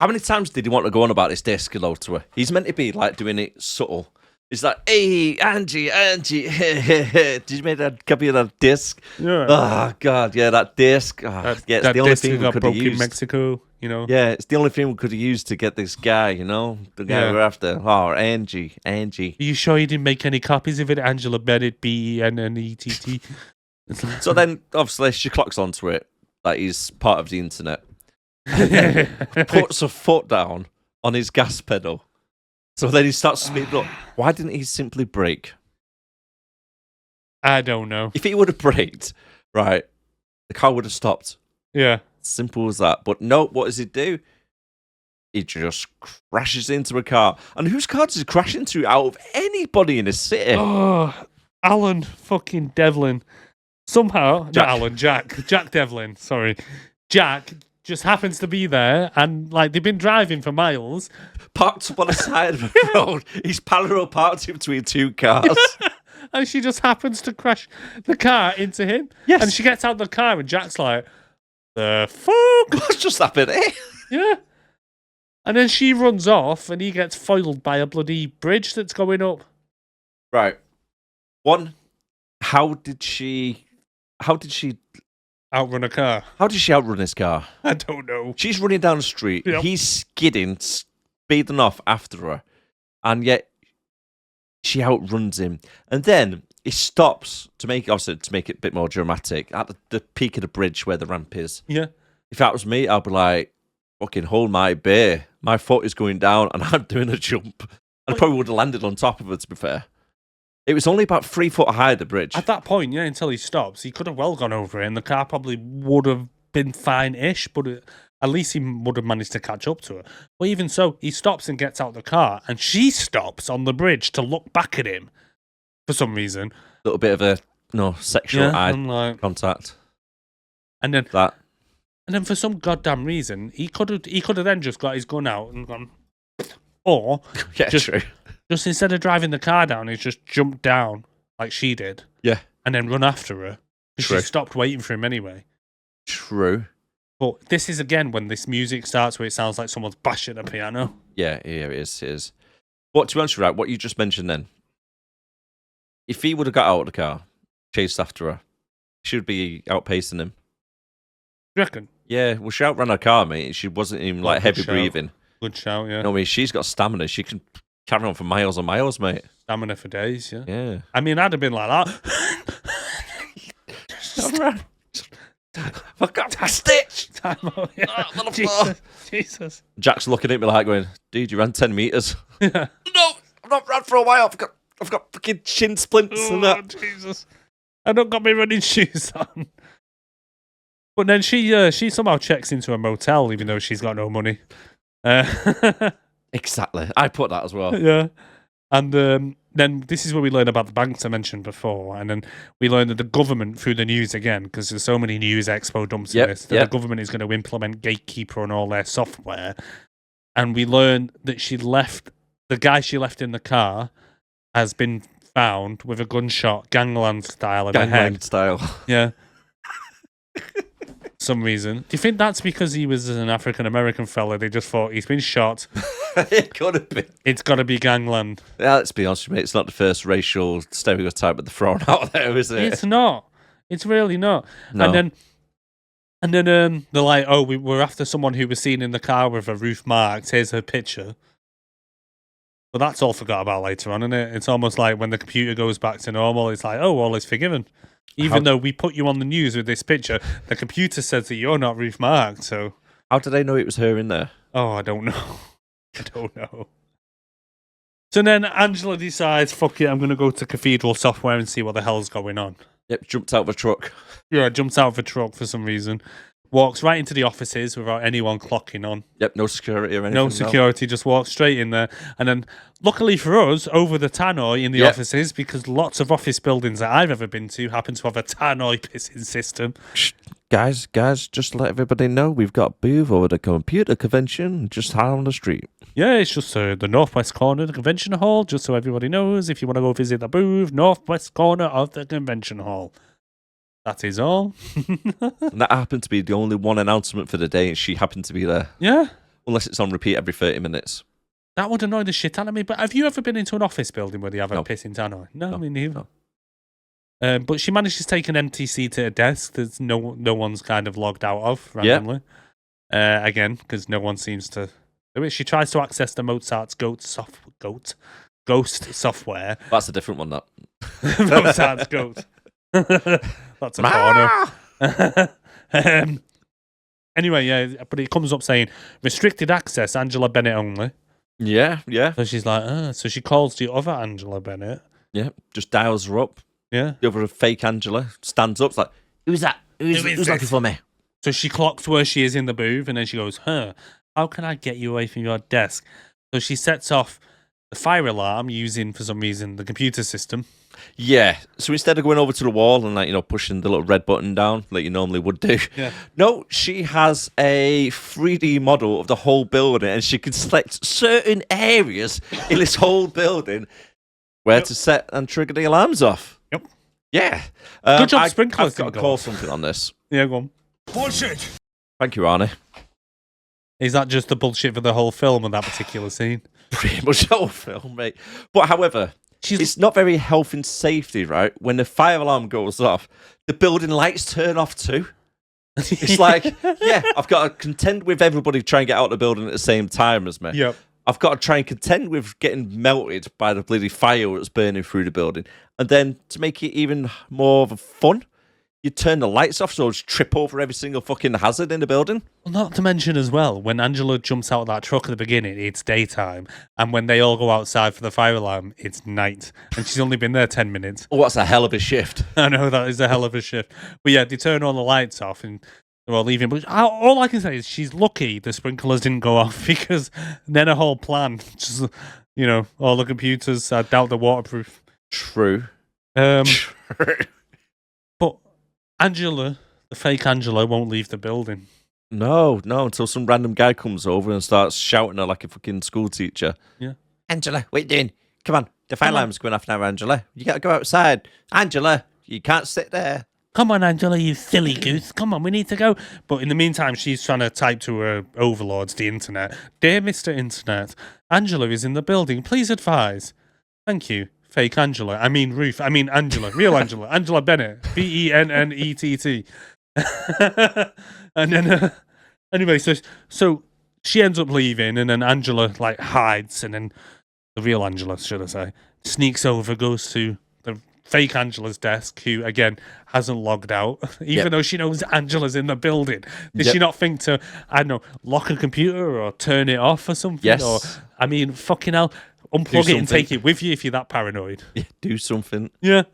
How many times did he want to go on about this disc hello to her? He's meant to be like doing it subtle. He's like, hey, Angie, did you make that copy of that disc? Yeah. Oh, God, yeah, that disc. Oh, yeah, it's that the only disc thing we got could broke have in used. Mexico, you know. Yeah, it's the only thing we could have used to get this guy, you know? The guy we're after. Oh, Angie. Are you sure you didn't make any copies of it? Angela Bennett, Bennett. So then, obviously, she clocks onto it that he's part of the internet. And then puts her foot down on his gas pedal. So then he starts speeding up. Why didn't he simply brake? I don't know. If he would have braked, right, the car would have stopped. Yeah. Simple as that. But no, what does he do? He just crashes into a car. And whose car does he crash into out of anybody in the city? Oh, Alan fucking Devlin. Somehow, Jack. not Alan, Jack Devlin, sorry. Jack just happens to be there, and like they've been driving for miles. Parked up on the side of the road. He's parallel parked in between two cars. And she just happens to crash the car into him. Yes. And she gets out of the car, and Jack's like, the fuck? What's just happened, eh? Yeah. And then she runs off, and he gets foiled by a bloody bridge that's going up. Right. One, how did she outrun a car. How did she outrun this car? I don't know. She's running down the street. Yep. He's skidding, speeding off after her. And yet she outruns him. And then he stops to make it a bit more dramatic at the peak of the bridge where the ramp is. Yeah. If that was me, I'd be like, fucking hold my beer. My foot is going down and I'm doing a jump. And I probably would have landed on top of her, to be fair. It was only about 3 foot high, the bridge. At that point, yeah, until he stops, he could have well gone over it and the car probably would have been fine-ish, but at least he would have managed to catch up to her. But even so, he stops and gets out the car and she stops on the bridge to look back at him for some reason. A little bit of a sexual eye contact. And then that. And then for some goddamn reason, he could have then just got his gun out and gone, or yeah, true. Just instead of driving the car down, he's just jumped down like she did. Yeah. And then run after her. Because she stopped waiting for him anyway. True. But this is again when this music starts where it sounds like someone's bashing a piano. Yeah, it is. But to be honest, right, what you just mentioned then, if he would have got out of the car, chased after her, she would be outpacing him. You reckon? Yeah, well, she outran her car, mate. She wasn't even like heavy breathing. Good shout, yeah. No, I mean, she's got stamina. She can carry on for miles and miles, mate. Stamina for days, yeah. Yeah. I mean, I'd have been like that. I got a stitch. Time out, yeah. Jesus. Jack's looking at me like going, dude, you ran 10 meters. Yeah. No, I've not ran for a while. I've got fucking shin splints and that. Jesus. I don't got my running shoes on. But then she somehow checks into a motel even though she's got no money. Exactly. I put that as well. Yeah. And then this is where we learn about the banks I mentioned before. And then we learn that the government, through the news again, because there's so many news expo dumps in this, that the government is going to implement Gatekeeper on all their software. And we learn that the guy she left in the car has been found with a gunshot, gangland style, in the head. Style. Yeah. Some reason. Do you think that's because he was an African American fella? They just thought he's been shot. It could have been. It's got to be gangland. Yeah, let's be honest with you, mate. It's not the first racial stereotype that they're throwing out there, is it? It's not. It's really not. No. And then they're like, oh, we're after someone who was seen in the car with a roof marked. Here's her picture. But that's all forgot about later on, isn't it? It's almost like when the computer goes back to normal, it's like, oh, all is forgiven. Even though we put you on the news with this picture, the computer says that you're not roof marked, so... How did they know it was her in there? Oh, I don't know. I don't know. So then Angela decides, fuck it, I'm going to go to Cathedral Software and see what the hell's going on. Yep, jumped out of a truck. Yeah, jumps out of a truck for some reason. Walks right into the offices without anyone clocking on. Yep, no security or anything. No security, just walks straight in there. And then, luckily for us, over the tannoy in the offices, because lots of office buildings that I've ever been to happen to have a tannoy pissing system. Shh, guys, just let everybody know we've got a booth over the computer convention just out on the street. Yeah, it's just the northwest corner of the convention hall, just so everybody knows. If you want to go visit the booth, northwest corner of the convention hall. That is all. And that happened to be the only one announcement for the day, and she happened to be there. Yeah. Unless it's on repeat every 30 minutes. That would annoy the shit out of me. But have you ever been into an office building where they have a pissing tannoy? No, me neither. No. But she managed to take an empty seat at a desk that no one's kind of logged out of randomly. Again, because no one seems to do it. She tries to access the Mozart's Ghost software. That's a different one, that. Mozart's Goat. That's a porno. Anyway, yeah, but it comes up saying restricted access, Angela Bennett only. Yeah. So she's like, so she calls the other Angela Bennett. Yeah, just dials her up. Yeah. The other fake Angela stands up, like, who's that? Who's looking for me? So she clocks where she is in the booth, and then she goes, how can I get you away from your desk? So she sets off the fire alarm using, for some reason, the computer system. Yeah. So instead of going over to the wall and pushing the little red button down like you normally would do, no, she has a 3D model of the whole building, and she can select certain areas in this whole building where to set and trigger the alarms off. Yep. Yeah. Good job, Sprinkler. I've got to call something on this. Yeah, go on. Bullshit! Thank you, Arnie. Is that just the bullshit for the whole film and that particular scene? Pretty much the whole film, mate. But however, it's not very health and safety, right? When the fire alarm goes off, the building lights turn off too. It's like, yeah, I've got to contend with everybody trying to get out of the building at the same time as me. Yep. I've got to try and contend with getting melted by the bloody fire that's burning through the building. And then to make it even more of a fun, you turn the lights off so just trip over every single fucking hazard in the building. Well, not to mention as well, when Angela jumps out of that truck at the beginning, it's daytime. And when they all go outside for the fire alarm, it's night. And she's only been there 10 minutes. Oh, that's a hell of a shift. I know, that is a hell of a shift. But yeah, they turn all the lights off and they're all leaving. But all I can say is she's lucky the sprinklers didn't go off, because then her whole plan, just, all the computers, I doubt they're waterproof. True. True. But Angela, the fake Angela, won't leave the building. No, until some random guy comes over and starts shouting at her like a fucking school teacher. Yeah. Angela, what are you doing? Come on, the fire alarm's going off now, Angela. You got to go outside. Angela, you can't sit there. Come on, Angela, you silly goose. Come on, we need to go. But in the meantime, she's trying to type to her overlords, the internet. Dear Mr. Internet, Angela is in the building. Please advise. Thank you. Fake Angela. I mean Ruth. I mean Angela. Real Angela. Angela Bennett. Bennett. And then, anyway, so she ends up leaving, and then Angela, hides, and then the real Angela, should I say, sneaks over, goes to the fake Angela's desk, who, again, hasn't logged out, even though she knows Angela's in the building. Did she not think to, I don't know, lock a computer or turn it off or something? Yes. Or, I mean, fucking hell, unplug it and take it with you if you're that paranoid. Yeah, do something. Yeah.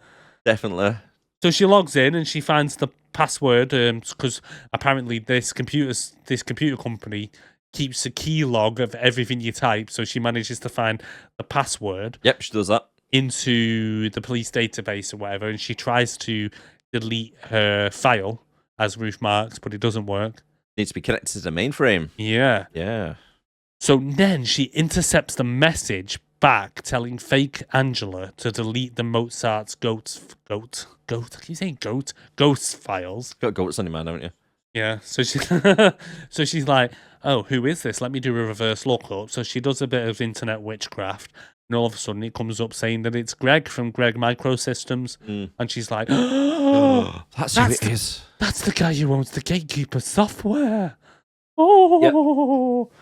Definitely. So she logs in and she finds the password, because apparently this computer company keeps a key log of everything you type. So she manages to find the password. Yep, she does that. Into the police database or whatever, and she tries to delete her file as Ruth marks, but it doesn't work. Needs to be connected to the mainframe. Yeah. Yeah. So then she intercepts the message back telling fake Angela to delete the Mozart's ghost. I keep saying ghost files. Got goats on your mind, haven't you? Yeah. So she's like, oh, who is this? Let me do a reverse lookup. So she does a bit of internet witchcraft. And all of a sudden, it comes up saying that it's Greg from Greg Microsystems. And she's like, oh, that's who it is. That's the guy who owns the Gatekeeper software. Oh. Yep.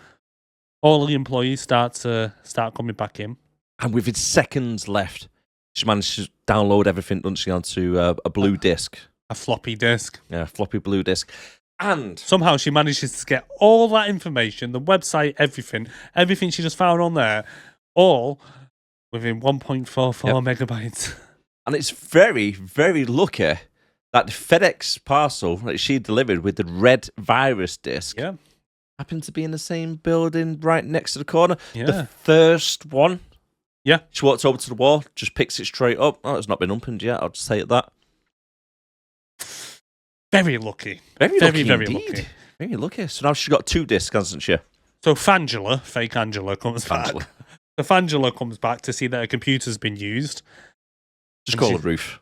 All the employees start coming back in. And within seconds left, she managed to download everything, doesn't she, onto a blue disc. A floppy disk. Yeah, floppy blue disc. And somehow she manages to get all that information, the website, everything she just found on there, all within 1.44 megabytes. And it's very, very lucky that the FedEx parcel that she delivered with the red virus disc happened to be in the same building right next to the corner. Yeah. The first one. Yeah. She walks over to the wall, just picks it straight up. Oh, it's not been opened yet. I'll just say it that. Very lucky. Very lucky. Very lucky. So now she's got two discs, hasn't she? So Fangela, fake Angela, comes back. The Fangela comes back to see that her computer's been used. Just call her Ruth.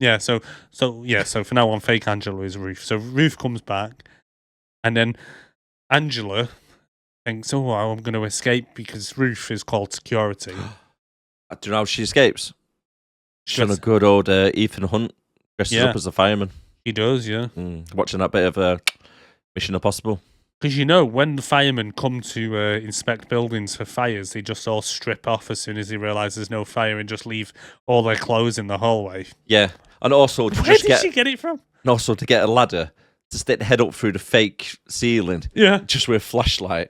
Yeah, so for now on, fake Angela is Ruth. So Ruth comes back, and then Angela thinks, oh, I'm going to escape because Ruth is called security. I don't know how she escapes. She's on a good old Ethan Hunt, dresses up as a fireman. He does, yeah. Watching that bit of Mission Impossible. Because when the firemen come to inspect buildings for fires, they just all strip off as soon as they realise there's no fire and just leave all their clothes in the hallway. Yeah, and also where did she get it from? And also to get a ladder to stick the head up through the fake ceiling. Yeah, just with a flashlight.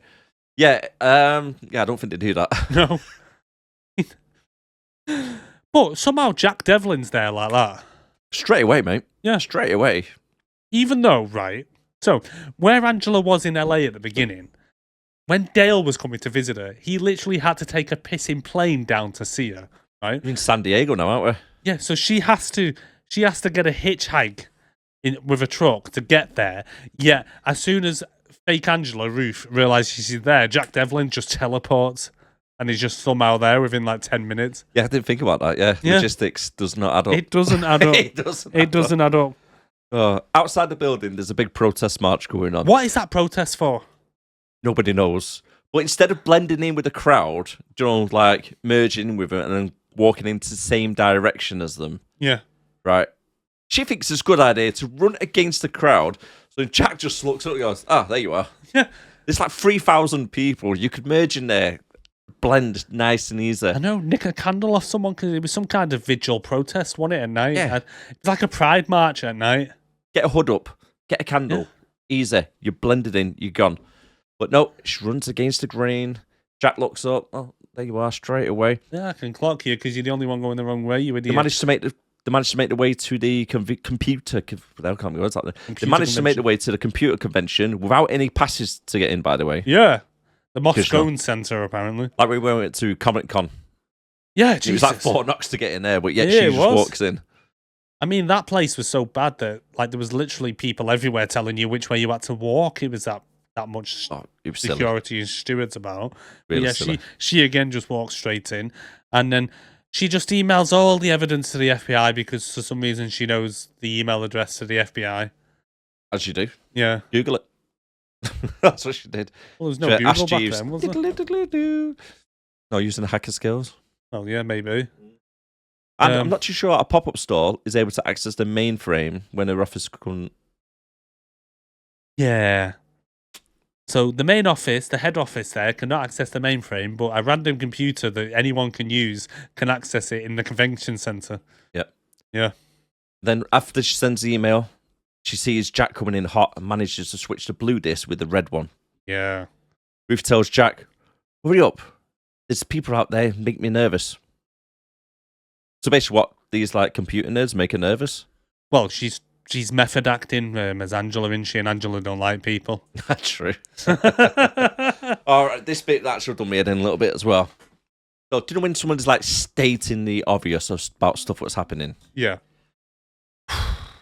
Yeah, I don't think they do that. No. But somehow Jack Devlin's there like that. Straight away, mate. Yeah, straight away. Even though, right. So, where Angela was in LA at the beginning, when Dale was coming to visit her, he literally had to take a pissing plane down to see her, right? We're in San Diego now, aren't we? Yeah, so she has to get a hitchhike with a truck to get there. Yeah, as soon as fake Angela, Ruth, realises she's there, Jack Devlin just teleports and he's just somehow there within 10 minutes. Yeah, I didn't think about that, yeah. Logistics does not add up. It doesn't add up. It doesn't add up. Outside the building, there's a big protest march going on. What is that protest for? Nobody knows. But instead of blending in with the crowd, merging with it and then walking into the same direction as them. Yeah. Right. She thinks it's a good idea to run against the crowd So Jack just looks up and goes, there you are. Yeah. There's like 3,000 people. You could merge in there, blend nice and easy. I know, nick a candle off someone because it was some kind of vigil protest, wasn't it, at night? Yeah. It was like a pride march at night. Get a hood up, get a candle. Easy. You're blended in, you're gone. But no, she runs against the grain. Jack looks up. Oh, there you are, straight away. Yeah, I can clock you because you're the only one going the wrong way, you idiot. They managed to make the way to the computer. They managed to make the way to the computer convention without any passes to get in. By the way, yeah, the Moscone Centre apparently. Like we went to Comic Con. Yeah, it was like Fort Knox to get in there, but yet yeah, she just walks in. I mean, that place was so bad that like there was literally people everywhere telling you which way you had to walk. It was that much security and stewards about. Really yeah, silly. she again just walks straight in, and then she just emails all the evidence to the FBI because for some reason she knows the email address to the FBI. As you do. Yeah. Google it. That's what she did. Well, there's no Google back then, was there? No, using the hacker skills. Oh, yeah, maybe. And I'm not too sure a pop-up store is able to access the mainframe when a office couldn't. Yeah. So the main office, the head office there, cannot access the mainframe, but a random computer that anyone can use can access it in the convention centre. Yep. Yeah. Then after she sends the email, she sees Jack coming in hot and manages to switch the blue disc with the red one. Yeah. Ruth tells Jack, hurry up. There's people out there who make me nervous. So basically what? These like computer nerds make her nervous? Well, she's method acting as Angela, isn't she? And Angela don't like people. That's true. All right, this bit that should have done me head in a little bit as well. So, do you know when someone's like stating the obvious about stuff that's happening? Yeah.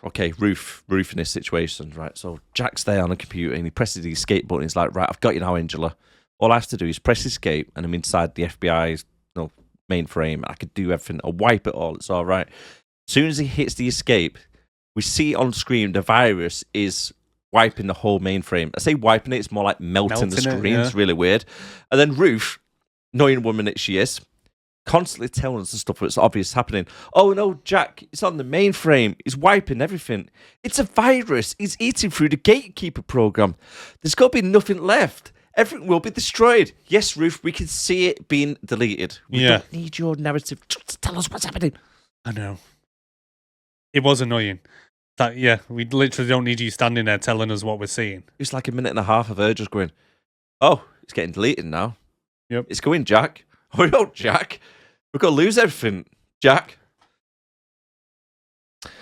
Okay, Ruth in this situation, right? So Jack's there on a computer and he presses the escape button. He's like, right, I've got you now, Angela. All I have to do is press escape and I'm inside the FBI's mainframe. I could do everything. I'll wipe it all. It's all right. As soon as he hits the escape, we see on screen the virus is wiping the whole mainframe. I say wiping it, it's more like melting the screen. Yeah. It's really weird. And then Ruth, knowing woman that she is, constantly telling us the stuff that's obvious happening. Oh no, Jack, it's on the mainframe. It's wiping everything. It's a virus. It's eating through the gatekeeper program. There's got to be nothing left. Everything will be destroyed. Yes, Ruth, we can see it being deleted. We don't need your narrative. Just tell us what's happening. I know. It was annoying. We literally don't need you standing there telling us what we're seeing. It's like a minute and a half of her just going, oh, it's getting deleted now. Yep. It's going, Jack. Hurry up, Jack. We're going to lose everything, Jack.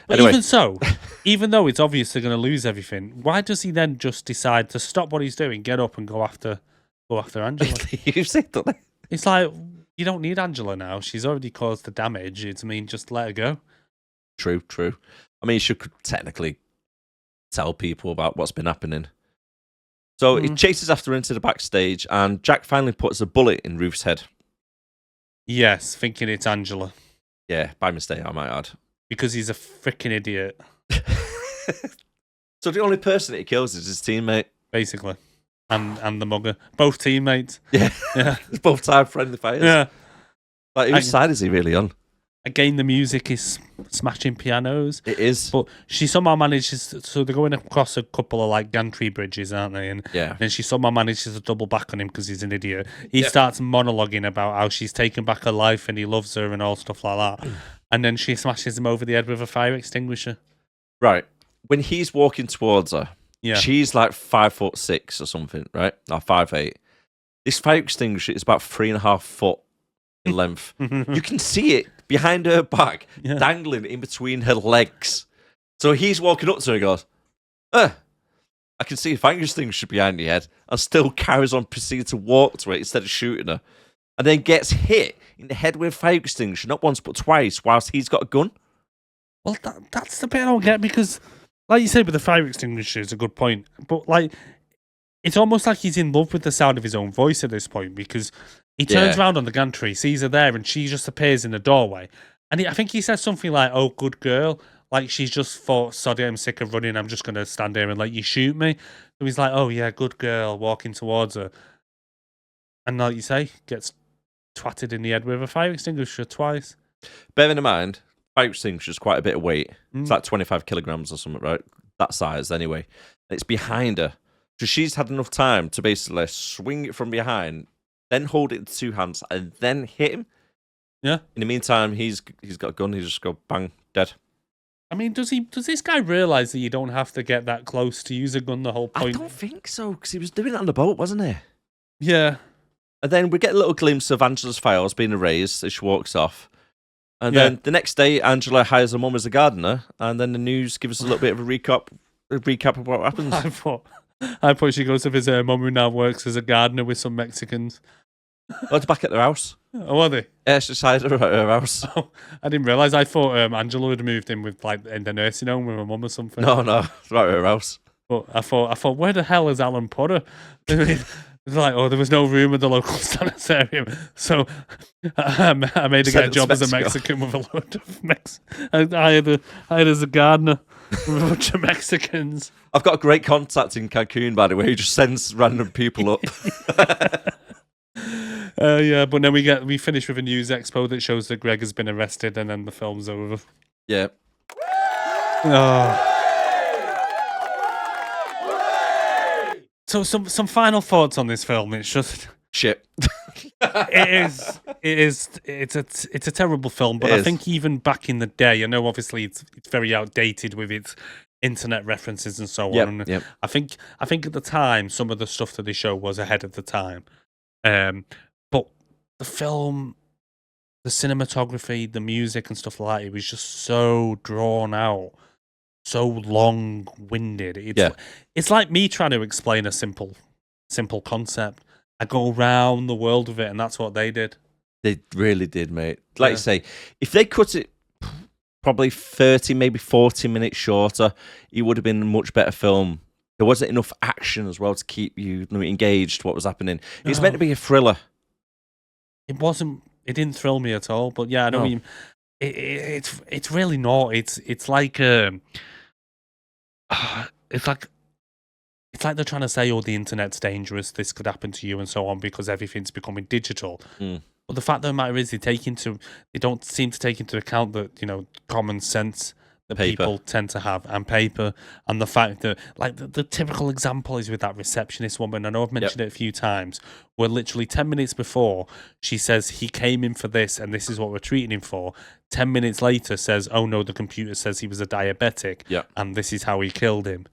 But anyway. even so, even though it's obvious they're going to lose everything, why does he then just decide to stop what he's doing, get up and go after Angela? You've said that. It's like, you don't need Angela now. She's already caused the damage. Just let her go. True. I mean, you should technically tell people about what's been happening. So he chases after her into the backstage, and Jack finally puts a bullet in Ruth's head. Yes, thinking it's Angela. Yeah, by mistake, I might add. Because he's a freaking idiot. So the only person that he kills is his teammate. Basically. And the mugger. Both teammates. Yeah. It's both time friendly fires. Yeah. Like, whose side is he really on? Again, the music is smashing pianos. It is. But she somehow manages, so they're going across a couple of like gantry bridges, aren't they? And then she somehow manages to double back on him because he's an idiot. He starts monologuing about how she's taken back her life and he loves her and all stuff like that. And then she smashes him over the head with a fire extinguisher. Right. When he's walking towards her, yeah, she's like 5'6" or something, right? Or 5'8". This fire extinguisher is about 3.5 foot in length. You can see it behind her back, dangling in between her legs. So he's walking up to her and goes, I can see a fire extinguisher behind your head, and still carries on proceeding to walk to it instead of shooting her. And then gets hit in the head with a fire extinguisher, not once but twice, whilst he's got a gun. Well, that's the bit I don't get, because, like you said with the fire extinguisher, it's a good point. But, like, it's almost like he's in love with the sound of his own voice at this point, because he turns around on the gantry, sees her there, and she just appears in the doorway. And I think he says something like, oh, good girl. Like, she's just thought, sorry, I'm sick of running. I'm just going to stand here and let you shoot me. So he's like, oh, yeah, good girl, walking towards her. And like you say, gets twatted in the head with a fire extinguisher twice. Bearing in mind, fire extinguisher is quite a bit of weight. It's like 25 kilograms or something, right? that size anyway. And it's behind her. So she's had enough time to basically swing it from behind, then hold it in 2 hands, and then hit him. Yeah. In the meantime, he's got a gun. He just go bang, dead. I mean, does this guy realise that you don't have to get that close to use a gun the whole point? I don't think so, because he was doing it on the boat, wasn't he? Yeah. And then we get a little glimpse of Angela's files being erased as she walks off. And then the next day, Angela hires her mum as a gardener, and then the news gives us a little bit of a recap of what happens. I thought she goes to visit her mum who now works as a gardener with some Mexicans. Oh, it's back at their house. Oh, are they? Yeah, she's hired her at her house. Oh, I didn't realise. I thought Angela had moved in with in the nursing home with her mum or something. No, it's right at her house. But I thought, where the hell is Alan Potter? I mean, it's like, there was no room at the local sanitarium, so I made her get a job as a Mexican with a load of I hired as a gardener with a bunch of Mexicans. I've got a great contact in Cancun, by the way, who just sends random people up. Yeah, but then we finish with a news expo that shows that Greg has been arrested, and then the film's over. Yeah. Oh. So some final thoughts on this film. It's just shit. It's a terrible film, but I think even back in the day, I know obviously it's very outdated with its internet references and so on. Yep. I think at the time some of the stuff that they show was ahead of the time. But the film, the cinematography, the music and stuff like that, it was just so drawn out, so long-winded. It's like me trying to explain a simple concept. I go around the world with it, and that's what they did. They really did, mate. Like you say, if they cut it probably 30, maybe 40 minutes shorter, it would have been a much better film. There wasn't enough action as well to keep you engaged what was happening. It's meant to be a thriller. It wasn't. It didn't thrill me at all. But yeah, I don't mean it's really not. It's like they're trying to say, "Oh, the internet's dangerous. This could happen to you, and so on," because everything's becoming digital. But the fact of the matter is, they don't seem to take into account that common sense that people tend to have, and paper, and the fact that the typical example is with that receptionist woman. I know I've mentioned it a few times, where literally 10 minutes before she says he came in for this and this is what we're treating him for, 10 minutes later says, oh no, the computer says he was a diabetic and this is how he killed him.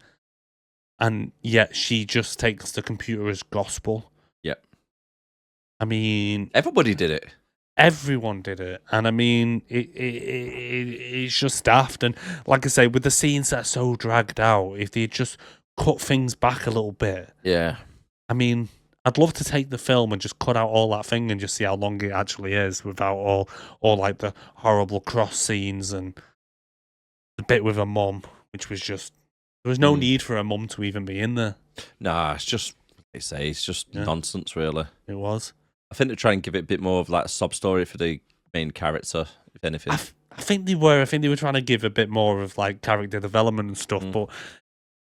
And yet she just takes the computer as gospel. I mean, everybody did it. Everyone did it, and I mean, it's just daft. And like I say, with the scenes that are so dragged out, if they just cut things back a little bit, I mean, I'd love to take the film and just cut out all that thing and just see how long it actually is without all like the horrible cross scenes and the bit with her mum, which was just there was no need for her mum to even be in there. Nah, it's just it's just nonsense, really. It was. I think they try and give it a bit more of like a sob story for the main character, if anything. I think they were. I think they were trying to give a bit more of like character development and stuff, but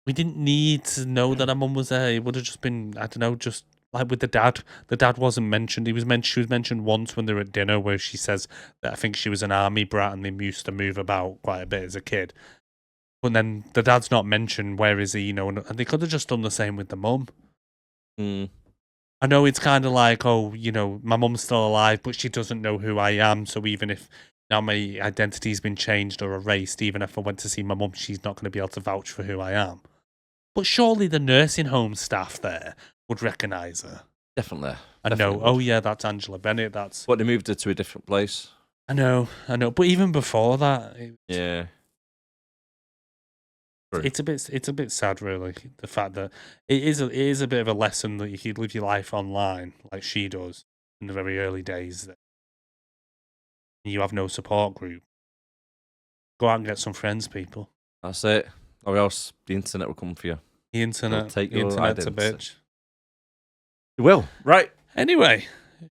we didn't need to know that her mum was there. It would have just been, I don't know, just like with the dad. The dad wasn't mentioned. She was mentioned once when they were at dinner, where she says that I think she was an army brat and they used to move about quite a bit as a kid. But then the dad's not mentioned. Where is he? And they could have just done the same with the mum. I know it's kind of like, my mum's still alive, but she doesn't know who I am. So even if now my identity's been changed or erased, even if I went to see my mum, she's not going to be able to vouch for who I am. But surely the nursing home staff there would recognise her. Definitely. I know. Oh yeah, that's Angela Bennett. That's. But they moved her to a different place. I know. But even before that, it's a bit sad, really. The fact that it is a bit of a lesson that you can live your life online like she does in the very early days. That you have no support group. Go out and get some friends, people. That's it. Or else the internet will come for you. The internet's a bitch. It will. Right. Anyway,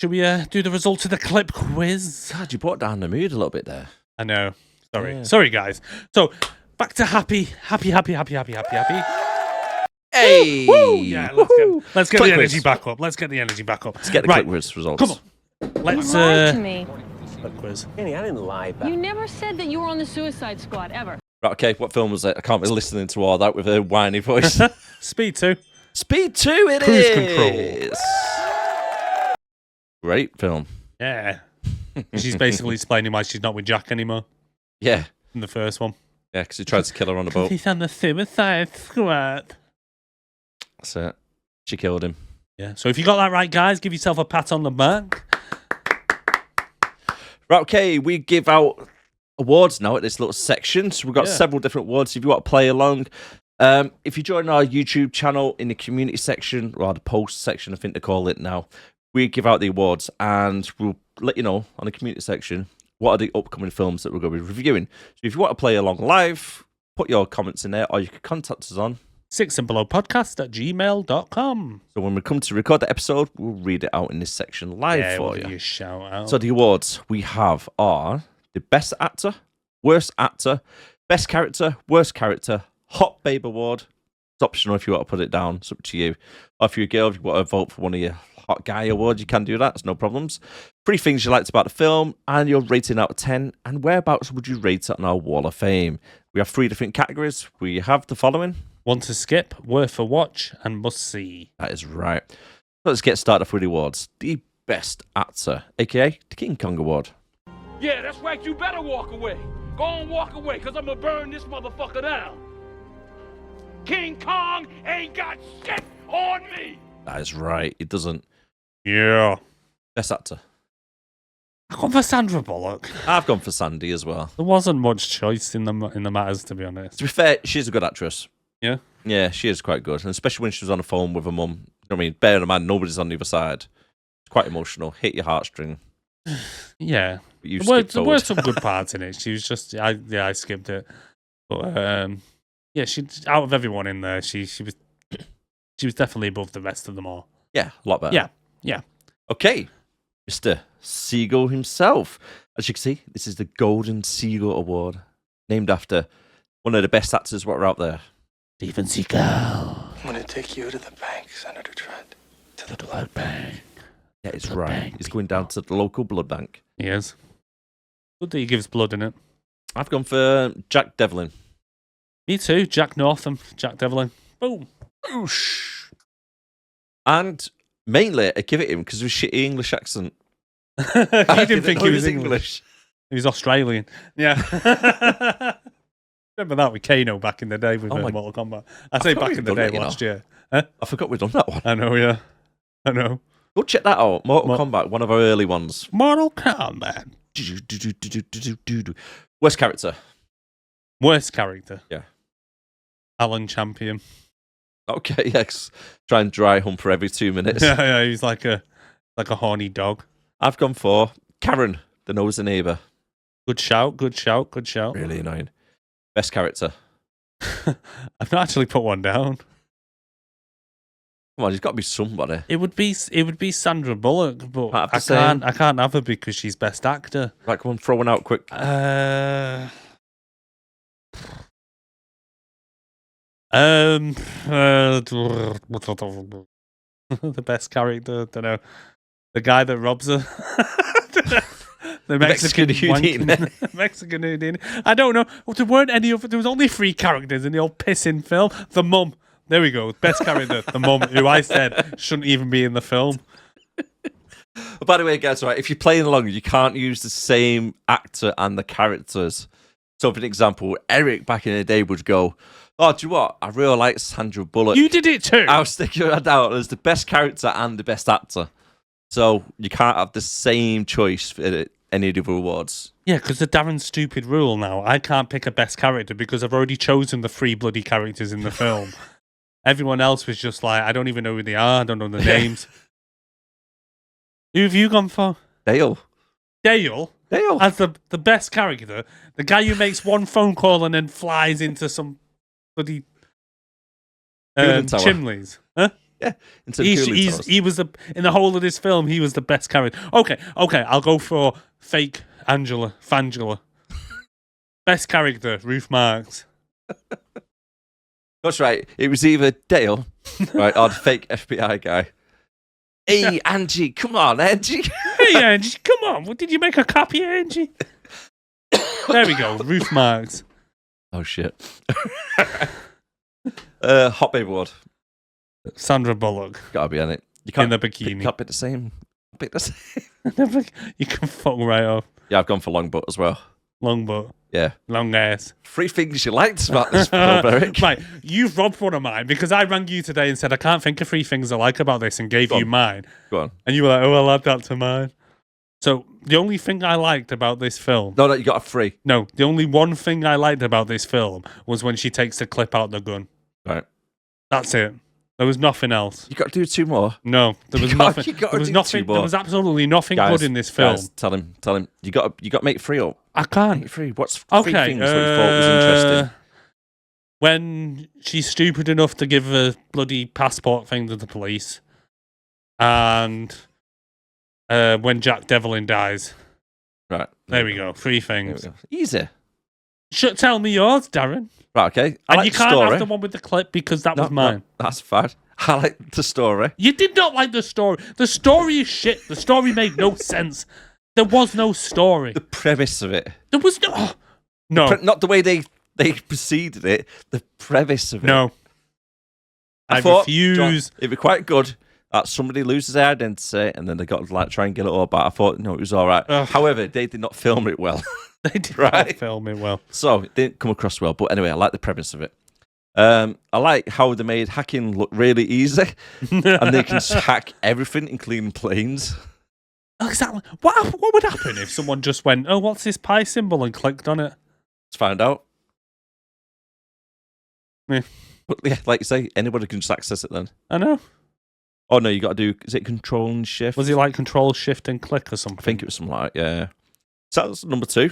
should we do the results of the clip quiz? God, you brought down the mood a little bit there. I know. Sorry, guys. So. Back to happy. Hey! Woo! Yeah, let's get the energy back up. Let's get the energy back up. Let's get the clip quiz results. Come on. Let's lied to me. Clip quiz. Annie, I didn't lie about it. You never said that you were on the Suicide Squad, ever. Right, okay, what film was it? I can't be listening to all that with a whiny voice. Speed 2. Speed 2 it Cruise is! Control. Great film. Yeah. She's basically explaining why she's not with Jack anymore Yeah. in the first one. Yeah, because he tried to kill her on a boat. He's on the Suicide Squad. That's it. She killed him. Yeah. So if you got that right, guys, give yourself a pat on the back. Right, okay, we give out awards now at this little section. So we've got several different awards if you want to play along. If you join our YouTube channel in the community section, or the post section, I think they call it now, we give out the awards and we'll let you know on the community section what are the upcoming films that we're going to be reviewing. So if you want to play along live, put your comments in there, or you can contact us on sixandbelowpodcast@gmail.com. So when we come to record the episode, we'll read it out in this section live for we'll you. You shout out. So the awards we have are the Best Actor, Worst Actor, Best Character, Worst Character, Hot Babe Award. It's optional if you want to put it down. It's up to you. Or if you're a girl, if you want to vote for one of your Hot Guy awards, you can do that. It's no problems. 3 things you liked about the film, and your rating out of 10, and whereabouts would you rate it on our Wall of Fame? We have 3 different categories. We have the following. Want to skip, worth a watch, and must see. That is right. So let's get started off with the awards. The Best Actor, a.k.a. the King Kong Award. Yeah, that's right. You better walk away. Go on, walk away, because I'm going to burn this motherfucker down. King Kong ain't got shit on me. That is right. It doesn't. Yeah. Best Actor. I've gone for Sandra Bullock. I've gone for Sandy as well. There wasn't much choice in the matters, to be honest. To be fair, she's a good actress. Yeah? Yeah, she is quite good. And especially when she was on the phone with her mum. You know what I mean? Bear in mind, nobody's on the other side. It's quite emotional. Hit your heartstring. Yeah. But you There were some good parts in it. She was just... I skipped it. But, yeah, she out of everyone in there, she was definitely above the rest of them all. Yeah, a lot better. Yeah. Okay. Mr. Seagull himself. As you can see, this is the Golden Seagull Award, named after one of the best actors what are out there. Steven Seagal. I'm gonna take you to the bank, Senator Trent. To the blood bank. Yeah, it's right. He's going down to the local blood bank. He is. Good that he gives blood in it. I've gone for Jack Devlin. Me too. Jack Northam. Jack Devlin. Boom. Oosh. And mainly, I give it him because of his shitty English accent. You didn't think he was English. He was Australian. Yeah. Remember that with Kano back in the day with Mortal Kombat? I say back in the day last year. Huh? I forgot we'd done that one. I know, yeah. I know. Go check that out. Mortal Kombat, one of our early ones. Mortal Kombat. Worst character. Worst character. Yeah. Alan Champion. Okay, yes. Try and dry hump for every 2 minutes. Yeah, he's like a horny dog. I've gone for Karen, the nosy neighbour. Good shout. Really annoying. Best character. I've not actually put one down. Come on, there's got to be somebody. It would be Sandra Bullock, but I can't have her because she's best actor. Right, come on, throw one out quick. The best character, don't know. The guy that robs her. The Mexican Houdini. Mexican Houdini. I don't know. There weren't any other. There was only 3 characters in the old pissing film. The mum. There we go. Best character, the mum, who I said shouldn't even be in the film. By the way, guys, right, if you're playing along, you can't use the same actor and the characters. So, for example, Eric back in the day would go, "Oh, do you know what? I really like Sandra Bullock." You did it too. I'll stick that out as the best character and the best actor. So you can't have the same choice for any of the other awards. Yeah, because the Darren stupid rule now, I can't pick a best character because I've already chosen the 3 bloody characters in the film. Everyone else was just like, I don't even know who they are. I don't know the names. Who have you gone for? Dale. As the best character. The guy who makes one phone call and then flies into some bloody chimneys. Huh? Yeah. He was in the whole of this film, he was the best character. Okay, I'll go for fake Fangela. Best character, Ruth Marx. That's right. It was either Dale, right, or the fake FBI guy. Hey, Angie, come on, Angie. Hey, Angie, come on. Did you make a copy, Angie? There we go, Ruth Marx. Oh shit. Hot Baby Award. Sandra Bullock Gotta be on it. You in can't the bikini. can't pick the same. Pick the same. You can fuck right off. Yeah, I've gone for long butt as well. Long butt. Yeah. Long ass. 3 things you liked about this film, Erik. Right, you've robbed one of mine because I rang you today and said I can't think of 3 things I like about this and gave you mine. Go on. And you were like, oh, I'll add that to mine. So the only thing I liked about this film... No, you got a 3. No, the only one thing I liked about this film was when she takes the clip out the gun. Right. That's it. There was nothing else. You got to do 2 more. No, there was nothing. There was nothing. 2 more. There was absolutely nothing good in this film. Guys, tell him. You got to make 3 up. I can't. Make 3. What's 3 Okay, things that you thought was interesting? When she's stupid enough to give a bloody passport thing to the police, and when Jack Devlin dies. Right. There we go. 3 things. Easy. Tell me yours, Darren. Right, okay. And you can't have the one with the clip because that was mine. No, that's fine. I like the story. You did not like the story. The story is shit. The story made no sense. There was no story. The premise of it. There was no... No. Not the way they preceded it. The premise of it. No. I refuse. It'd be quite good that somebody loses their identity and then they got to like try and get it all back. I thought, no, it was all right. However, they did not film it well. They did not film it well. So it didn't come across well. But anyway, I like the premise of it. I like how they made hacking look really easy. And they can hack everything, including planes. Exactly. What would happen if someone just went, oh, what's this pi symbol, and clicked on it? Let's find out. Yeah. But yeah, like you say, anybody can just access it then. I know. Oh no, you got to do, is it control and shift? Was it like control, shift and click or something? I think it was something like that, yeah. So that was number 2.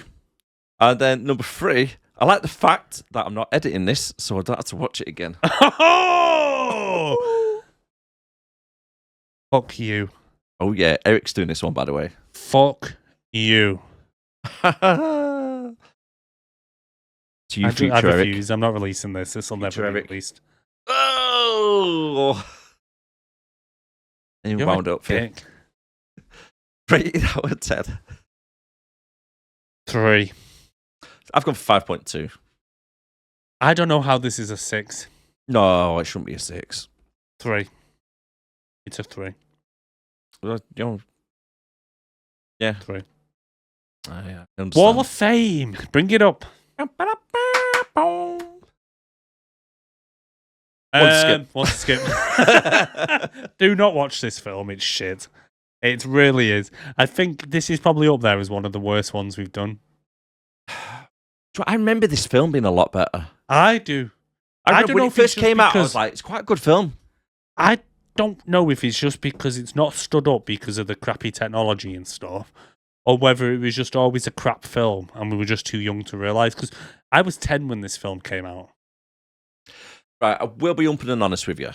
And then number 3, I like the fact that I'm not editing this, so I don't have to watch it again. Oh! Fuck you. Oh yeah, Eric's doing this one, by the way. Fuck you. To you, future I Erik. refuse. I'm not releasing this. This will never be Erik. released. Oh! And you You're wound a up here. dick. Rated out of 10. 3. I've gone for 5.2. I don't know how this is a 6. No, it shouldn't be a 6. 3. It's a 3. Well, you know, yeah. 3. Yeah, Wall of Fame. Bring it up. One skip. Do not watch this film. It's shit. It really is. I think this is probably up there as one of the worst ones we've done. I remember this film being a lot better. I do. I don't remember know when it if first it's came out, I because- was like, it's quite a good film. I don't know if it's just because it's not stood up because of the crappy technology and stuff, or whether it was just always a crap film and we were just too young to realise. Because I was 10 when this film came out. Right, I will be open and honest with you.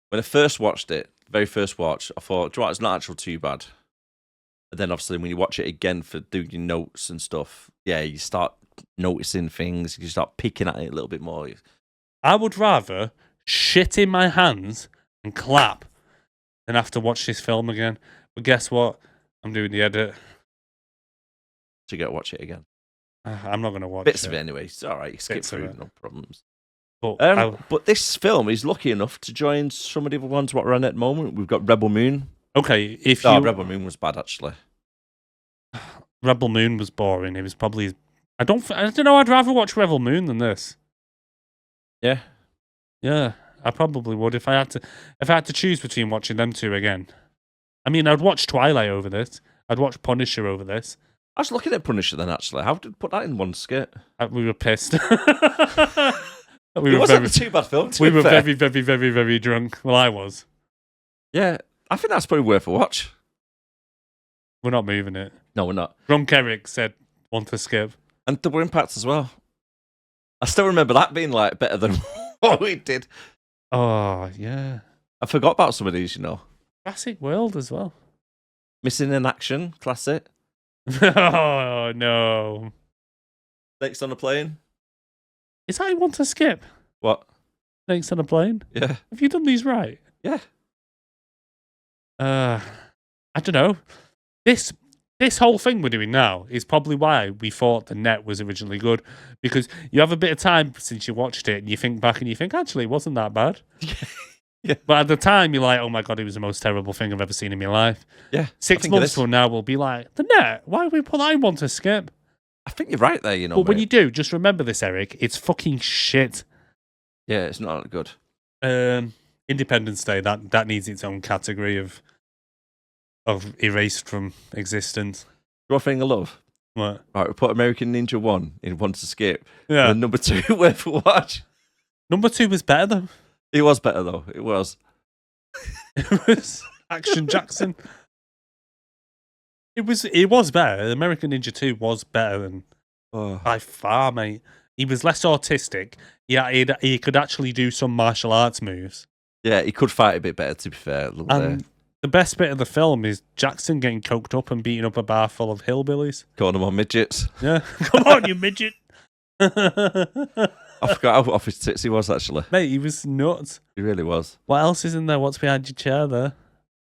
When I first watched it, very first watch, I thought, do you know what, it's not actually too bad. And then obviously when you watch it again for doing your notes and stuff, yeah, you start noticing things, you start picking at it a little bit more. I would rather shit in my hands and clap than have to watch this film again. But guess what? I'm doing the edit. So you got to watch it again. I'm not going to watch Bits it. of it anyway. It's all right. You skip Bits of through, it. no problems. But But this film is lucky enough to join some of the other ones what we're on at the moment. We've got Rebel Moon. okay, if Oh, you Rebel Moon was bad, actually. Rebel Moon was boring. It was probably I don't know. I'd rather watch Rebel Moon than this. Yeah. Yeah, I probably would if I had to choose between watching them two again. I mean, I'd watch Twilight over this. I'd watch Punisher over this. I was looking at Punisher then, actually. How did put that in one skit? We were pissed. It we were wasn't a too bad film, to we be were fair. very, very, very, very drunk. Well, I was. Yeah, I think that's probably worth a watch. We're not moving it. No, we're not. Drunk Erik said, want to skip. And Double Impact as well. I still remember that being like better than what we did. Oh, yeah. I forgot about some of these, you know. Jurassic World as well. Missing in Action, classic. Oh, no. Snakes on a Plane. Is that you want to skip? What? Snakes on a Plane? Yeah. Have you done these right? Yeah. I don't know. This this whole thing we're doing now is probably why we thought the net was originally good, because you have a bit of time since you watched it and you think back and you think, actually, it wasn't that bad. Yeah. But at the time, you're like, oh my God, it was the most terrible thing I've ever seen in my life. Yeah. 6 months from now, we'll be like, the net? Why would we put that in one to skip? I think you're right there, you know. But when you do, just remember this, Eric. It's fucking shit. Yeah, it's not good. Independence Day, that needs its own category of erased from existence. One thing I love. What? Right, we put American Ninja 1 in one to skip. Yeah. And number 2 worth a watch. Number 2 was better though. It was better though. It was. It was Action Jackson. It was better. American Ninja 2 was better than by far, mate. He was less autistic. Yeah, he could actually do some martial arts moves. Yeah, he could fight a bit better, to be fair. And the best bit of the film is Jackson getting coked up and beating up a bar full of hillbillies. Calling them on midgets. Yeah. Come on, you midget. I forgot how off his tits he was, actually. Mate, he was nuts. He really was. What else is in there? What's behind your chair there?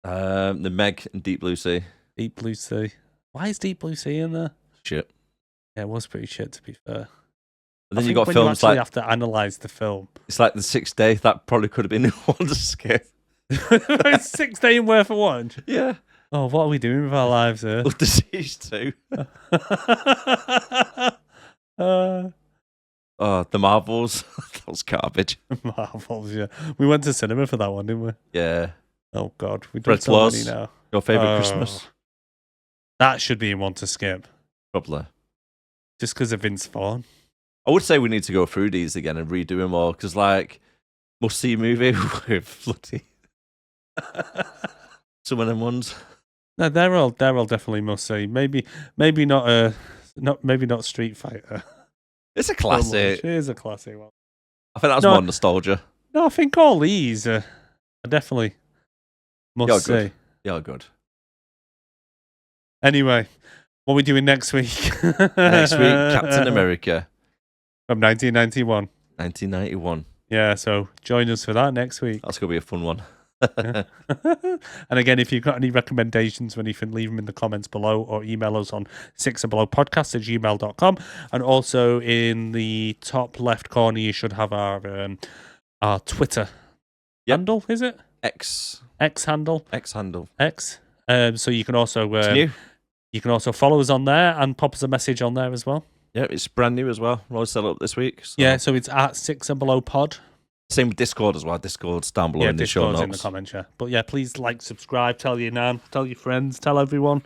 The Meg and Deep Blue Sea. Deep Blue Sea. Why is Deep Blue Sea in there? Shit. Yeah, it was pretty shit, to be fair. And then you got when films you like... you have to analyse the film. It's like The Sixth Day. That probably could have been one to skip. 6 days worth of watch. Yeah. Oh, what are we doing with our lives here? Love Disease 2. The Marvels. That was garbage. Marvels, yeah. We went to cinema for that one, didn't we? Yeah. Oh, God. We've done Red so Claws. many now. Your favourite Christmas? That should be in one to skip. Probably. Just because of Vince Vaughn. I would say we need to go through these again and redo them all, because, like, must-see movie with bloody... some of them ones. No, they're all definitely must-see. Maybe not Street Fighter. It's a classic. It is a classic one. I think that's more nostalgia. No, I think all these are definitely must see. You're good. Anyway, what are we doing next week? Next week, Captain America. From 1991. 1991. Yeah, so join us for that next week. That's going to be a fun one. And again, if you've got any recommendations or anything, leave them in the comments below or email us on sixandbelowpodcast@gmail.com. And also in the top left corner, you should have our Twitter handle, is it? X handle. X handle. X. So you can also It's new. You can also follow us on there and pop us a message on there as well. Yeah, it's brand new as well. We're all set up this week. So. Yeah, so it's at 6 and Below Pod. Same with Discord as well. Discord's down below in the show notes. In the comments, yeah. But yeah, please like, subscribe, tell your nan, tell your friends, tell everyone.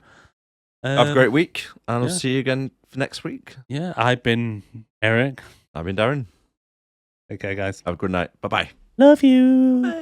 Have a great week, and I'll see you again for next week. Yeah, I've been Eric. I've been Darren. Okay, guys. Have a good night. Bye-bye. Love you. Bye.